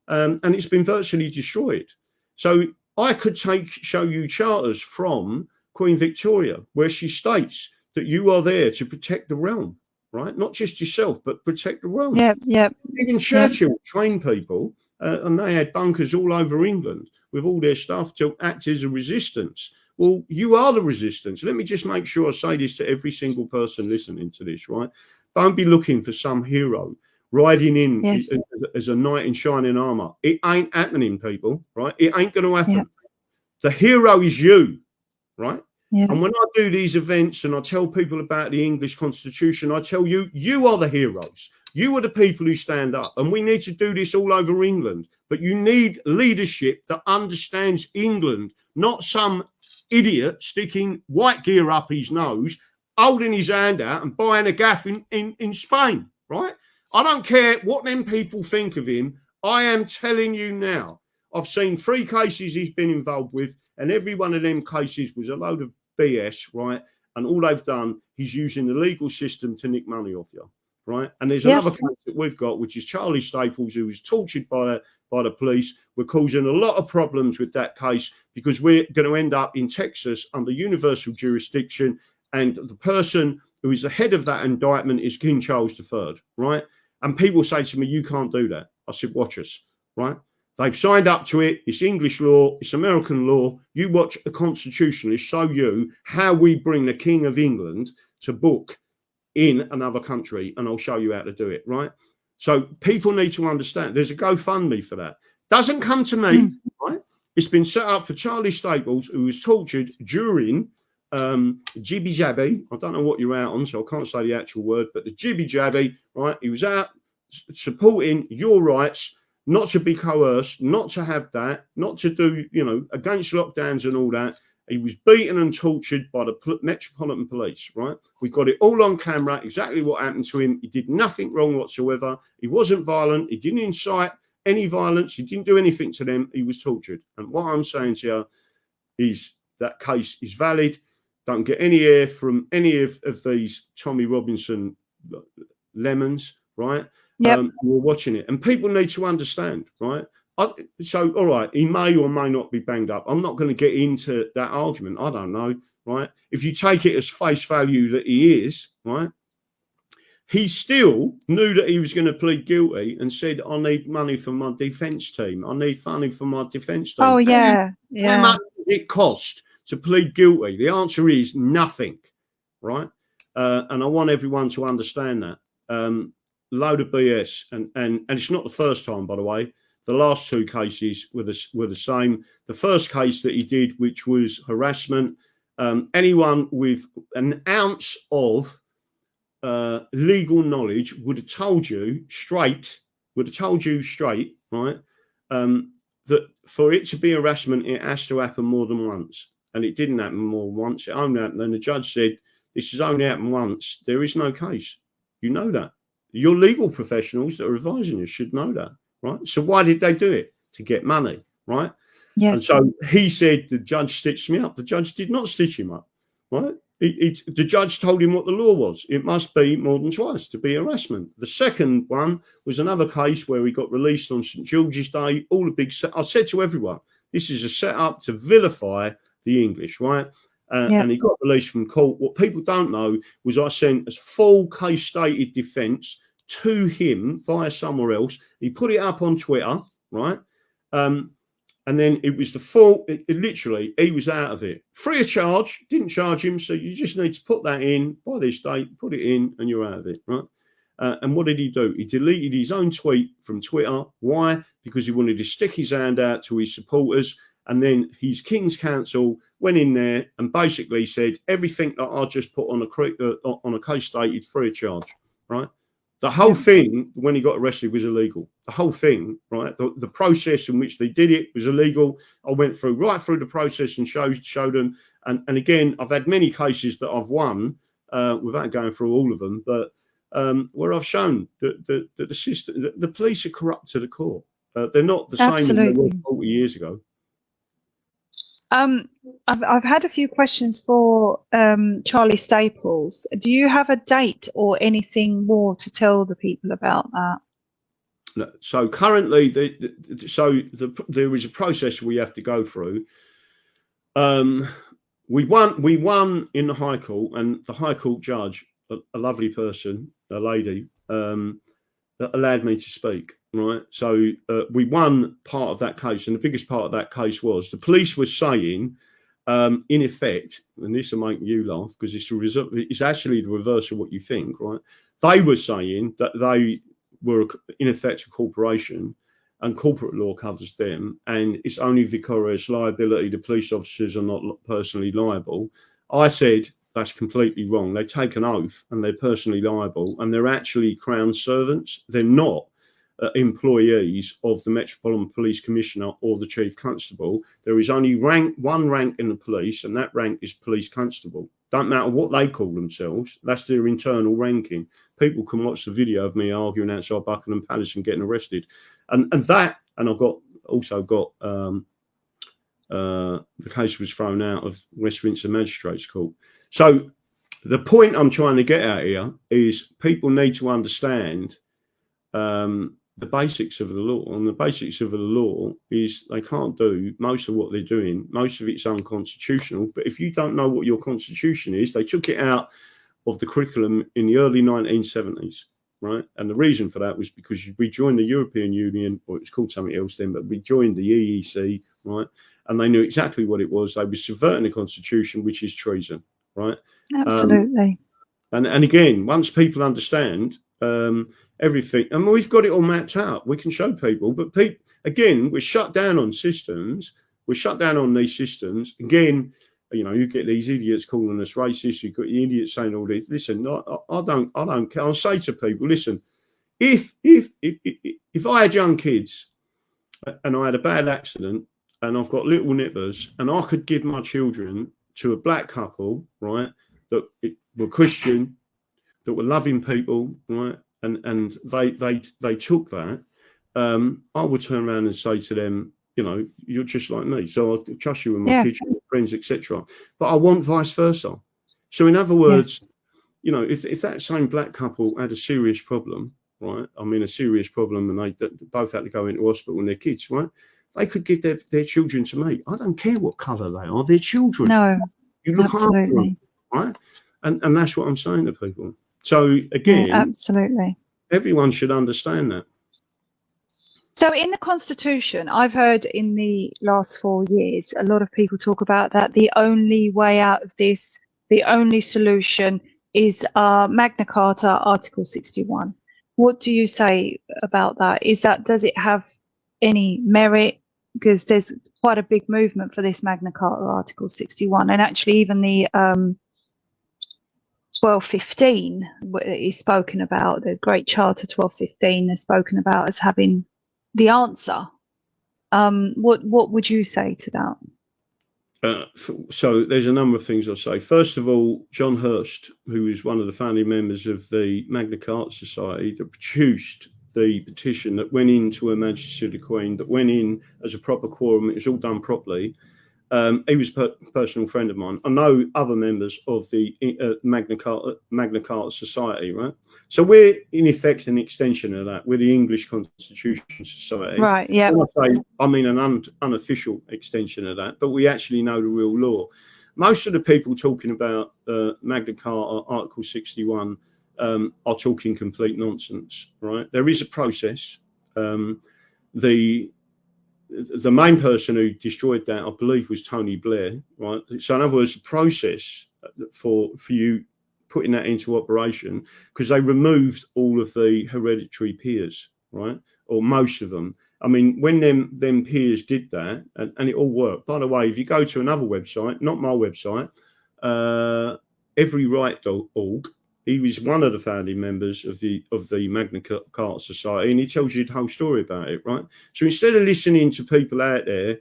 S1: and it's been virtually destroyed. So I could show you charters from Queen Victoria where she states that you are there to protect the realm, right? Not just yourself, but protect the realm.
S2: Yeah.
S1: Even Churchill trained people, and they had bunkers all over England with all their stuff to act as a resistance. Well, you are the resistance. Let me just make sure I say this to every single person listening to this, right? Don't be looking for some hero riding in as a knight in shining armor. It ain't happening, people, right? It ain't going to happen. Yeah. The hero is you, right? Yeah. And when I do these events and I tell people about the English Constitution, I tell you, you are the heroes. You are the people who stand up, and we need to do this all over England. But you need leadership that understands England, not some idiot sticking white gear up his nose, holding his hand out and buying a gaff in Spain, right? I don't care what them people think of him. I am telling you now, I've seen 3 cases he's been involved with, and every one of them cases was a load of BS, right? And all they've done is using the legal system to nick money off you, right? And there's another case that we've got, which is Charlie Staples, who was tortured by the police. We're causing a lot of problems with that case because we're going to end up in Texas under universal jurisdiction, and the person who is the head of that indictment is King Charles III, right? And people say to me, you can't do that. I said, watch us, right? They've signed up to it. It's English law. It's American law. You watch a constitutionalist show you how we bring the King of England to book in another country, and I'll show you how to do it, right? So people need to understand there's a GoFundMe for that. Doesn't come to me, right? It's been set up for Charlie Staples, who was tortured during jibby jabby. I don't know what you're out on, so I can't say the actual word, but the jibby jabby, right? He was out supporting your rights, not to be coerced, not to have that, not to do, against lockdowns and all that. He was beaten and tortured by the Metropolitan Police, right? We've got it all on camera, exactly what happened to him. He did nothing wrong whatsoever. He wasn't violent. He didn't incite any violence. He didn't do anything to them. He was tortured. And what I'm saying to you is that case is valid. Don't get any air from any of these Tommy Robinson lemons, right?
S2: Yep.
S1: We're watching it, and people need to understand, right? So, all right, he may or may not be banged up. I'm not going to get into that argument. I don't know, right? If you take it as face value that he is, right? He still knew that he was going to plead guilty and said, I need money for my defence team. I need money for my defence team.
S2: Oh, yeah.
S1: How much did it cost to plead guilty? The answer is nothing, right? And I want everyone to understand that. Load of BS, and it's not the first time, by the way. The last two cases were the same. The first case that he did, which was harassment, anyone with an ounce of legal knowledge would have told you straight, right, that for it to be harassment, it has to happen more than once. And it didn't happen more than once. It only happened. And the judge said, this has only happened once. There is no case. You know that. Your legal professionals that are advising you should know that, right? So why did they do it? To get money, right?
S2: Yes.
S1: And so he said, the judge stitched me up. The judge did not stitch him up, right? The judge told him what the law was. It must be more than twice to be harassment. The second one was another case where he got released on St. George's Day. All the big, I said to everyone, this is a setup to vilify the English, right? And he got released from court. What people don't know was I sent a full case stated defence to him via somewhere else. He put it up on Twitter, right? And then it was the full, literally, he was out of it. Free of charge, didn't charge him. So you just need to put that in by this date, put it in, and you're out of it, right? And what did he do? He deleted his own tweet from Twitter. Why? Because he wanted to stick his hand out to his supporters. And then his King's Counsel went in there and basically said everything that I just put on a case stated free of charge, right? The whole thing, when he got arrested, was illegal. The whole thing, right? The process in which they did it was illegal. I went right through the process and showed them. And again, I've had many cases that I've won without going through all of them, but where I've shown that the system, the police are corrupt to the core. They're not the same as they were 40 years ago.
S2: I've had a few questions for Charlie Staples. Do you have a date or anything more to tell the people about that?
S1: No. So currently, there is a process we have to go through. We won in the High Court, and the High Court judge, a lovely person, a lady, that allowed me to speak. Right, so we won part of that case, and the biggest part of that case was the police were saying, in effect, and this will make you laugh because it's actually the reverse of what you think, right? They were saying that they were in effect a corporation, and corporate law covers them, and it's only vicarious liability. The police officers are not personally liable. I said that's completely wrong. They take an oath and they're personally liable, and they're actually Crown servants. They're not employees of the Metropolitan Police Commissioner or the Chief Constable. There is only one rank in the police, and that rank is Police Constable. Don't matter what they call themselves, that's their internal ranking. People can watch the video of me arguing outside Buckingham Palace and getting arrested. And I've also got the case was thrown out of Westminster Magistrates Court. So the point I'm trying to get at here is people need to understand the basics of the law. And the basics of the law is they can't do most of what they're doing. Most of it's unconstitutional. But if you don't know what your constitution is, they took it out of the curriculum in the early 1970s, right? And the reason for that was because we joined the European Union, or it was called something else then, but we joined the EEC, right? And they knew exactly what it was. They were subverting the constitution, which is treason, right?
S2: Absolutely.
S1: And again, once people understand everything, and we've got it all mapped out, we can show people. But again, we're shut down on systems. We're shut down on these systems. Again, you know, you get these idiots calling us racist. You've got the idiots saying all this. Listen, I don't care. I'll say to people, listen, if I had young kids and I had a bad accident and I've got little nippers and I could give my children to a black couple, right, that were Christian, that were loving people, right, and they took that, I would turn around and say to them, you know, you're just like me, so I'll trust you with my kids, my friends, etc. But I want vice versa. So in other words, you know, if that same black couple had a serious problem, right, I mean a serious problem, and they both had to go into hospital and their kids, right, they could give their children to me. I don't care what colour they are, they're children.
S2: No,
S1: you look
S2: absolutely.
S1: after them, right? And that's what I'm saying to people. So again,
S2: absolutely,
S1: everyone should understand that.
S2: So in the Constitution, I've heard in the last 4 years, a lot of people talk about that the only way out of this, the only solution is Magna Carta, Article 61. What do you say about that? Does it have any merit? Because there's quite a big movement for this Magna Carta, Article 61, and actually even the 1215 is spoken about, the Great Charter 1215 is spoken about as having the answer. What would you say to that?
S1: So there's a number of things I'll say. First of all, John Hurst, who is one of the founding members of the Magna Carta Society that produced the petition that went into Her Majesty the Queen, that went in as a proper quorum, it was all done properly. He was a personal friend of mine. I know other members of the Magna Carta Society, right? So we're in effect an extension of that. We're the English Constitution Society.
S2: Right, yeah.
S1: I mean an unofficial extension of that, but we actually know the real law. Most of the people talking about Magna Carta, Article 61, are talking complete nonsense, right? There is a process. The main person who destroyed that, I believe, was Tony Blair, right? So in other words, the process for you putting that into operation, because they removed all of the hereditary peers, right? Or most of them. I mean, when them peers did that, and it all worked. By the way, if you go to another website, not my website, everyright.org, he was one of the founding members of the Magna Carta Society, and he tells you the whole story about it, right? So instead of listening to people out there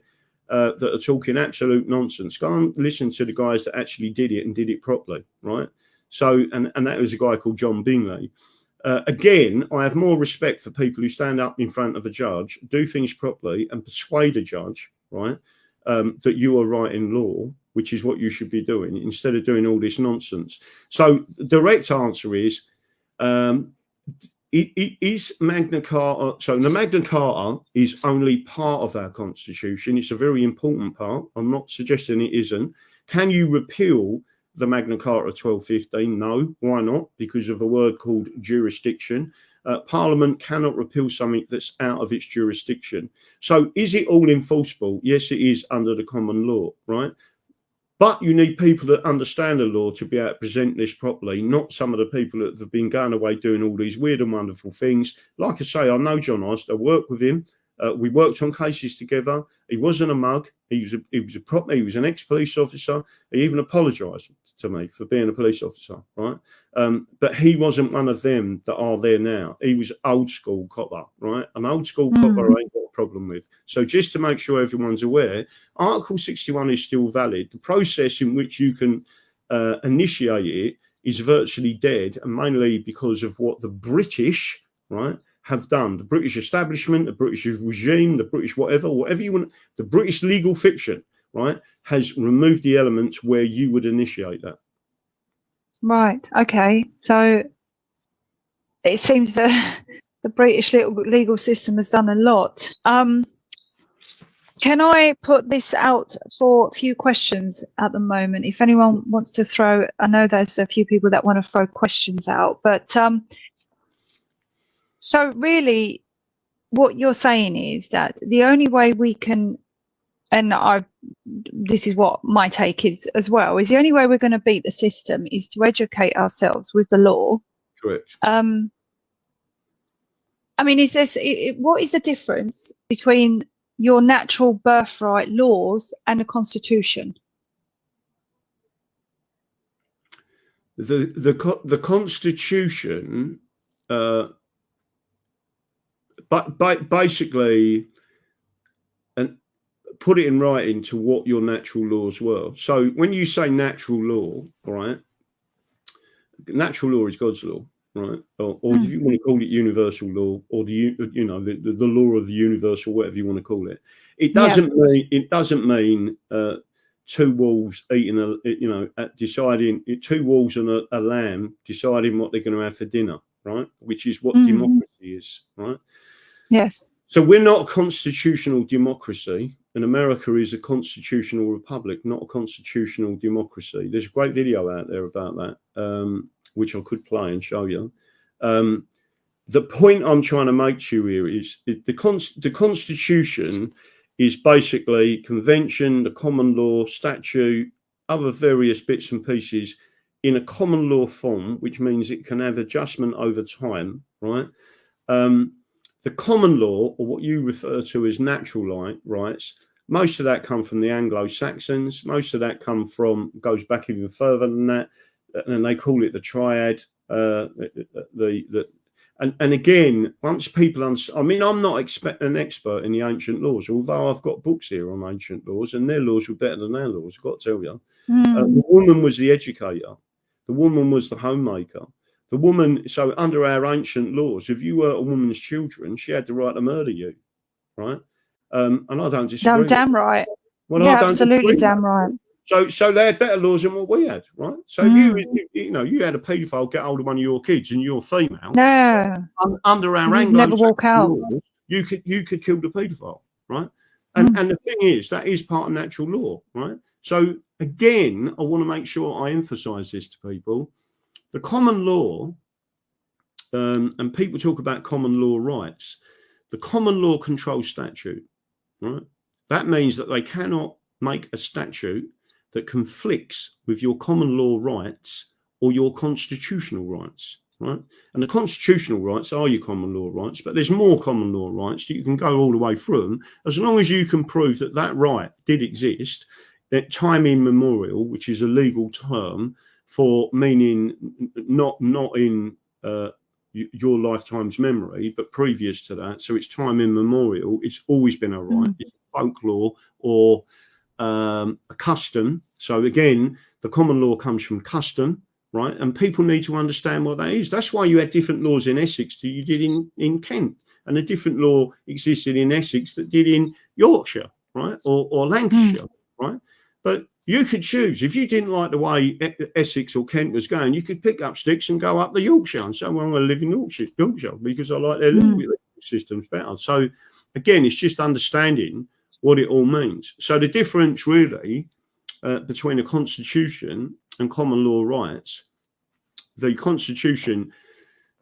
S1: that are talking absolute nonsense, go and listen to the guys that actually did it and did it properly, right? So, and that was a guy called John Bingley. Again, I have more respect for people who stand up in front of a judge, do things properly, and persuade a judge, right, that you are right in law, which is what you should be doing, instead of doing all this nonsense. So the direct answer is, is Magna Carta, so the Magna Carta is only part of our constitution. It's a very important part. I'm not suggesting it isn't. Can you repeal the Magna Carta 1215? No. Why not? Because of a word called jurisdiction. Parliament cannot repeal something that's out of its jurisdiction. So is it all enforceable? Yes, it is under the common law, right? But you need people that understand the law to be able to present this properly, not some of the people that have been going away doing all these weird and wonderful things. Like I say, I know John Hurst. I worked with him. We worked on cases together. He wasn't a mug. He was an ex-police officer. He even apologised to me for being a police officer, right? But he wasn't one of them that are there now. He was old school copper, right? An old school copper I ain't got a problem with. So just to make sure everyone's aware, Article 61 is still valid. The process in which you can initiate it is virtually dead, and mainly because of what the British, right, have done. The British establishment, the British regime, the British whatever you want, the British legal fiction, right, has removed the elements where you would initiate that.
S2: Right. Okay. So it seems the British legal system has done a lot. Can I put this out for a few questions at the moment? If anyone wants to throw, I know there's a few people that want to throw questions out, but so really what you're saying is that the only way we can, and this is what my take is as well, is the only way we're going to beat the system is to educate ourselves with the law.
S1: Correct.
S2: I mean, what is the difference between your natural birthright laws and the Constitution?
S1: The Constitution, but basically, and put it in writing to what your natural laws were. So when you say natural law, right? Natural law is God's law, right? Or if you want to call it universal law, or the law of the universe, or whatever you want to call it. It doesn't mean two wolves eating deciding two wolves and a lamb deciding what they're going to have for dinner, right? Which is what democracy is, right?
S2: Yes.
S1: So we're not a constitutional democracy, and America is a constitutional republic, not a constitutional democracy. There's a great video out there about that, which I could play and show you. The point I'm trying to make to you here is the Constitution is basically convention, the common law, statute, other various bits and pieces in a common law form, which means it can have adjustment over time, right? The common law, or what you refer to as natural rights, most of that come from the Anglo-Saxons. Most of that goes back even further than that, and they call it the triad. And again, once people understand, I mean, I'm not an expert in the ancient laws, although I've got books here on ancient laws, and their laws were better than our laws, I've got to tell you. The woman was the educator. The woman was the homemaker. The woman, so under our ancient laws, if you were a woman's children, she had the right to murder you, right? And I don't disagree.
S2: Damn right.
S1: Well,
S2: yeah,
S1: I don't
S2: absolutely
S1: disagree.
S2: Damn right.
S1: So they had better laws than what we had, right? So if you had a paedophile get hold of one of your kids and you're female, under our Anglo-Saxon
S2: never walk out.
S1: laws, you could kill the paedophile, right? And the thing is, that is part of natural law, right? So again, I want to make sure I emphasize this to people. The common law, and people talk about common law rights, the common law controls statute, right? That means that they cannot make a statute that conflicts with your common law rights or your constitutional rights, right? And the constitutional rights are your common law rights, but there's more common law rights that you can go all the way through them, as long as you can prove that that right did exist at time immemorial, which is a legal term for meaning not in your lifetime's memory, but previous to that. So it's time immemorial. It's always been a right. It's folklore or a custom. So again, the common law comes from custom, right? And people need to understand what that is. That's why you had different laws in Essex that you did in Kent, and a different law existed in Essex that did in Yorkshire, right? Or Lancashire, right? But you could choose. If you didn't like the way Essex or Kent was going, you could pick up sticks and go up the Yorkshire and say, well, I'm going to live in Yorkshire because I like their legal systems better. So again, it's just understanding what it all means. So the difference really between a constitution and common law rights, the Constitution,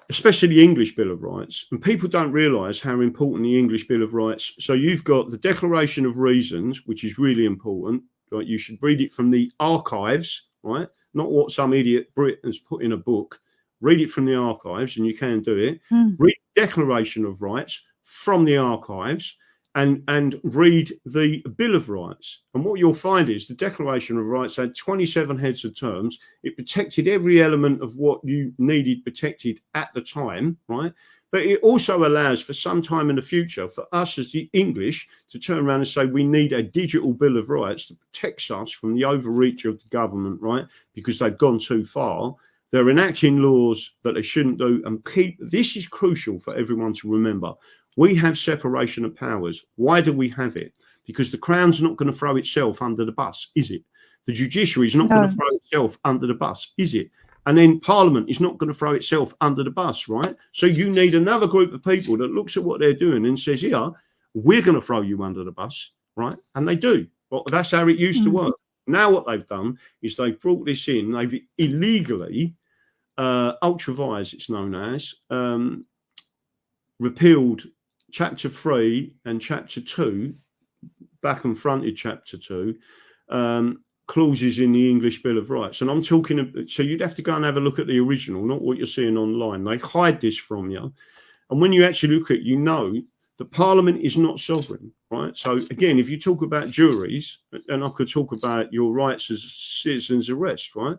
S1: especially the English Bill of Rights, and people don't realise how important the English Bill of Rights. So you've got the Declaration of Reasons, which is really important. Right? You should read it from the archives, right? Not what some idiot Brit has put in a book. Read it from the archives, and you can do it. Read the Declaration of Rights from the archives, and read the Bill of Rights. And what you'll find is the Declaration of Rights had 27 heads of terms. It protected every element of what you needed protected at the time, right? But it also allows for some time in the future for us as the English to turn around and say we need a digital Bill of Rights that protects us from the overreach of the government, right? Because they've gone too far. They're enacting laws that they shouldn't do. And this is crucial for everyone to remember. We have separation of powers. Why do we have it? Because the Crown's not going to throw itself under the bus, is it? The judiciary is not going to throw itself under the bus, is it? And then Parliament is not going to throw itself under the bus, right? So you need another group of people that looks at what they're doing and says, yeah, we're going to throw you under the bus, right? And they do. Well, that's how it used to work. Now what they've done is they've brought this in. They've illegally, ultra-vires it's known as, repealed Chapter 3 and Chapter 2, back and fronted Chapter 2, clauses in the English Bill of Rights. And I'm talking, so you'd have to go and have a look at the original, not what you're seeing online. They hide this from you. And when you actually look at it, you know that Parliament is not sovereign, right? So again, if you talk about juries, and I could talk about your rights as citizens arrest, right?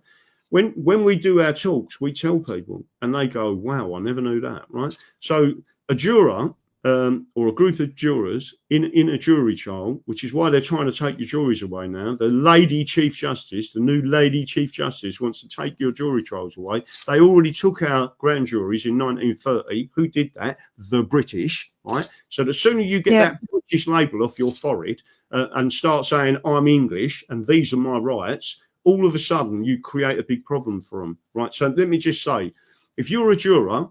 S1: When we do our talks, we tell people and they go, wow, I never knew that, right? So a juror or a group of jurors in a jury trial, which is why they're trying to take your juries away now. The lady Chief Justice, the new lady Chief Justice wants to take your jury trials away. They already took our grand juries in 1930. Who did that? The British, right? So the sooner you get that British label off your forehead and start saying, I'm English and these are my rights, all of a sudden you create a big problem for them, right? So let me just say, if you're a juror,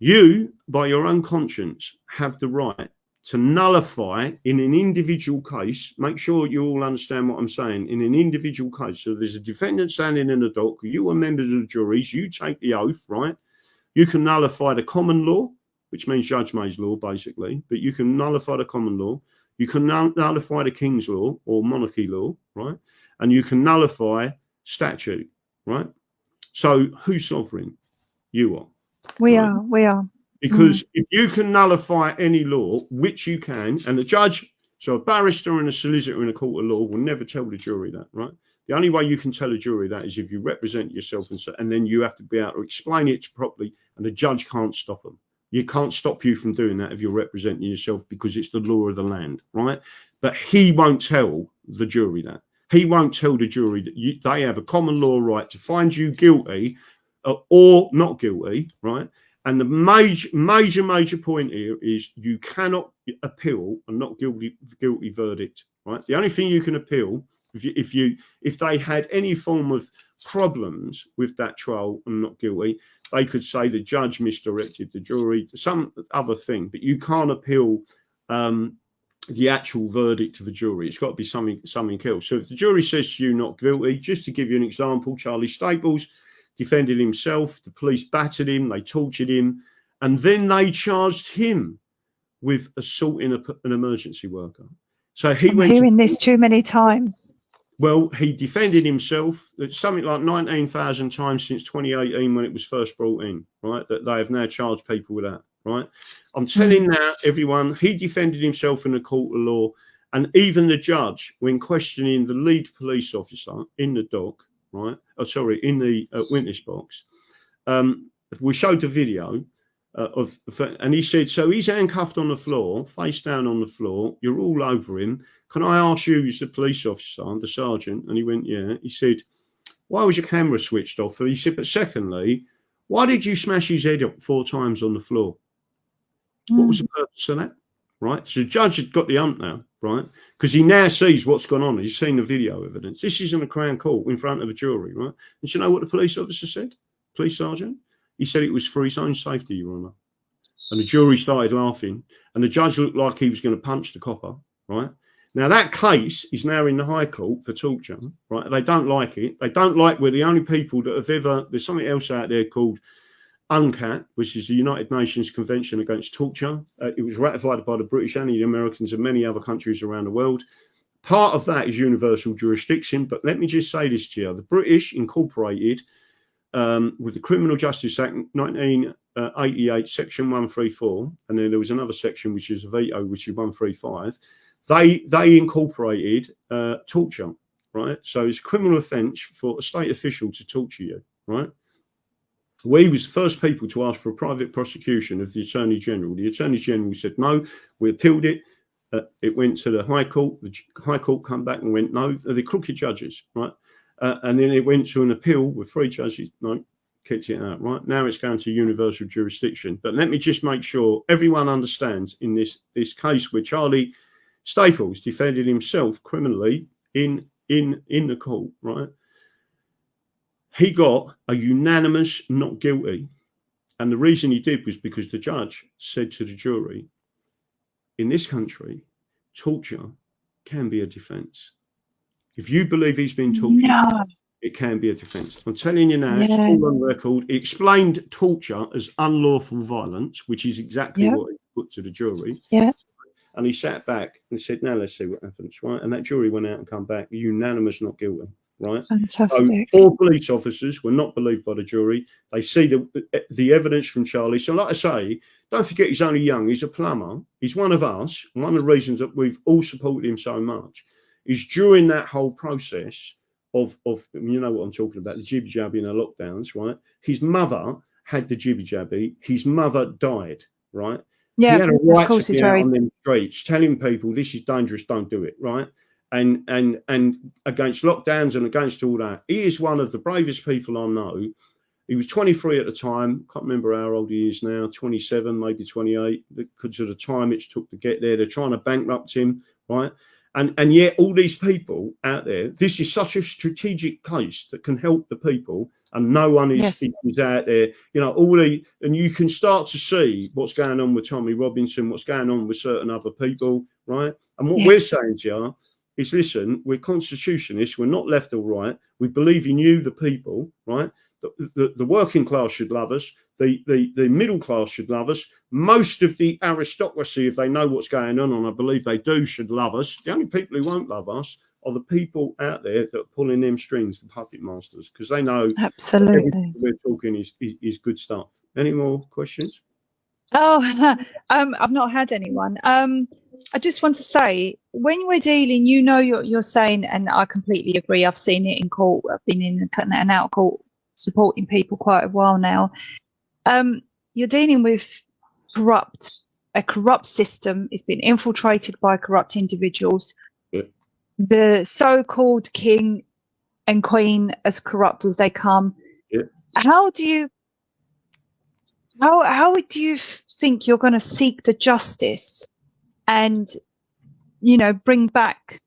S1: you, by your own conscience, have the right to nullify in an individual case. Make sure you all understand what I'm saying. In an individual case, so there's a defendant standing in the dock, you are members of the juries, you take the oath, right? You can nullify the common law, which means Judge May's law, basically, but you can nullify the common law. You can nullify the King's law or monarchy law, right? And you can nullify statute, right? So who's sovereign? You are.
S2: We are.
S1: Because if you can nullify any law, which you can, and the judge, so a barrister and a solicitor in a court of law will never tell the jury that, right? The only way you can tell a jury that is if you represent yourself and then you have to be able to explain it properly and the judge can't stop them. You can't stop you from doing that if you're representing yourself because it's the law of the land, right? But he won't tell the jury that. He won't tell the jury that they have a common law right to find you guilty or not guilty, right? And the major point here is you cannot appeal a not guilty verdict, right? The only thing you can appeal if they had any form of problems with that trial and not guilty, they could say the judge misdirected the jury, some other thing, but you can't appeal the actual verdict of the jury. It's got to be something else. So if the jury says to you not guilty, just to give you an example, Charlie Staples defended himself, the police battered him, they tortured him, and then they charged him with assaulting an emergency worker. So he went
S2: hearing this too many times.
S1: Well, he defended himself. It's something like 19,000 times since 2018 when it was first brought in, right? That they have now charged people with that, right? I'm telling now everyone, he defended himself in a court of law, and even the judge, when questioning the lead police officer in the dock, right? Oh, sorry, in the witness box. We showed the video and he said, so he's handcuffed on the floor, face down on the floor. You're all over him. Can I ask you, as the police officer, the sergeant? And he went, yeah. He said, why was your camera switched off? And he said, but secondly, why did you smash his head up 4 times on the floor? What was the purpose of that? Right. So the judge had got the ump now, right? Because he now sees what's gone on. He's seen the video evidence. This is in a Crown Court in front of a jury, right? And you know what the police officer said? Police sergeant? He said it was for his own safety, Your Honour. And the jury started laughing. And the judge looked like he was going to punch the copper, right? Now, that case is now in the High Court for torture, right? They don't like it. They don't like we're the only people that have ever... There's something else out there called UNCAT, which is the United Nations Convention Against Torture. It was ratified by the British and the Americans and many other countries around the world. Part of that is universal jurisdiction. But let me just say this to you. The British incorporated... with the Criminal Justice Act 1988, Section 134, and then there was another section which is a veto, which is 135. They incorporated torture, right? So it's a criminal offence for a state official to torture you, right? We was the first people to ask for a private prosecution of the Attorney General. The Attorney General said no. We appealed it. It went to the High Court. The High Court come back and went no. They're crooked judges, right? And then it went to an appeal with 3 judges. No, kicked it out, right? Now it's going to universal jurisdiction. But let me just make sure everyone understands in this case where Charlie Staples defended himself criminally in the court, right? He got a unanimous not guilty. And the reason he did was because the judge said to the jury, in this country, torture can be a defense. If you believe he's been tortured,
S2: No.
S1: it can be a defense. I'm telling you now, it's
S2: Yeah.
S1: all on record. He explained torture as unlawful violence, which is exactly
S2: Yeah.
S1: what he put to the jury.
S2: Yeah.
S1: And he sat back and said, now let's see what happens, right? And that jury went out and come back unanimous not guilty, right?
S2: Fantastic.
S1: So 4 police officers were not believed by the jury. They see the evidence from Charlie. So like I say, don't forget he's only young. He's a plumber. He's one of us. One of the reasons that we've all supported him so much is during that whole process of you know what I'm talking about, the jibby-jabby and the lockdowns, right? His mother had the jibby-jabby. His mother died, right?
S2: Yeah,
S1: he had a right
S2: of course,
S1: to
S2: he's
S1: be out
S2: very.
S1: on them streets, telling people this is dangerous, don't do it, right? And against lockdowns and against all that, he is one of the bravest people I know. He was 23 at the time. Can't remember how old he is now. 27, maybe 28. Because of the time it took to get there, they're trying to bankrupt him, right? And yet all these people out there, this is such a strategic case that can help the people, and no one is,
S2: Yes.
S1: is out there. You know, and you can start to see what's going on with Tommy Robinson, what's going on with certain other people, right? And what we're saying to you is, listen, we're constitutionists, we're not left or right. We believe in you, the people, right? The working class should love us. The middle class should love us. Most of the aristocracy, if they know what's going on, and I believe they do, should love us. The only people who won't love us are the people out there that are pulling them strings, the puppet masters, because they know
S2: Absolutely.
S1: we're talking is good stuff. Any more questions?
S2: Oh, I've not had anyone. I just want to say, when we're dealing, you know, you're saying, and I completely agree. I've seen it in court. I've been in and out of court supporting people quite a while now. You're dealing with a corrupt system. It's been infiltrated by corrupt individuals.
S1: Yeah.
S2: The so-called king and queen, as corrupt as they come.
S1: Yeah.
S2: How do you think you're going to seek the justice and, you know, bring back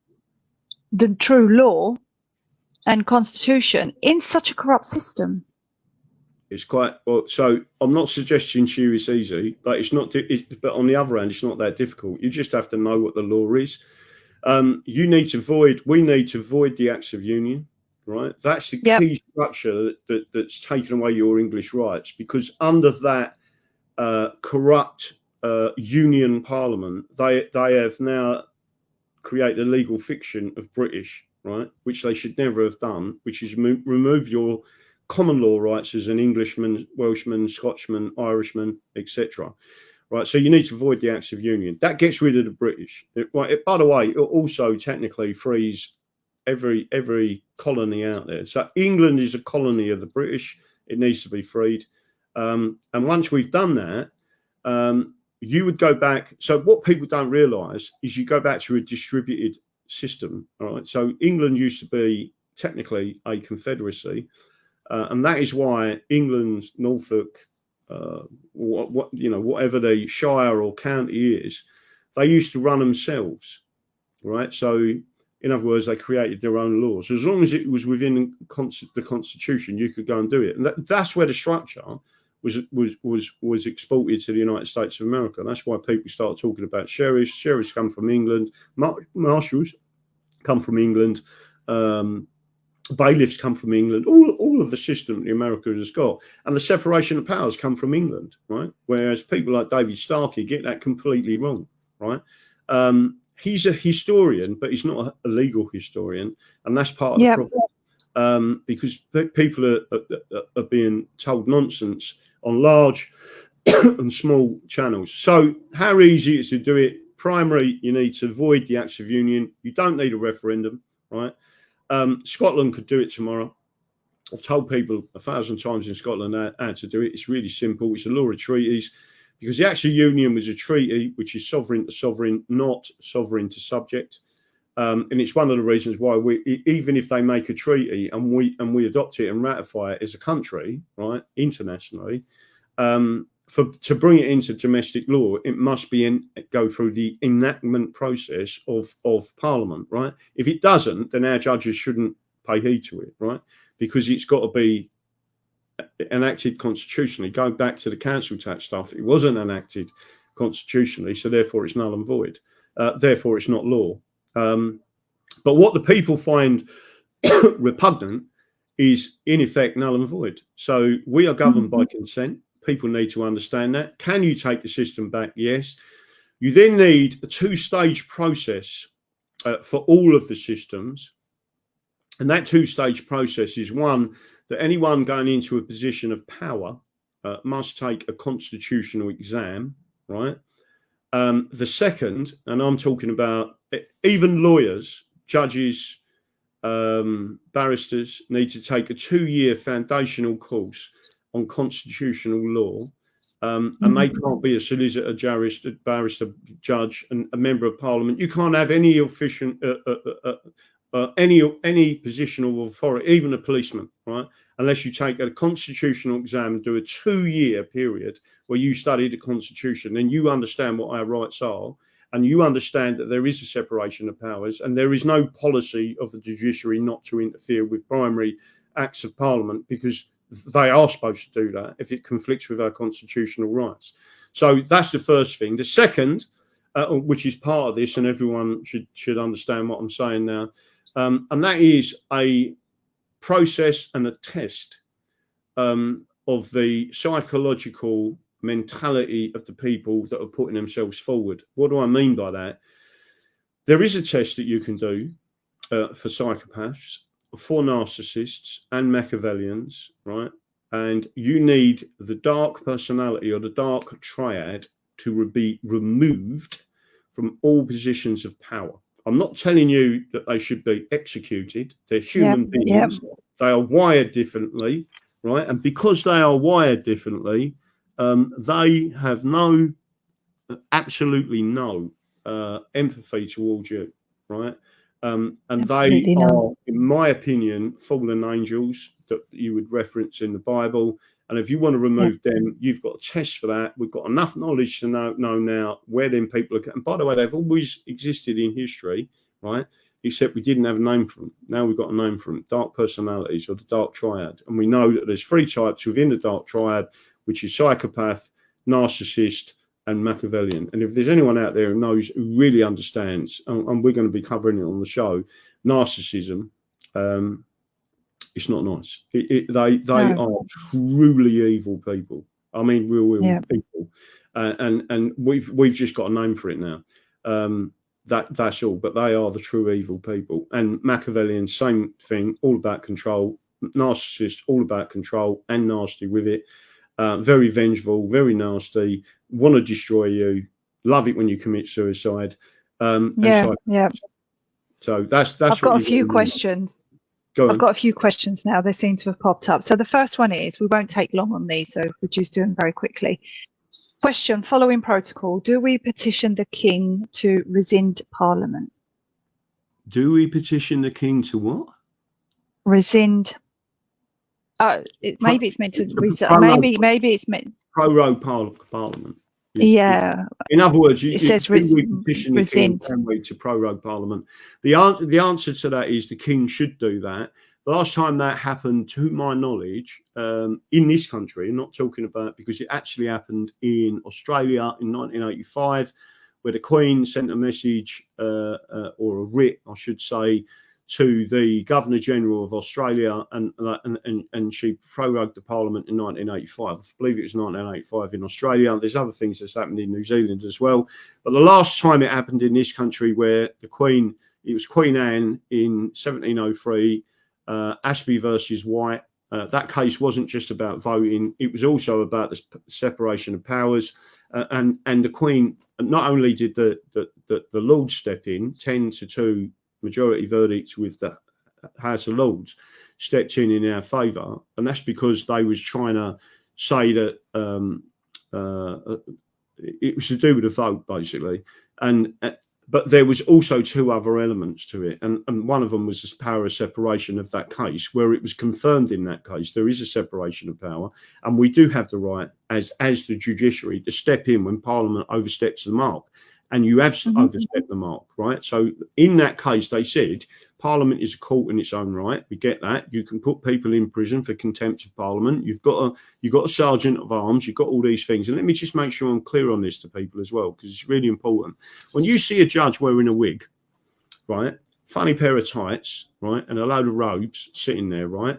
S2: the true law and constitution in such a corrupt system?
S1: It's quite well. So I'm not suggesting to you it's easy, but it's not. But on the other hand, it's not that difficult. You just have to know what the law is. We need to avoid the acts of union, right? That's the key structure that's taken away your English rights, because under that corrupt union parliament, they have now created a legal fiction of British, right, which they should never have done, which is remove your common law rights as an Englishman, Welshman, Scotchman, Irishman, etc. Right, so you need to avoid the acts of union. That gets rid of the British. By the way, it also technically frees every colony out there. So England is a colony of the British. It needs to be freed. And once we've done that, you would go back. So what people don't realise is you go back to a distributed system. All right. So England used to be technically a confederacy. And that is why England's Norfolk, whatever the shire or county is, they used to run themselves, right? So, in other words, they created their own laws. As long as it was within the Constitution, you could go and do it. And that's where the structure was exported to the United States of America. That's why people start talking about sheriffs. Sheriffs come from England. Marshals come from England. Bailiffs come from England. All of the system that America has got, and the separation of powers come from England, right? Whereas people like David Starkey get that completely wrong, right? He's a historian, but he's not a legal historian, and that's part of the problem. Because people are being told nonsense on large and small channels. So how easy is it to do it? Primary, you need to avoid the acts of union. You don't need a referendum, right? Scotland could do it tomorrow. I've told people 1,000 times in Scotland how to do it. It's really simple. It's a law of treaties, because the Acts of Union was a treaty which is sovereign to sovereign, not sovereign to subject. And it's one of the reasons why even if they make a treaty and we adopt it and ratify it as a country, right, internationally, to bring it into domestic law, it must go through the enactment process of Parliament, right? If it doesn't, then our judges shouldn't pay heed to it, right? because it's got to be enacted constitutionally. Going back to the council tax stuff, it wasn't enacted constitutionally, so therefore it's null and void. Therefore it's not law. But what the people find repugnant is in effect null and void. So we are governed by consent. People need to understand that. Can you take the system back? Yes. You then need a two-stage process for all of the systems. And that two-stage process is one, that anyone going into a position of power must take a constitutional exam, right? The second, and I'm talking about even lawyers, judges, barristers need to take a 2-year foundational course on constitutional law. And they can't be a solicitor, barrister, judge, and a member of parliament. You can't have any official, any positional authority, even a policeman, right? Unless you take a constitutional exam and do a 2-year period where you study the Constitution and you understand what our rights are, and you understand that there is a separation of powers and there is no policy of the judiciary not to interfere with primary acts of Parliament, because they are supposed to do that if it conflicts with our constitutional rights. So that's the first thing. The second, which is part of this, and everyone should understand what I'm saying now, and that is a process and a test of the psychological mentality of the people that are putting themselves forward. What do I mean by that? There is a test that you can do for psychopaths, for narcissists and Machiavellians, right? And you need the dark personality or the dark triad to be removed from all positions of power. I'm not telling you that they should be executed. They're human beings. They are wired differently, right? And because they are wired differently, they have absolutely no empathy towards you, right? And absolutely they are, in my opinion, fallen angels that you would reference in the Bible. And if you want to remove them, you've got a test for that. We've got enough knowledge to know now where them people are. And by the way, they've always existed in history, right? Except we didn't have a name for them. Now we've got a name for them: dark personalities, or the dark triad. And we know that there's 3 types within the dark triad, which is psychopath, narcissist, and Machiavellian. And if there's anyone out there who really understands, and we're going to be covering it on the show, narcissism, it's not nice. They are truly evil people. I mean, real evil people. And we've just got a name for it now. That's all. But they are the true evil people. And Machiavellian, same thing, all about control. Narcissist, all about control and nasty with it. Very vengeful, very nasty, want to destroy you, love it when you commit suicide. So that's I've
S2: got a few questions. I've got a few questions now. They seem to have popped up. So the first one is, we won't take long on these, so we'll just do them very quickly. Question: following protocol, do we petition the king to rescind Parliament?
S1: Do we petition the king to what?
S2: Rescind. Maybe it's meant to reset. Maybe it's meant
S1: prorogue Parliament.
S2: Yeah.
S1: In other words,
S2: it says
S1: petition the king to prorogue Parliament. The answer to that is the king should do that. The last time that happened, to my knowledge, in this country, I'm not talking about, because it actually happened in Australia in 1985, where the Queen sent a message or a writ, I should say, to the Governor General of Australia, and she prorogued the Parliament in 1985. I believe it was 1985 in Australia. There's other things that's happened in New Zealand as well. But the last time it happened in this country, where the Queen, it was Queen Anne in 1703, Ashby versus White. That case wasn't just about voting; it was also about the separation of powers. And the Queen, not only did the Lords step in, 10-2 majority verdict with the House of Lords, stepped in our favour, and that's because they was trying to say that it was to do with the vote, basically. But there was also 2 other elements to it, and one of them was this power of separation of that case, where it was confirmed in that case there is a separation of power, and we do have the right as the judiciary to step in when Parliament oversteps the mark. And you have overstepped the mark, right? So in that case, they said Parliament is a court in its own right. We get that. You can put people in prison for contempt of Parliament. You've got a sergeant of arms. You've got all these things. And let me just make sure I'm clear on this to people as well, because it's really important. When you see a judge wearing a wig, right, funny pair of tights, right, and a load of robes sitting there, right,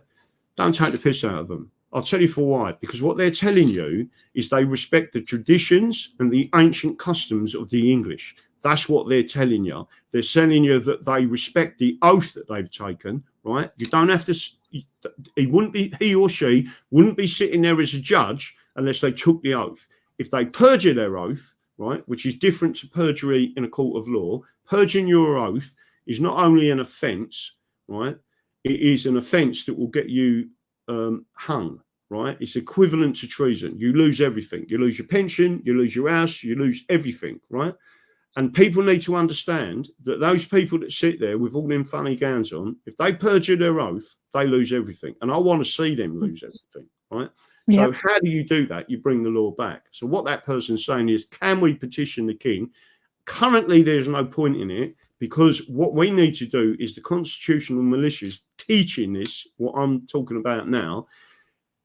S1: don't take the piss out of them. I'll tell you for why. Because what they're telling you is they respect the traditions and the ancient customs of the English. That's what they're telling you. They're telling you that they respect the oath that they've taken, right? You don't have to, he or she wouldn't be sitting there as a judge unless they took the oath. If they perjure their oath, right, which is different to perjury in a court of law, purging your oath is not only an offence, right? It is an offence that will get you hung, right? It's equivalent to treason. You lose everything. You lose your pension, you lose your house, you lose everything, right? And people need to understand that those people that sit there with all them funny gowns on, if they perjure their oath, they lose everything. And I want to see them lose everything, right? So how do you do that? You bring the law back. So what that person's saying is, can we petition the king? Currently, there's no point in it, because what we need to do is the constitutional militias teaching this, what I'm talking about now,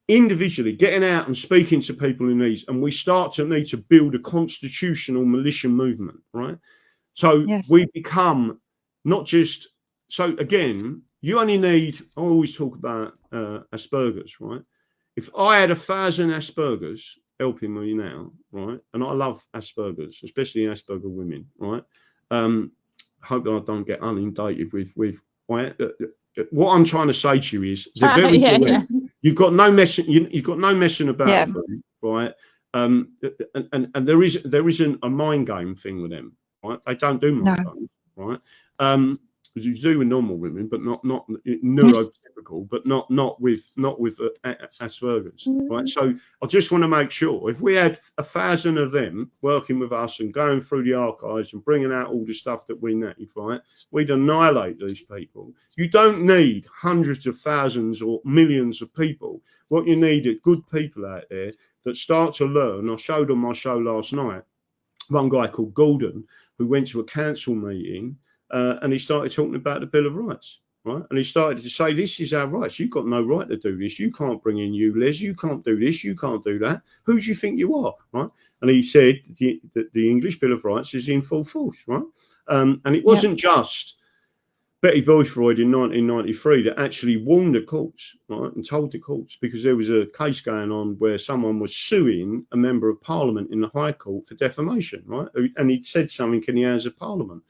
S1: individually getting out and speaking to people in these, and we start to need to build a constitutional militia movement, right? So we become not just, so again, you only need, I always talk about Asperger's, right? If I had 1,000 Asperger's helping me now, right, and I love Asperger's, especially Asperger women, right? Hope that I don't get inundated with what I'm trying to say to you is they're very direct. You've got no messing. You've got no messing about them, right? And there isn't a mind game thing with them, right? They don't do mind games, right? You do with normal women, but not neurotypical, but not with Asperger's, right? So I just want to make sure if we had 1,000 of them working with us and going through the archives and bringing out all the stuff that we need, right, we'd annihilate these people. You don't need hundreds of thousands or millions of people. What you need are good people out there that start to learn. I showed on my show last night one guy called Gordon who went to a council meeting. And he started talking about the Bill of Rights, right? And he started to say, this is our rights. You've got no right to do this. You can't bring in you, Les. You can't do this. You can't do that. Who do you think you are, right? And he said that the English Bill of Rights is in full force, right? And it wasn't just Betty Boyfroyd in 1993 that actually warned the courts, right, and told the courts, because there was a case going on where someone was suing a member of Parliament in the High Court for defamation, right? And he'd said something in the House of Parliament.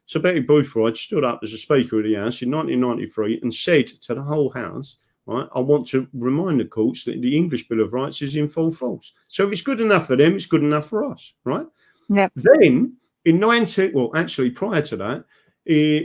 S1: So Betty Boyfroyd stood up as a Speaker of the House in 1993 and said to the whole House, right, I want to remind the courts that the English Bill of Rights is in full force. So if it's good enough for them, it's good enough for us, right? Yep. Then in prior to that,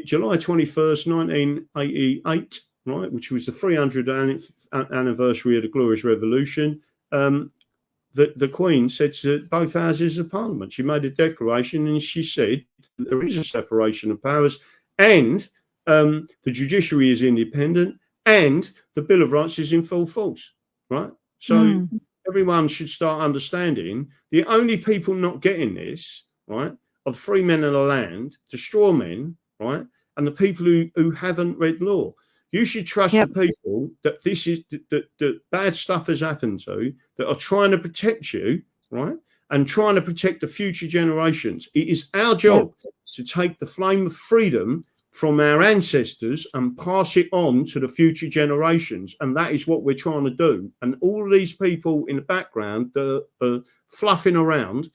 S1: July 21st, 1988, right, which was the 300th anniversary of the Glorious Revolution, the Queen said to both houses of Parliament, she made a declaration and she said there is a separation of powers and the judiciary is independent and the Bill of Rights is in full force, right? So everyone should start understanding the only people not getting this, right, are the free men of the land, the strawmen, right, and the people who haven't read law. You should trust the people that this is that bad stuff has happened to, that are trying to protect you, right, and trying to protect the future generations. It is our job to take the flame of freedom from our ancestors and pass it on to the future generations, and that is what we're trying to do. And all of these people in the background that are fluffing around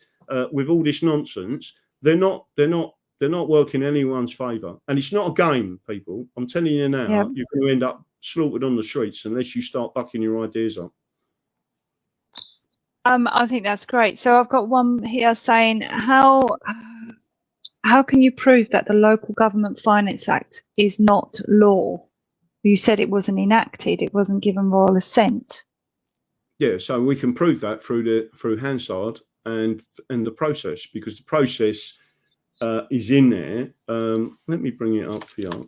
S1: with all this nonsense, they're not working in anyone's favour. And it's not a game, people. I'm telling you now, you're going to end up slaughtered on the streets unless you start bucking your ideas up.
S2: I think that's great. So I've got one here saying, how can you prove that the Local Government Finance Act is not law? You said it wasn't enacted, it wasn't given royal assent.
S1: Yeah, so we can prove that through Hansard and the process, because the process is in there. Let me bring it up for you.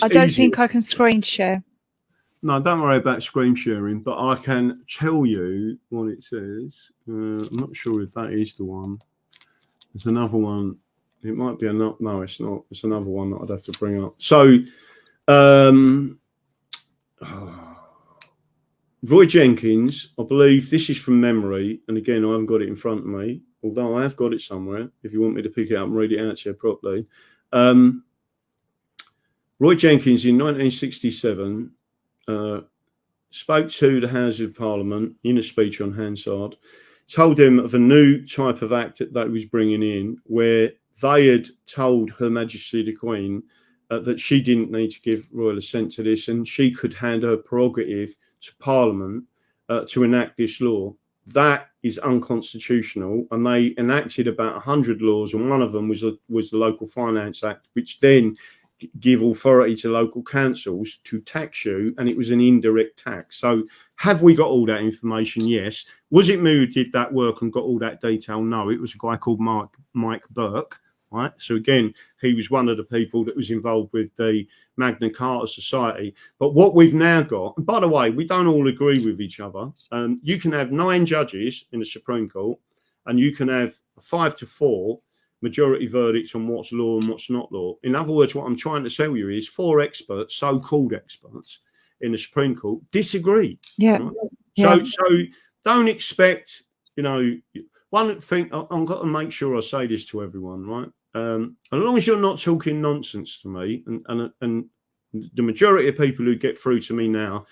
S2: I don't think I can screen share.
S1: No, don't worry about screen sharing, but I can tell you what it says. I'm not sure if that is the one. There's another one It might be enough. No, it's not. It's another one that I'd have to bring up. So, Roy Jenkins, I believe this is from memory, and again, I haven't got it in front of me, although I have got it somewhere. If you want me to pick it up and read it out to you properly, Roy Jenkins in 1967 spoke to the Houses of Parliament in a speech on Hansard, told them of a new type of act that he was bringing in, where they had told Her Majesty the Queen that she didn't need to give royal assent to this, and she could hand her prerogative to Parliament to enact this law. That is unconstitutional, and they enacted about 100 laws, and one of them was the Local Finance Act, which then give authority to local councils to tax you, and it was an indirect tax. So have we got all that information? Yes. Was it me who did that work and got all that detail? No, it was a guy called Mike Burke, right? So again, he was one of the people that was involved with the Magna Carta Society. But what we've now got, and by the way, we don't all agree with each other. You can have 9 judges in the Supreme Court, and you can have 5-4 majority verdicts on what's law and what's not law. In other words, what I'm trying to tell you is 4 experts, so-called experts in the Supreme Court, disagree.
S2: Yeah.
S1: Right?
S2: Yeah.
S1: So don't expect, one thing, I've got to make sure I say this to everyone, right? As long as you're not talking nonsense to me, and the majority of people who get through to me now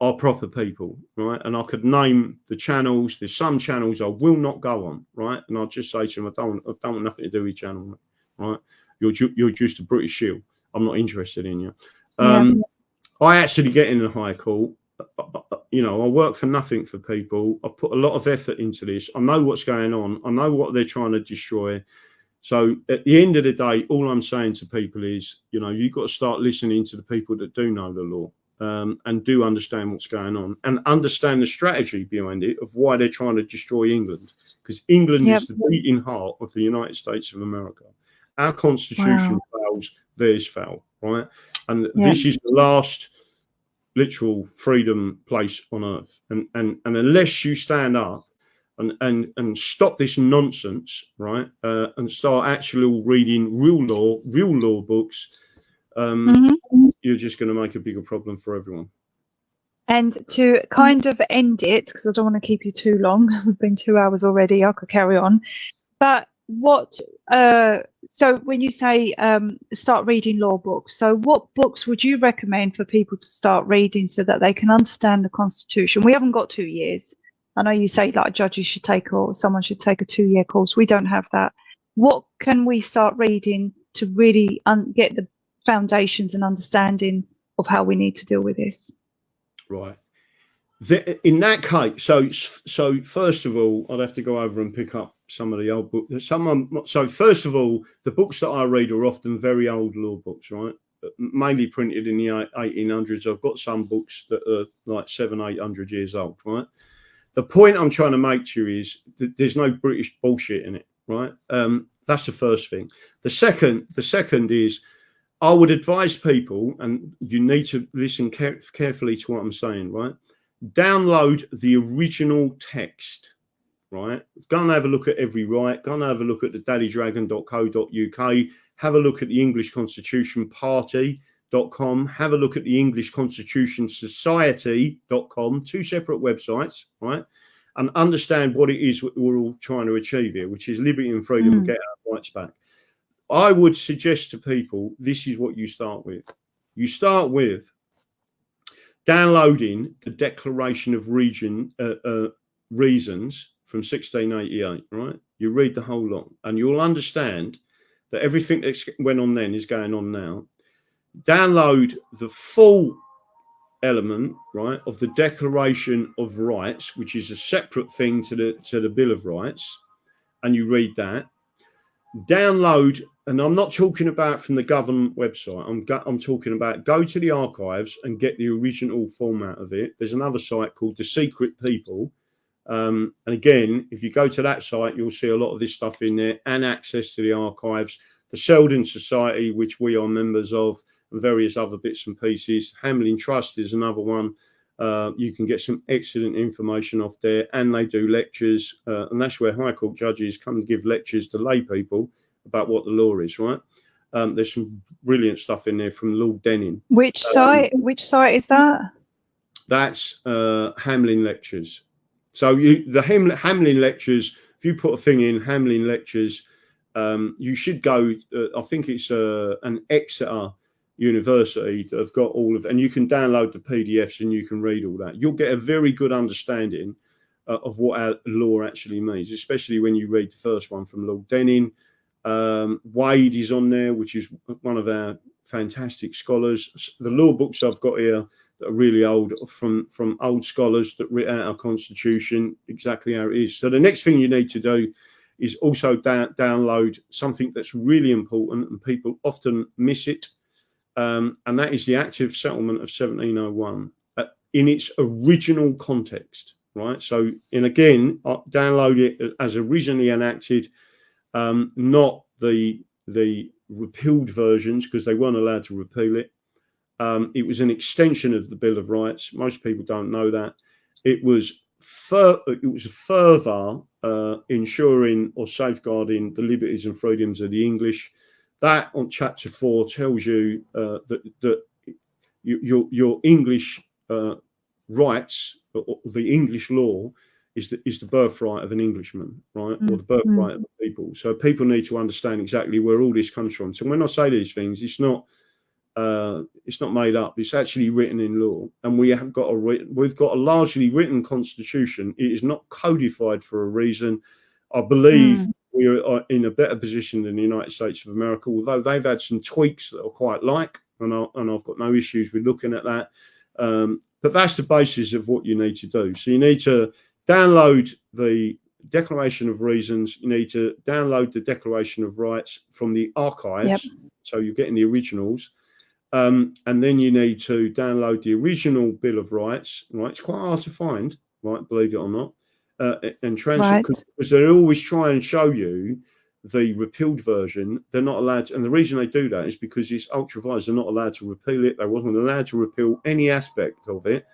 S1: are proper people, right? And I could name the channels. There's some channels I will not go on, right? And I'll just say to them, I don't want nothing to do with your channel, right? You're just a British shield. I'm not interested in you. I actually get in the High Court. I work for nothing for people. I've put a lot of effort into this. I know what's going on. I know what they're trying to destroy. So at the end of the day, all I'm saying to people is, you've got to start listening to the people that do know the law. And do understand what's going on and understand the strategy behind it of why they're trying to destroy England, because England is the beating heart of the United States of America. Our constitution fails, theirs fail, right? And this is the last literal freedom place on earth. And unless you stand up and stop this nonsense, right, and start actually reading real law books, you're just going to make a bigger problem for everyone.
S2: And to kind of end it, because I don't want to keep you too long, we've been 2 hours already, I could carry on. But so when you say start reading law books, so what books would you recommend for people to start reading so that they can understand the Constitution? We haven't got 2 years. I know you say like judges should take, or someone should take a 2-year course. We don't have that. What can we start reading to really get the foundations and understanding of how we need to deal with this?
S1: Right. In that case, so first of all, I'd have to go over and pick up some of the old books. So first of all, the books that I read are often very old law books, right? Mainly printed in the 1800s. I've got some books that are like 700-800 years old, right? The point I'm trying to make to you is that there's no British bullshit in it, right? That's the first thing. The second is, I would advise people, and you need to listen carefully to what I'm saying, right? Download the original text, right? Go and have a look at every right. Go and have a look at the daddydragon.co.uk. Have a look at the English Constitution Party.com. Have a look at the English Constitution Society.com. 2 separate websites, right? And understand what it is we're all trying to achieve here, which is liberty and freedom and get our rights back. I would suggest to people, this is what you start with. You start with downloading the Declaration of Reasons from 1688, right? You read the whole lot and you'll understand that everything that went on then is going on now. Download the full element, right, of the Declaration of Rights, which is a separate thing to the Bill of Rights, and you read that. Download, and I'm not talking about from the government website. I'm talking about go to the archives and get the original format of it. There's another site called The Secret People. And again, if you go to that site, you'll see a lot of this stuff in there and access to the archives. The Selden Society, which we are members of, and various other bits and pieces. Hamlin Trust is another one. You can get some excellent information off there, and they do lectures, and that's where High Court judges come to give lectures to lay people about what the law is, right? There's some brilliant stuff in there from Lord Denning.
S2: Which site? Which site is that?
S1: That's Hamlin Lectures. So the Hamlin Lectures, if you put a thing in Hamlin Lectures, you should go, I think it's an Exeter University that have got all of, and you can download the PDFs and you can read all that. You'll get a very good understanding of what our law actually means, especially when you read the first one from Lord Denning. Wade is on there, which is one of our fantastic scholars. The law books I've got here that are really old, from old scholars that writ out our Constitution exactly how it is. So the next thing you need to do is also download something that's really important and people often miss it, and that is the Act of Settlement of 1701 in its original context, right? So, and again, download it as originally enacted, not the repealed versions, because they weren't allowed to repeal it. It was an extension of the Bill of Rights. Most people don't know that. It was further ensuring or safeguarding the liberties and freedoms of the English. That on Chapter 4 tells you that your English rights, or the English law, is the birthright of an Englishman, right, or the birthright of the people. So people need to understand exactly where all this comes from. So when I say these things, it's not made up. It's actually written in law, and we've got a largely written constitution. It is not codified for a reason. I believe we are in a better position than the United States of America, although they've had some tweaks that are quite like, and I've got no issues with looking at that. But that's the basis of what you need to do. So you need to download the Declaration of Reasons. You need to download the Declaration of Rights from the archives. Yep. So you're getting the originals. And then you need to download the original Bill of Rights, right? It's quite hard to find, right? Believe it or not. And translate, because they always try and show you the repealed version. They're not allowed to, and the reason they do that is because it's ultra vires. They're not allowed to repeal it. They wasn't allowed to repeal any aspect of it.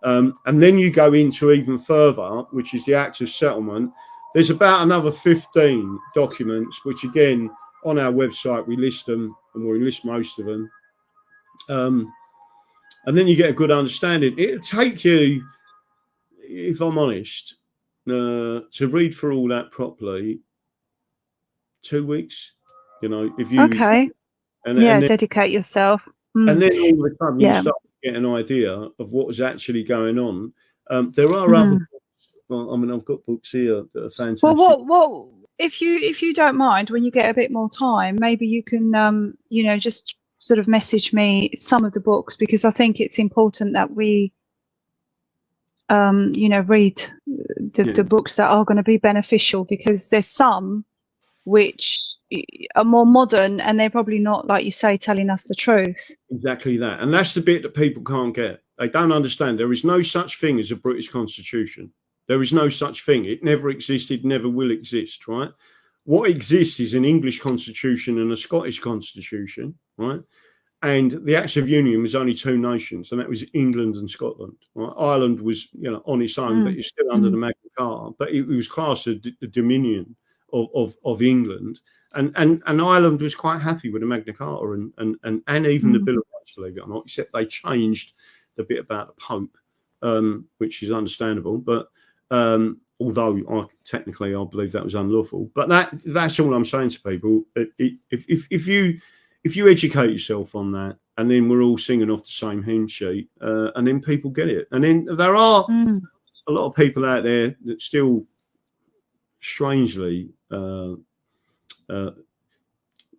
S1: And then you go into even further, which is the Act of Settlement. There's about another 15 documents, which again, on our website, we list them, and we list most of them. And then you get a good understanding. It'll take you, if I'm honest, to read through all that properly, 2 weeks. You know, if you and then,
S2: dedicate yourself.
S1: And then all of a sudden you start to get an idea of what is actually going on. There are other books. Well, I mean, I've got books here that are fantastic.
S2: Well, if you don't mind, when you get a bit more time, maybe you can, just sort of message me some of the books, because I think it's important that we, read the books that are going to be beneficial, because there's some which are more modern and they're probably not, like you say, telling us the truth. Exactly
S1: that. And that's the bit that people can't get. They don't understand. There is no such thing as a British Constitution. There is no such thing. It never existed, never will exist, right? What exists is an English Constitution and a Scottish Constitution, right? And the Acts of Union was only two nations, and that was England and Scotland. Right? Ireland was, on its own, but it's still under the Magna Carta. But it was classed as the Dominion of England, and Ireland was quite happy with the Magna Carta and even the Bill of Rights, believe it or not, except they changed the bit about the Pope, which is understandable. But although technically I believe that was unlawful. But that's all I'm saying to people. If you educate yourself on that, and then we're all singing off the same hymn sheet, and then people get it. And then there are a lot of people out there that still, strangely, don't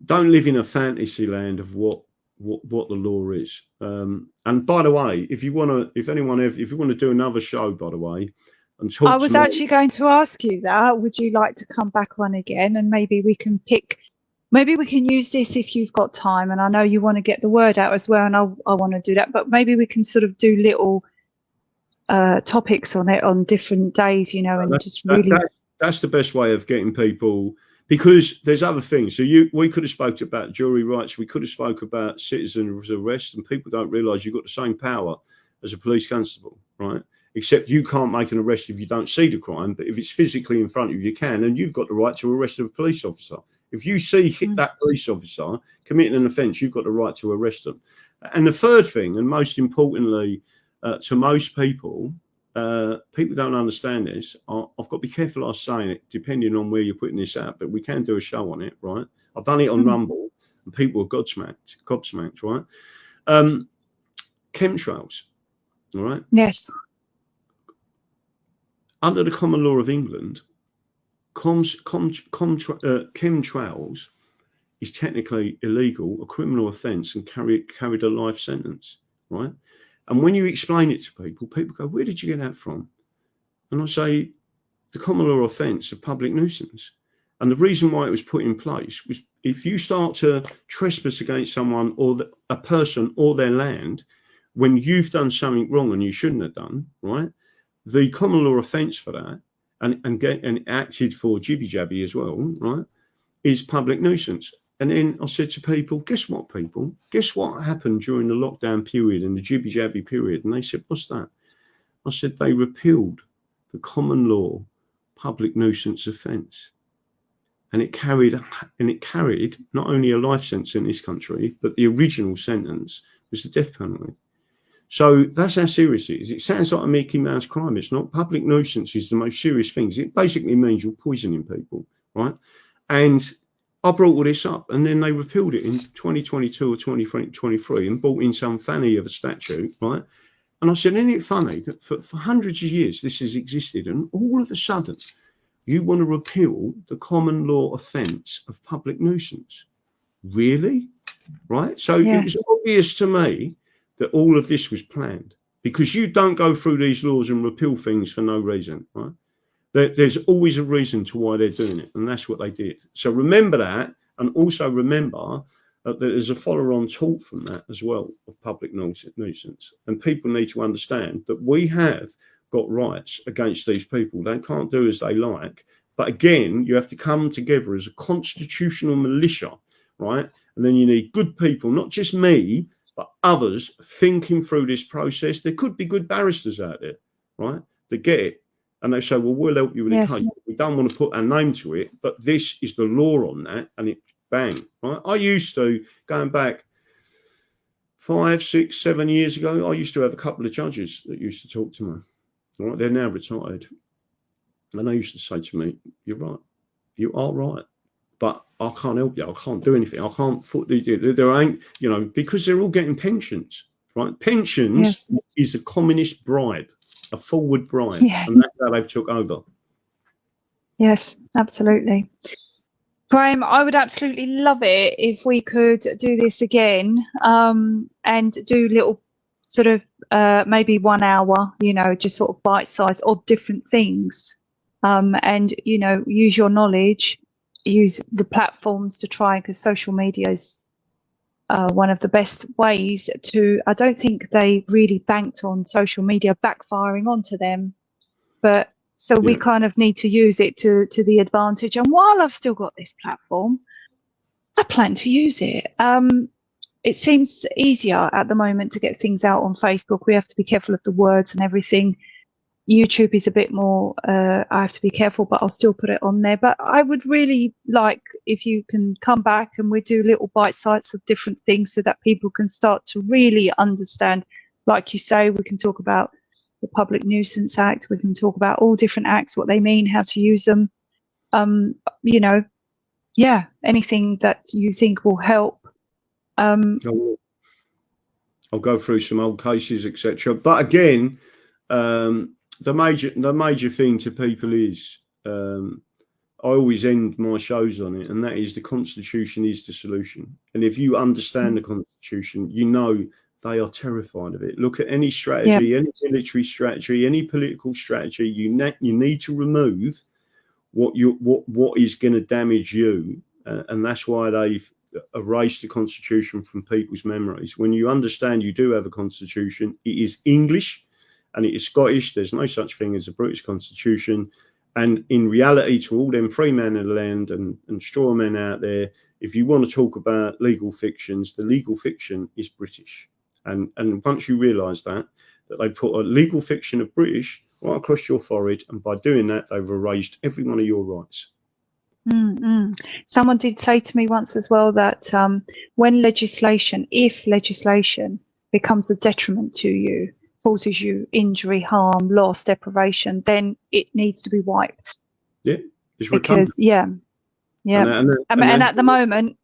S1: live in a fantasy land of what the law is. And by the way, if you want to do another show, by the way, and talk, I was actually going to ask you that. Would you like to come back on again, and maybe we can use this if you've got time, and I know you want to get the word out as well, and I want to do that, but maybe we can sort of do little topics on it on different days, and that's the best way of getting people, because there's other things. So we could have spoke about jury rights, we could have spoke about citizens' arrest, and people don't realise you've got the same power as a police constable, right? Except you can't make an arrest if you don't see the crime, but if it's physically in front of you, you can, and you've got the right to arrest a police officer. If you see that police officer committing an offence, you've got the right to arrest them. And the third thing, and most importantly, to most people, people don't understand this. I've got to be careful I say it, depending on where you're putting this out, but we can do a show on it, right? I've done it on Rumble, and people are gobsmacked, right? Chemtrails, all right?
S2: Yes.
S1: Under the common law of England, chemtrails is technically illegal, a criminal offence, and carried a life sentence, right? And when you explain it to people, people go, where did you get that from? And I say, the common law offence of public nuisance. And the reason why it was put in place was if you start to trespass against someone or a person or their land, when you've done something wrong and you shouldn't have done, right? The common law offence for that, and acted for jibby jabby as well, right, is public nuisance. And then I said to people, guess what, people? Guess what happened during the lockdown period and the jibby jabby period? And they said, what's that? I said, they repealed the common law public nuisance offence. And it carried not only a life sentence in this country, but the original sentence was the death penalty. So that's how serious it is. It sounds like a Mickey Mouse crime. It's not. Public nuisance is the most serious things. It basically means you're poisoning people, right? And I brought all this up, and then they repealed it in 2022 or 2023 and brought in some fanny of a statute, right? And I said, isn't it funny that for hundreds of years this has existed, and all of a sudden you want to repeal the common law offence of public nuisance? Really? Right? So It was obvious to me that all of this was planned, because you don't go through these laws and repeal things for no reason, right? There's always a reason to why they're doing it, and that's what they did. So remember that, and also remember that there's a follow-on tort from that as well of public nuisance. And people need to understand that we have got rights against these people. They can't do as they like. But again, you have to come together as a constitutional militia, right? And then you need good people, not just me, but others thinking through this process. There could be good barristers out there, right, that get it. And they say, well, we'll help you with the case. We don't want to put our name to it, but this is the law on that. And it bang, right? I used to, going back 5, 6, 7 years ago, I used to have a couple of judges that used to talk to me. Right? They're now retired. And they used to say to me, you're right. You are right. But I can't help you. I can't do anything. I can't foot these. There ain't, because they're all getting pensions, right? Pensions is a communist bribe, a forward bribe. Yes. And that's how they took over.
S2: Yes, absolutely. Graham, I would absolutely love it if we could do this again, and do little sort of maybe 1 hour, just sort of bite size of different things, and, use your knowledge, use the platforms to try, because social media is one of the best ways to, I don't think they really banked on social media backfiring onto them, but so we kind of need to use it to the advantage. And while I've still got this platform, I plan to use it. It seems easier at the moment to get things out on Facebook. We have to be careful of the words and everything. YouTube is a bit more, I have to be careful, but I'll still put it on there. But I would really like if you can come back and we do little bite sizes of different things so that people can start to really understand. Like you say, we can talk about the Public Nuisance Act. We can talk about all different acts, what they mean, how to use them. Anything that you think will help.
S1: I'll go through some old cases, etc. But again, the major thing to people is, I always end my shows on it, and that is the Constitution is the solution. And if you understand the Constitution, they are terrified of it. Look at any strategy, any military strategy, any political strategy. You need to remove what is going to damage you, and that's why they've erased the Constitution from people's memories. When you understand you do have a Constitution, it is English and it is Scottish. There's no such thing as a British Constitution. And in reality, to all them free men of the land and strawmen out there, if you want to talk about legal fictions, the legal fiction is British. And once you realise that they put a legal fiction of British right across your forehead, and by doing that, they've erased every one of your rights.
S2: Someone did say to me once as well that when if legislation becomes a detriment to you, causes you injury, harm, loss, deprivation, then it needs to be wiped.
S1: Yeah, it's
S2: because
S1: redundant.
S2: And at the moment,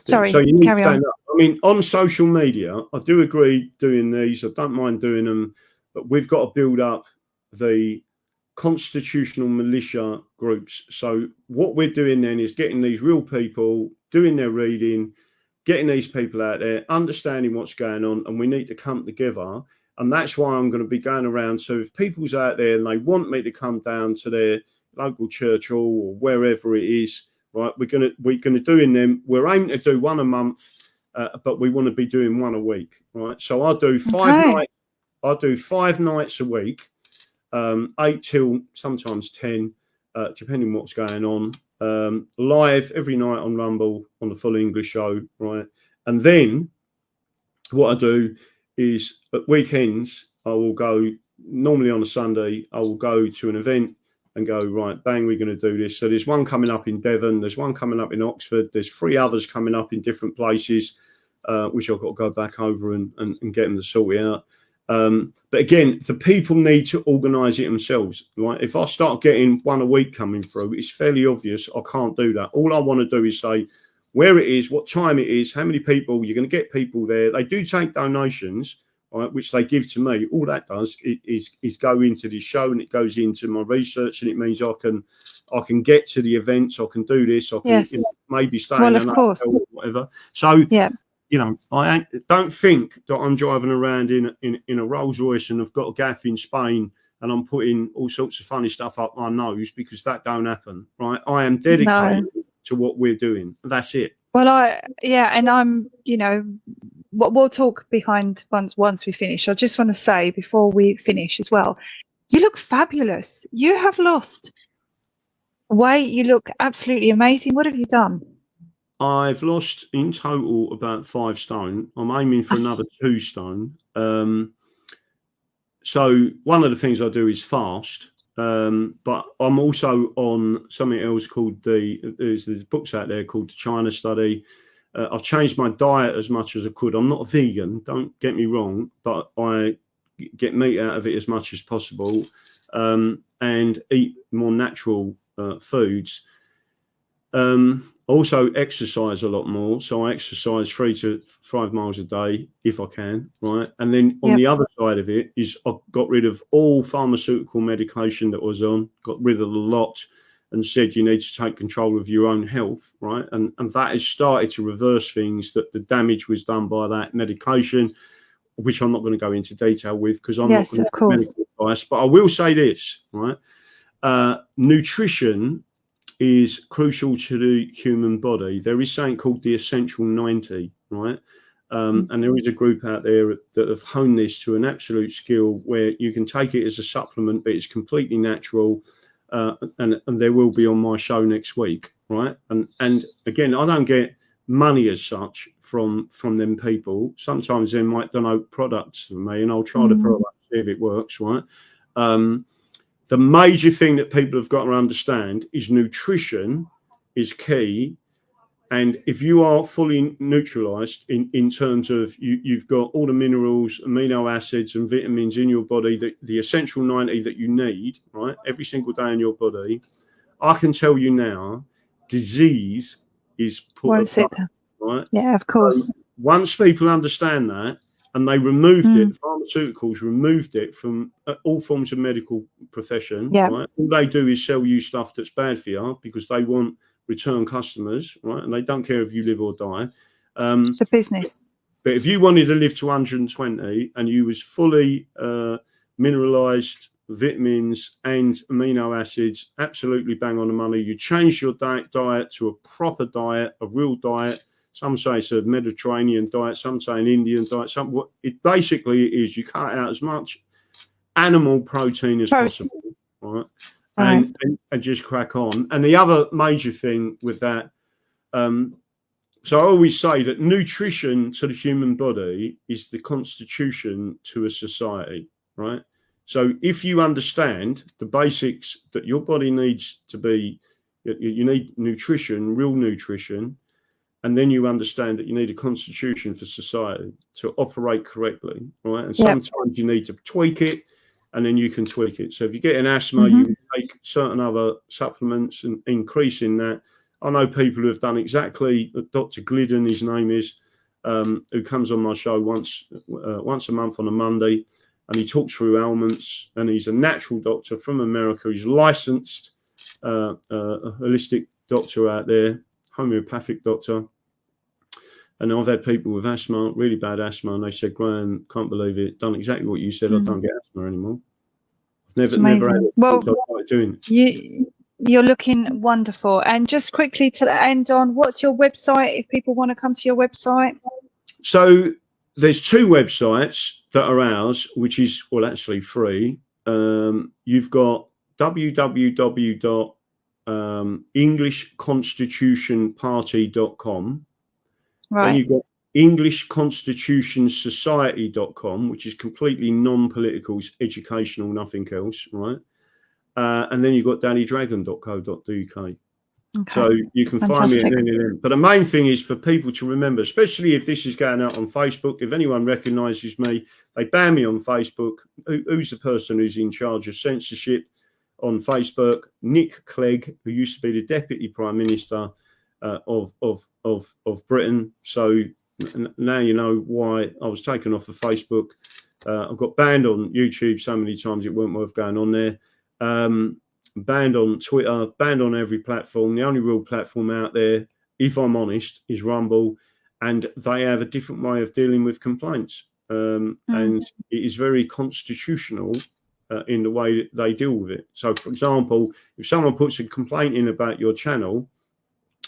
S2: sorry,
S1: so you need to
S2: carry on.
S1: stand up. I mean, on social media, I do agree doing these. I don't mind doing them, but we've got to build up the constitutional militia groups. So what we're doing then is getting these real people doing their reading, getting these people out there, understanding what's going on, and we need to come together. And that's why I'm going to be going around. So if people's out there and they want me to come down to their local church hall or wherever it is, right, we're gonna do in them. We're aiming to do one a month, but we want to be doing one a week, right? So I'll do 5 nights. I'll do 5 nights a week, 8 till sometimes 10, depending on what's going on. Live every night on Rumble on the Full English show, right? And then what I do is at weekends I will go. Normally on a Sunday, I will go to an event and go, right, bang, we're going to do this. So there's one coming up in Devon, there's one coming up in Oxford, there's 3 others coming up in different places, which I've got to go back over and get them to sort it out. But again, the people need to organise it themselves. Right? If I start getting one a week coming through, it's fairly obvious I can't do that. All I want to do is say where it is, what time it is, how many people, you're going to get people there. They do take donations, right, which they give to me. All that does is go into this show, and it goes into my research, and it means I can get to the events, I can do this, I can maybe stay in another hotel or whatever. So you know, I don't think that I'm driving around in a Rolls Royce and I've got a gaff in Spain and I'm putting all sorts of funny stuff up my nose, because that don't happen, right? I am dedicated to what we're doing. That's it.
S2: Well, and I'm, you know, we'll talk behind once we finish. I just want to say before we finish as well, you look fabulous. You have lost weight. You look absolutely amazing. What have you done?
S1: I've lost in total about 5 stone. I'm aiming for another 2 stone. So one of the things I do is fast, but I'm also on something else called there's books out there called the China Study. I've changed my diet as much as I could. I'm not a vegan, don't get me wrong, but I get meat out of it as much as possible, and eat more natural foods. Also exercise a lot more, so I exercise 3 to 5 miles a day if I can, right? And then on the other side of it is I got rid of all pharmaceutical medication that was on, got rid of the lot, and said you need to take control of your own health, right? And that has started to reverse things. That the damage was done by that medication, which I'm not going to go into detail with because I'm not going to give medical advice. But I will say this, right? Nutrition is crucial to the human body. There is something called the essential 90, right? And there is a group out there that have honed this to an absolute skill where you can take it as a supplement, but it's completely natural. And there will be on my show next week, right? And again, I don't get money as such from them people. Sometimes they might download products from me, and I'll try the product, see if it works, right? The major thing that people have got to understand is nutrition is key. And if you are fully neutralized in terms of you've got all the minerals, amino acids and vitamins in your body, the essential 90 that you need, right, every single day in your body, I can tell you now, disease is put aside, right?
S2: Yeah, of course.
S1: So once people understand that, and they removed it, pharmaceuticals removed it from all forms of medical profession, right? All they do is sell you stuff that's bad for you because they want return customers, right? And they don't care if you live or die.
S2: It's a business.
S1: But if you wanted to live to 120 and you was fully mineralized, vitamins and amino acids, absolutely bang on the money. You change your diet to a proper diet, a real diet. Some say it's a Mediterranean diet, some say an Indian diet. It basically is you cut out as much animal protein as possible, right? And just crack on. And the other major thing with that, so I always say that nutrition to the human body is the constitution to a society, right? So if you understand the basics that your body needs to be You need nutrition, real nutrition, and then you understand that you need a constitution for society to operate correctly, right? And sometimes you need to tweak it, and then you can tweak it. So if you get an asthma, you take certain other supplements and increasing that. I know people who have done exactly. Dr. Glidden, his name is, who comes on my show once a month on a Monday, and he talks through ailments. And he's a natural doctor from America. He's licensed, a holistic doctor out there, homeopathic doctor. And I've had people with asthma, really bad asthma, and they said, Graham, can't believe it. Done exactly what you said. I don't get asthma anymore. I've never had it.
S2: Well,
S1: doing it.
S2: You're looking wonderful. And just quickly to end on, what's your website if people want to come to your website?
S1: So there's 2 websites that are ours, which is, well, actually free. You've got www.englishconstitutionparty.com.
S2: Right.
S1: Then you've got englishconstitutionsociety.com, which is completely non-political, it's educational, nothing else, right? And then you've got dannydragon.co.uk. Okay. So you can find me at any of them. But the main thing is for people to remember, especially if this is going out on Facebook, if anyone recognises me, they ban me on Facebook. Who's the person who's in charge of censorship on Facebook? Nick Clegg, who used to be the Deputy Prime Minister of Britain. So now you know why I was taken off of Facebook. I've got banned on YouTube so many times it weren't worth going on there. Banned on Twitter, banned on every platform. The only real platform out there, if I'm honest, is Rumble, and they have a different way of dealing with complaints. And it is very constitutional in the way that they deal with it. So, for example, if someone puts a complaint in about your channel,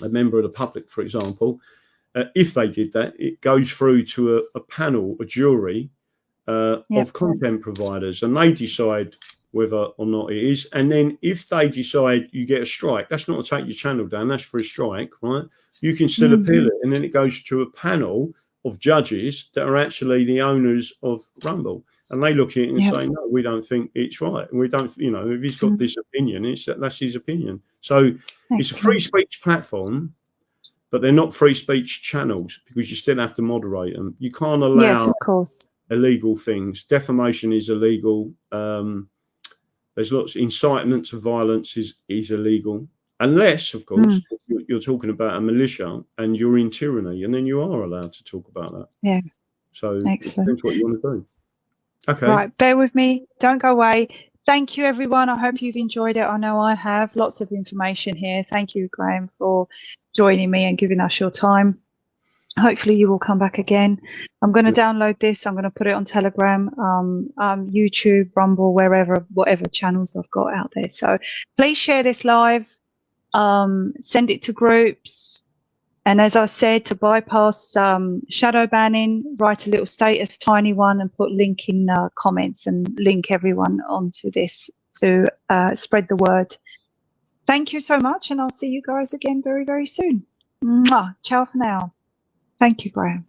S1: a member of the public, for example, if they did that, it goes through to a panel, a jury of content providers, and they decide whether or not it is. And then if they decide you get a strike, that's not to take your channel down, that's for a strike, right? You can still appeal it. And then it goes to a panel of judges that are actually the owners of Rumble. And they look at it and say, no, we don't think it's right. And we don't, you know, if he's got this opinion, that's his opinion. So it's a free speech platform, but they're not free speech channels because you still have to moderate them. You can't allow illegal things. Defamation is illegal. There's lots of incitement to violence is illegal, unless, of course, you're talking about a militia and you're in tyranny, and then you are allowed to talk about that.
S2: Yeah.
S1: So that's what you want to do. Okay.
S2: Right. Bear with me. Don't go away. Thank you, everyone. I hope you've enjoyed it. I know I have. Lots of information here. Thank you, Graham, for joining me and giving us your time. Hopefully you will come back again. I'm going to download this. I'm going to put it on Telegram, YouTube, Rumble, whatever channels I've got out there. So please share this live, send it to groups. And as I said, to bypass shadow banning, write a little status, tiny one, and put link in comments and link everyone onto this to spread the word. Thank you so much. And I'll see you guys again very, very soon. Mwah. Ciao for now. Thank you, Graham.